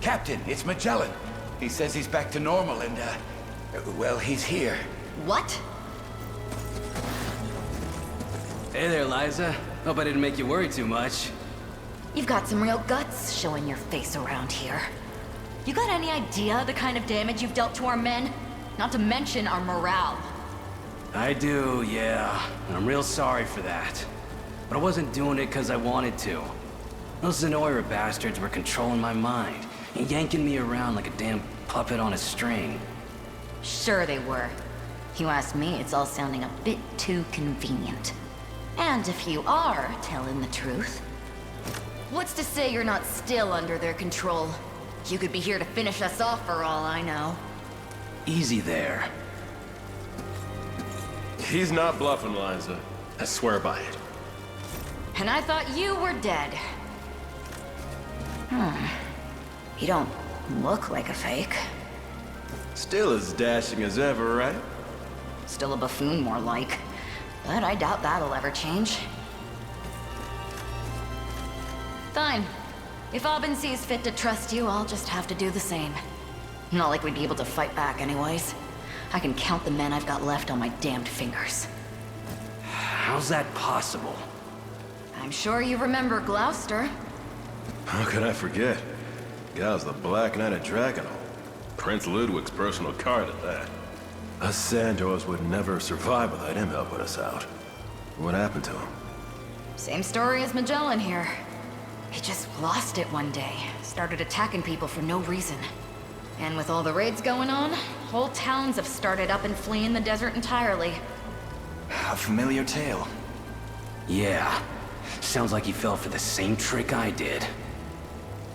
Captain, it's Magellan. He says he's back to normal and, well, he's here. What? Hey there, Liza. Hope I didn't make you worry too much. You've got some real guts showing your face around here. You got any idea the kind of damage you've dealt to our men? Not to mention our morale. I do, yeah. And I'm real sorry for that. But I wasn't doing it because I wanted to. Those Zenoira bastards were controlling my mind and yanking me around like a damn puppet on a string. Sure they were. You ask me, it's all sounding a bit too convenient. And if you are telling the truth, what's to say you're not still under their control? You could be here to finish us off for all I know. Easy there. He's not bluffing, Liza. I swear by it. And I thought you were dead. You don't look like a fake. Still as dashing as ever, right? Still a buffoon, more like. But I doubt that'll ever change. Fine. If Aubin sees fit to trust you, I'll just have to do the same. Not like we'd be able to fight back anyways. I can count the men I've got left on my damned fingers. How's that possible? I'm sure you remember Gloucester. How could I forget? Gal's the Black Knight of Drakenhold. Prince Ludwig's personal card at that. Us Sandors would never survive without him helping us out. What happened to him? Same story as Magellan here. He just lost it one day. Started attacking people for no reason. And with all the raids going on, whole towns have started up and fleeing the desert entirely. A familiar tale. Yeah. Sounds like he fell for the same trick I did.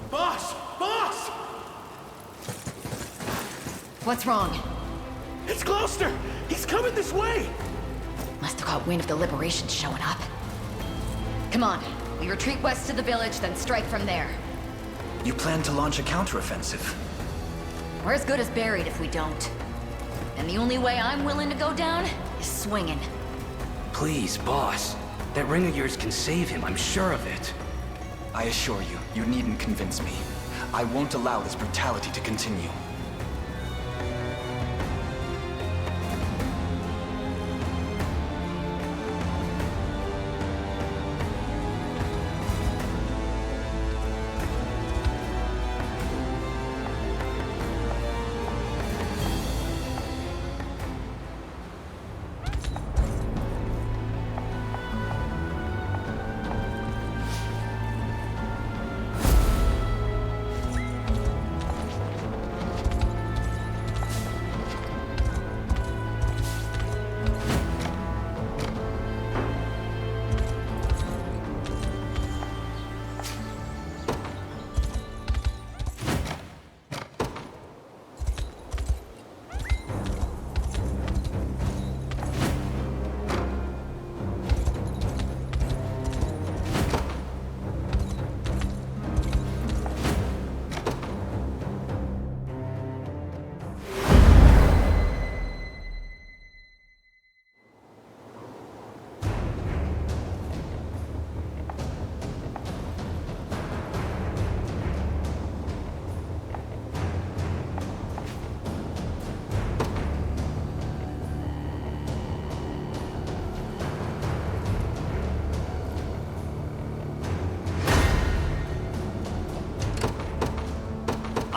Boss! Boss! What's wrong? It's Gloucester! He's coming this way! Must have caught wind of the Liberations showing up. Come on, we retreat west to the village, then strike from there. You plan to launch a counteroffensive? We're as good as buried if we don't. And the only way I'm willing to go down is swinging. Please, boss. That ring of yours can save him, I'm sure of it. I assure you, you needn't convince me. I won't allow this brutality to continue.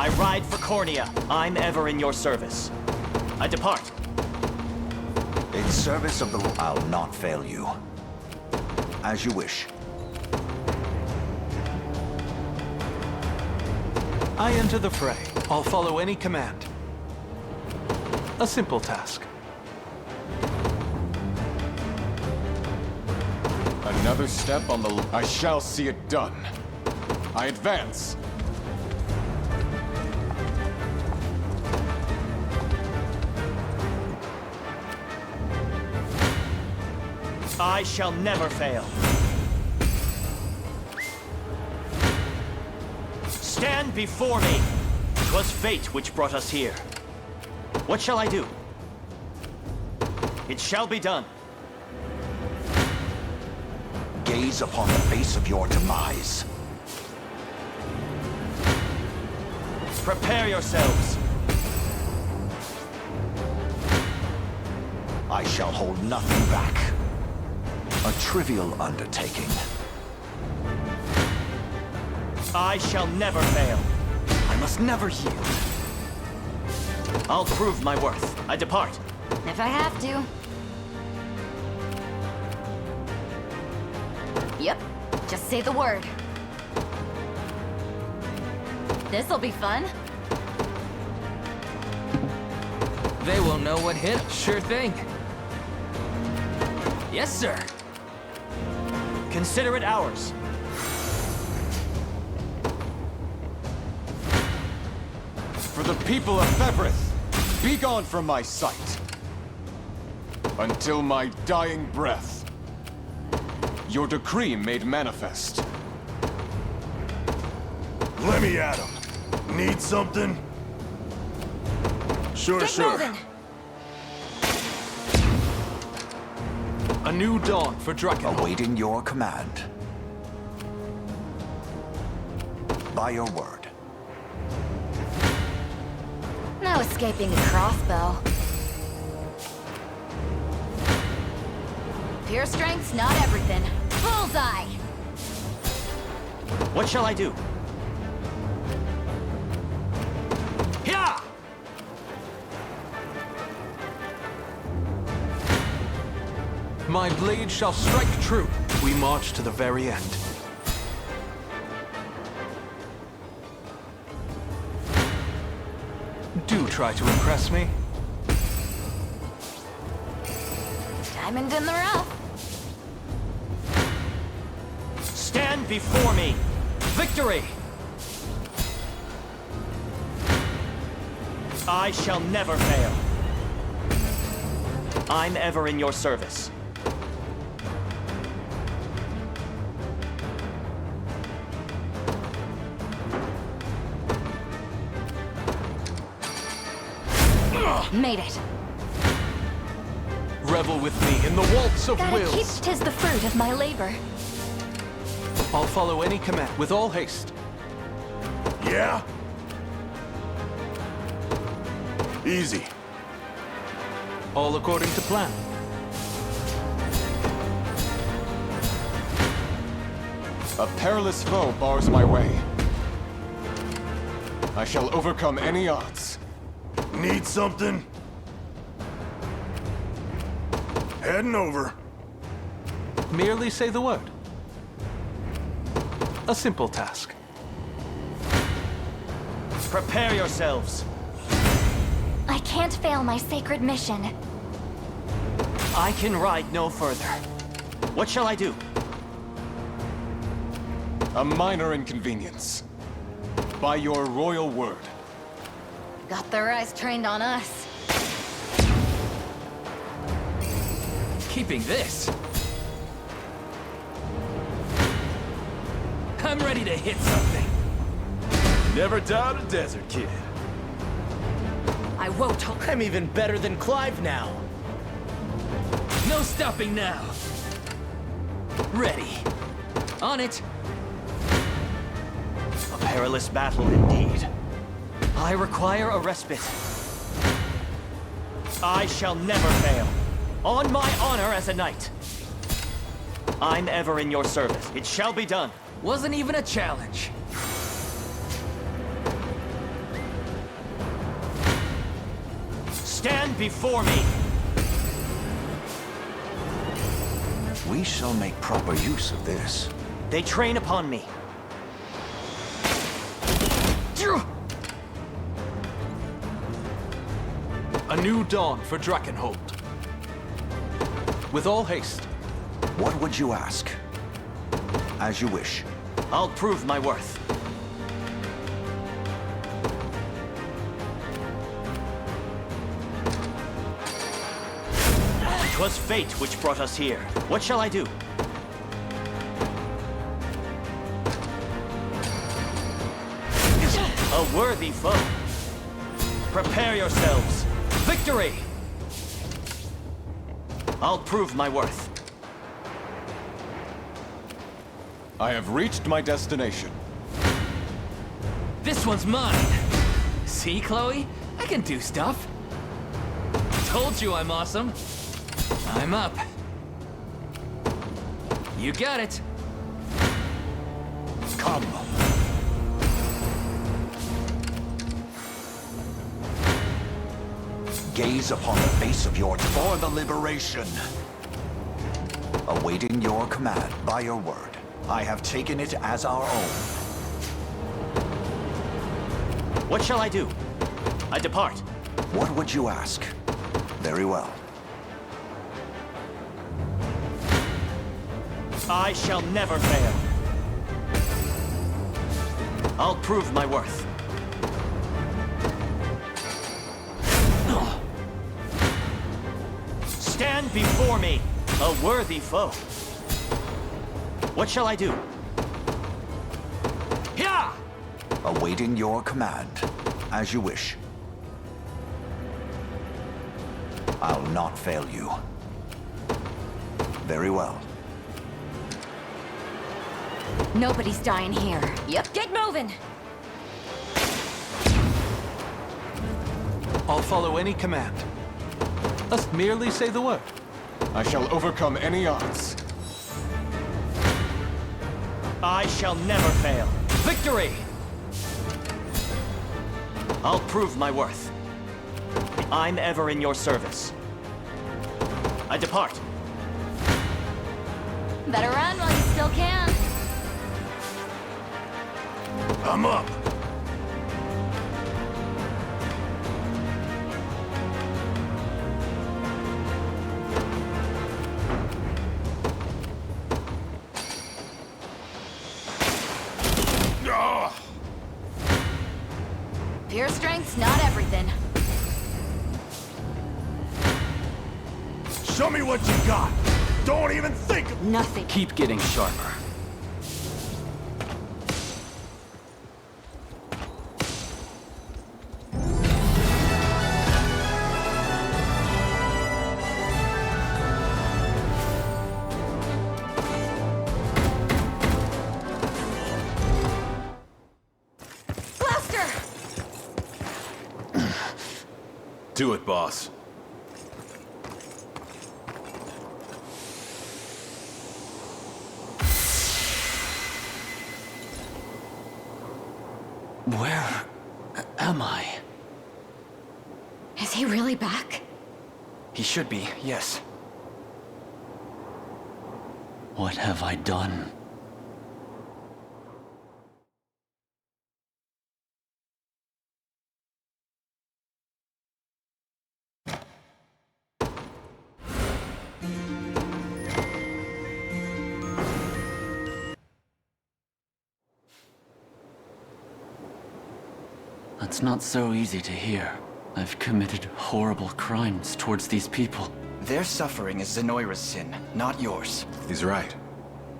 I ride for Cornea. I'm ever in your service. I depart. In service of the... I'll not fail you. As you wish. I enter the fray. I'll follow any command. A simple task. Another step on the... I shall see it done. I advance. I shall never fail. Stand before me. 'Twas fate which brought us here. What shall I do? It shall be done. Gaze upon the face of your demise. Prepare yourselves. I shall hold nothing back. A trivial undertaking. I shall never fail. I must never yield. I'll prove my worth. I depart. If I have to. Yep, just say the word. This'll be fun. They will know what hit. Sure thing. Yes, sir. Consider it ours. For the people of Febrith, be gone from my sight. Until my dying breath. Your decree made manifest. Let me at him. Need something? Sure, Get sure. moving. A new dawn for Drakenhold. Awaiting your command. By your word. No escaping a crossbow. Pure strength's not everything. Bullseye! What shall I do? Yeah! My blade shall strike true. We march to the very end. Do try to impress me. Diamond in the rough. Stand before me! Victory! I shall never fail. I'm ever in your service. Made it. Revel with me in the waltz of Gotta keep wills. 'tis the fruit of my labor. I'll follow any command with all haste. Yeah? Easy. All according to plan. A perilous foe bars my way. I shall overcome any odds. Need something? Heading over. Merely say the word. A simple task. Prepare yourselves. I can't fail my sacred mission. I can ride no further. What shall I do? A minor inconvenience. By your royal word. Got their eyes trained on us. Keeping this. I'm ready to hit something. Never doubt a desert kid. I won't. I'm even better than Clive now. No stopping now. Ready. On it. A perilous battle indeed. I require a respite. I shall never fail. On my honor as a knight. I'm ever in your service. It shall be done. Wasn't even a challenge. Stand before me. We shall make proper use of this. They train upon me. A new dawn for Drakenhold. With all haste. What would you ask? As you wish. I'll prove my worth. 'Twas fate which brought us here. What shall I do? A worthy foe. Prepare yourselves. Victory! I'll prove my worth. I have reached my destination. This one's mine. See, Chloe? I can do stuff. Told you I'm awesome. I'm up. You got it. Come. Gaze upon the face of your for the liberation. Awaiting your command by your word. I have taken it as our own. What shall I do? I depart. What would you ask? Very well. I shall never fail. I'll prove my worth. Stand before me, a worthy foe. What shall I do? Yeah! Awaiting your command, as you wish. I'll not fail you. Very well. Nobody's dying here. Yep, get moving! I'll follow any command. Let's merely say the word. I shall overcome any odds. I shall never fail. Victory! I'll prove my worth. I'm ever in your service. I depart. Better run while you still can. I'm up. Pure strength's not everything. Show me what you got. Don't even think of nothing. Keep getting sharper. Do it, boss. Where am I? Is he really back? He should be, yes. What have I done? It's not so easy to hear. I've committed horrible crimes towards these people. Their suffering is Zenoira's sin, not yours. He's right.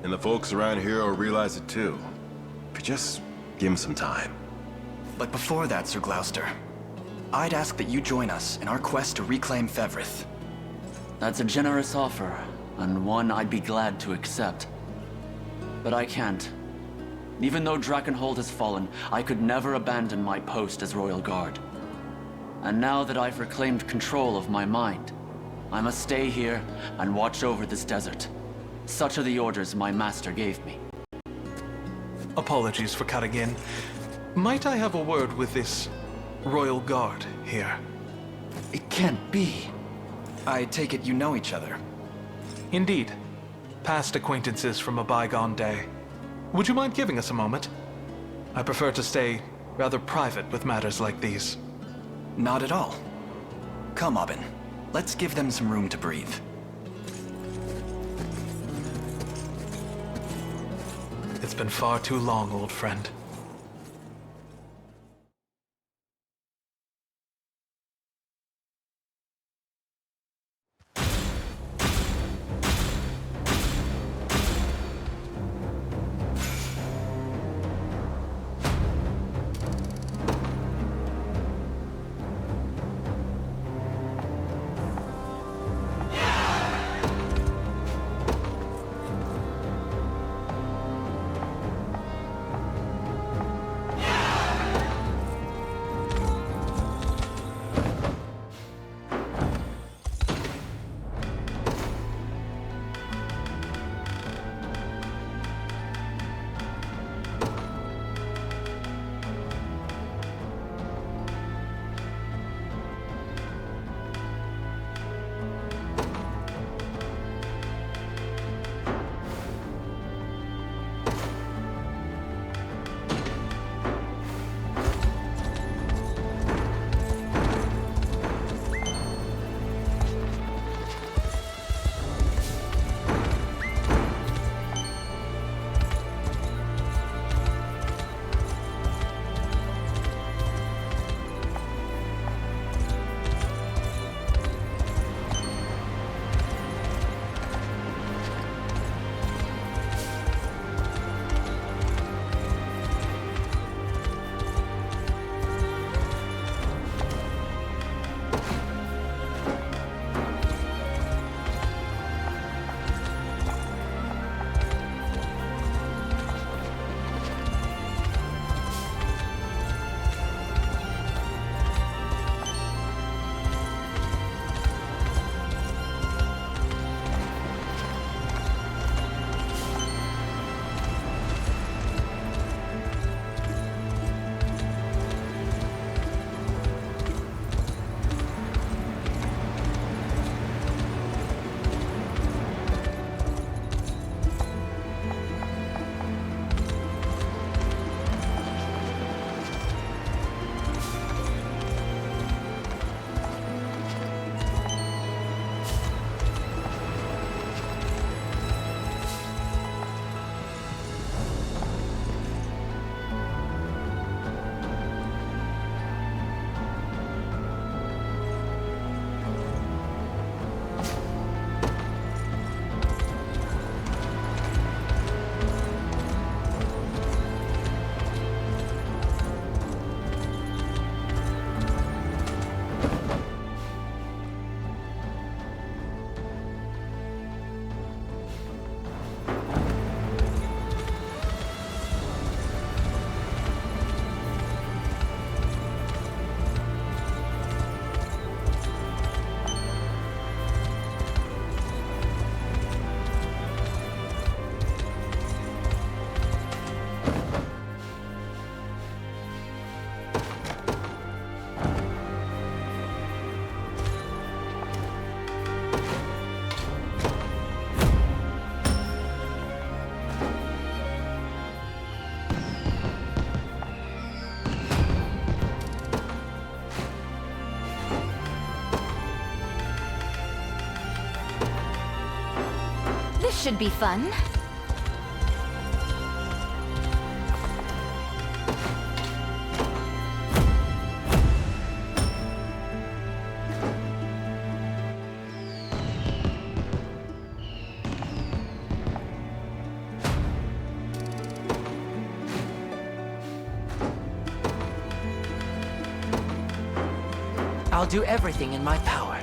And the folks around here will realize it too. If you just give him some time. But before that, Sir Gloucester, I'd ask that you join us in our quest to reclaim Fevrith. That's a generous offer, and one I'd be glad to accept. But I can't. Even though Drakenhold has fallen, I could never abandon my post as Royal Guard. And now that I've reclaimed control of my mind, I must stay here and watch over this desert. Such are the orders my master gave me. Apologies for cutting in. Might I have a word with this Royal Guard here? It can't be. I take it you know each other. Indeed. Past acquaintances from a bygone day. Would you mind giving us a moment? I prefer to stay rather private with matters like these. Not at all. Come, Aubin. Let's give them some room to breathe. It's been far too long, old friend. This should be fun. I'll do everything in my power.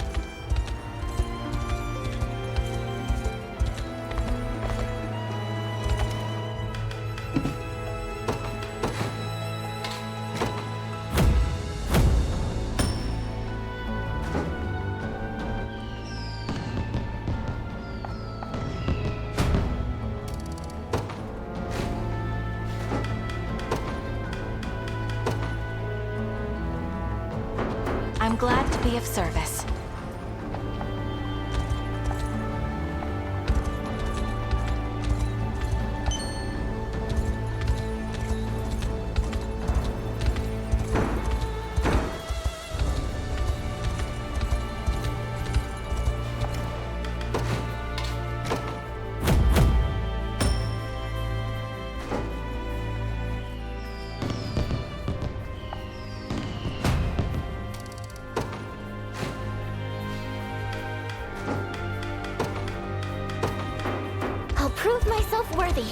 I'm glad to be of service. I'll prove myself worthy.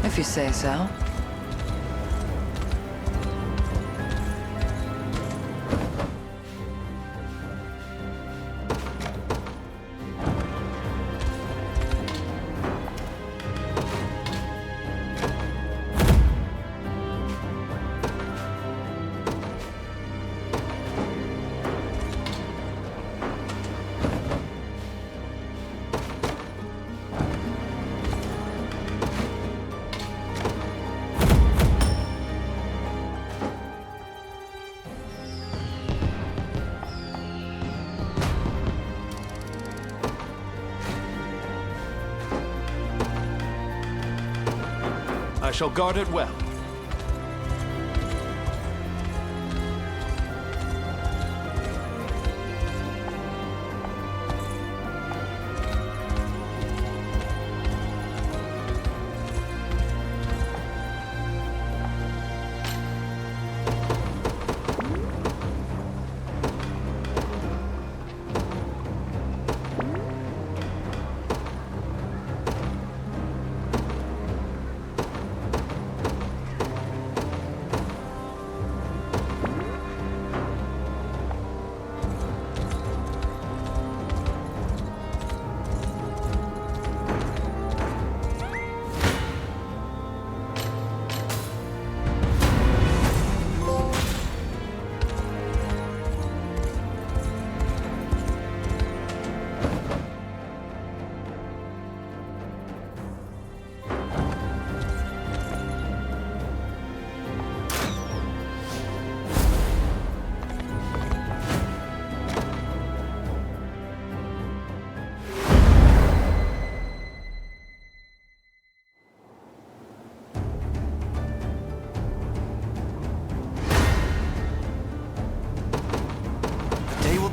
If you say so. I shall guard it well.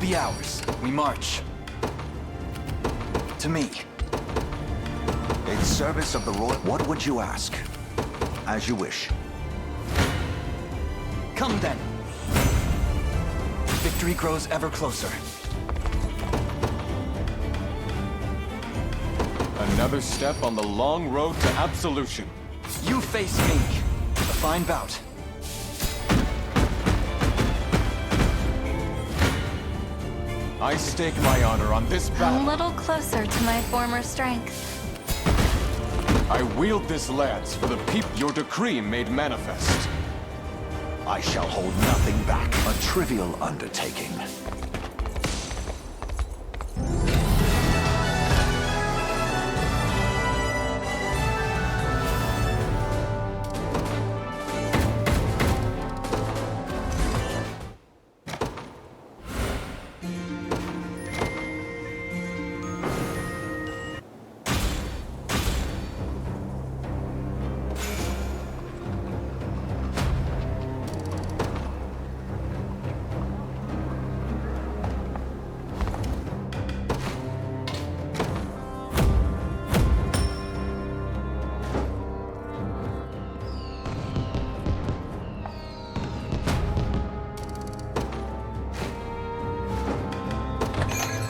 Be ours. We march. To me. In service of the royal... What would you ask? As you wish. Come then. Victory grows ever closer. Another step on the long road to absolution. You face me. A fine bout. I stake my honor on this A battle. little closer to my former strength. I wield this lance for the people your decree made manifest. I shall hold nothing back. A trivial undertaking.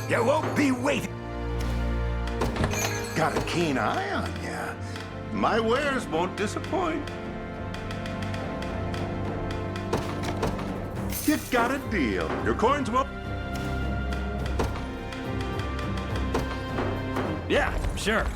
You won't be waiting. Got a keen eye on ya. My wares won't disappoint. You got a deal. Your coins won't... Yeah, sure.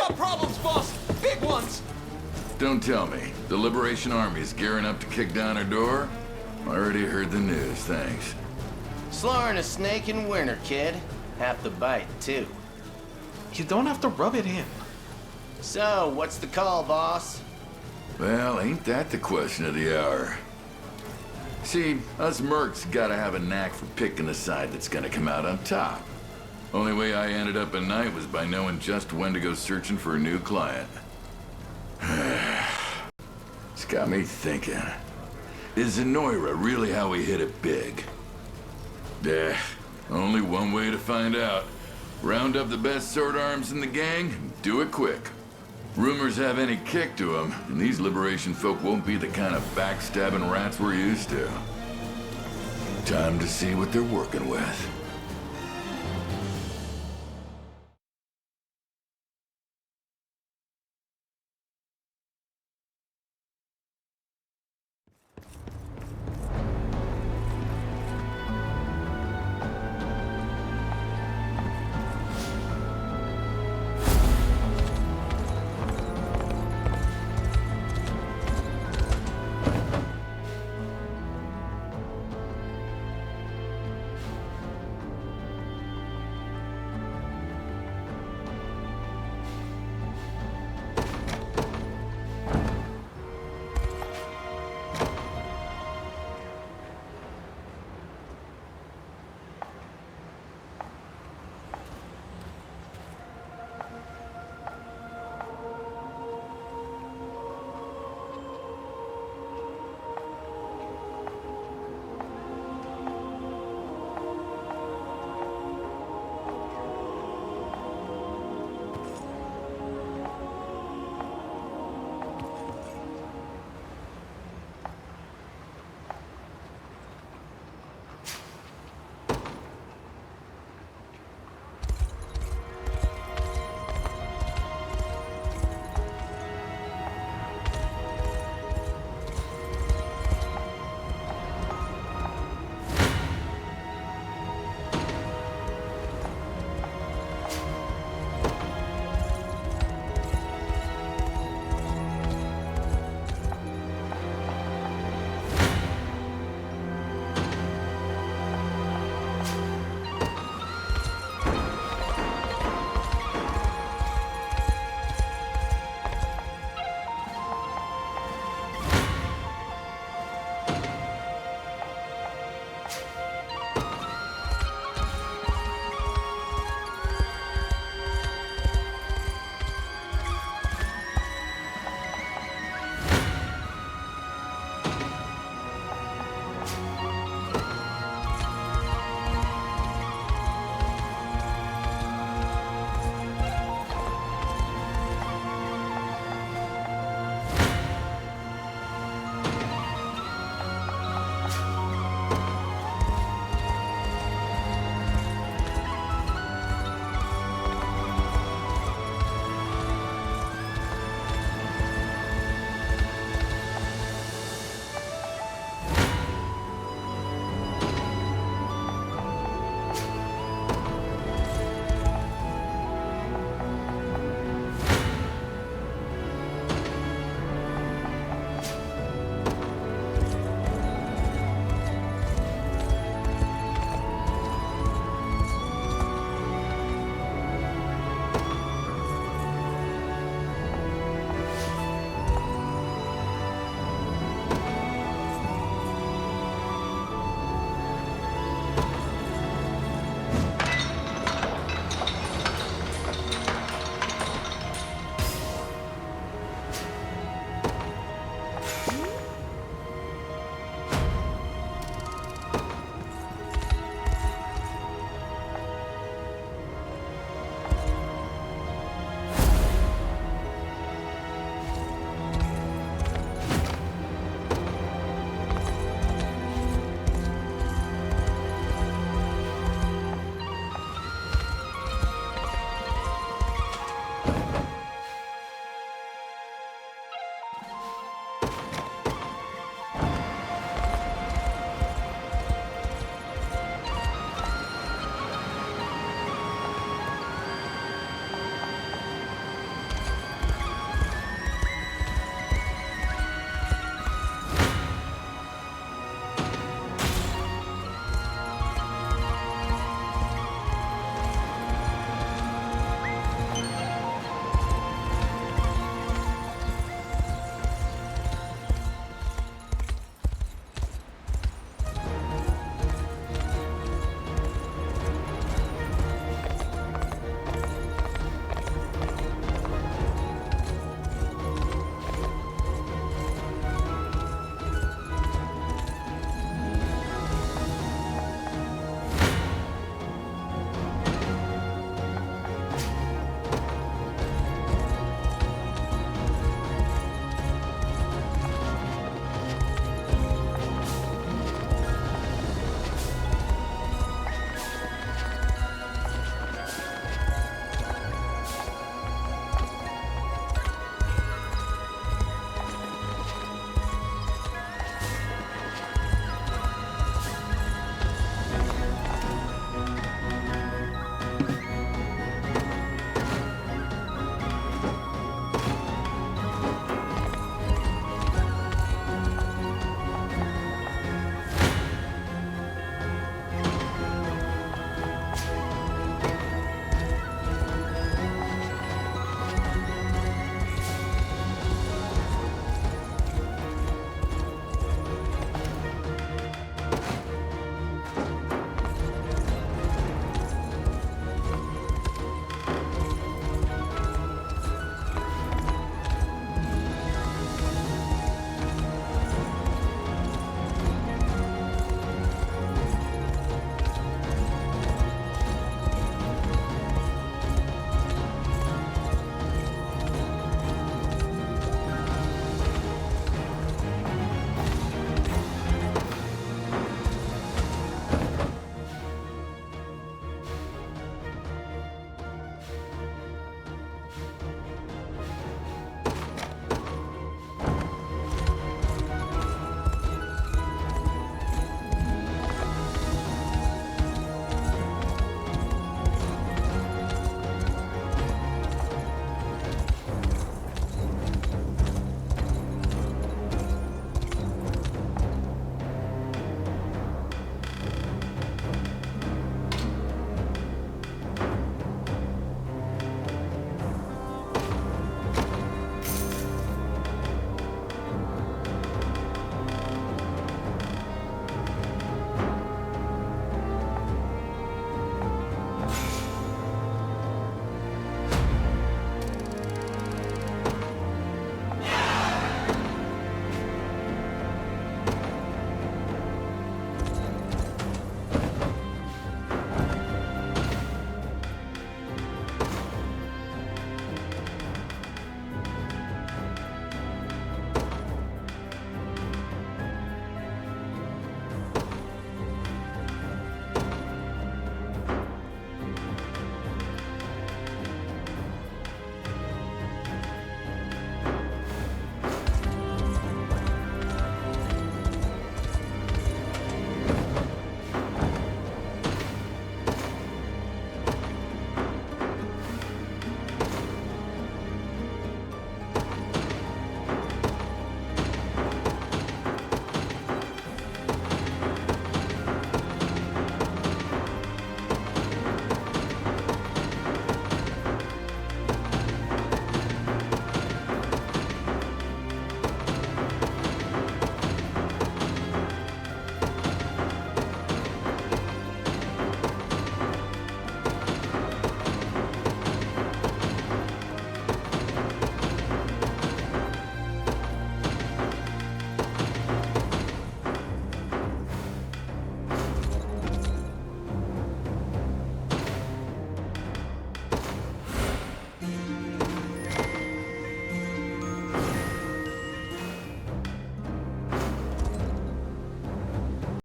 got problems, boss! Big ones! Don't tell me. The Liberation Army is gearing up to kick down our door? Already heard the news, thanks. Slower than a snake in winter, kid. Half the bite, too. You don't have to rub it in. So, what's the call, boss? Well, ain't that the question of the hour? See, us mercs gotta have a knack for picking the side that's gonna come out on top. Only way I ended up at night was by knowing just when to go searching for a new client. It's got me thinking. Is Zenoira really how we hit it big? Only one way to find out. Round up the best sword arms in the gang, and do it quick. Rumors have any kick to them, and these Liberation folk won't be the kind of backstabbing rats we're used to. Time to see what they're working with.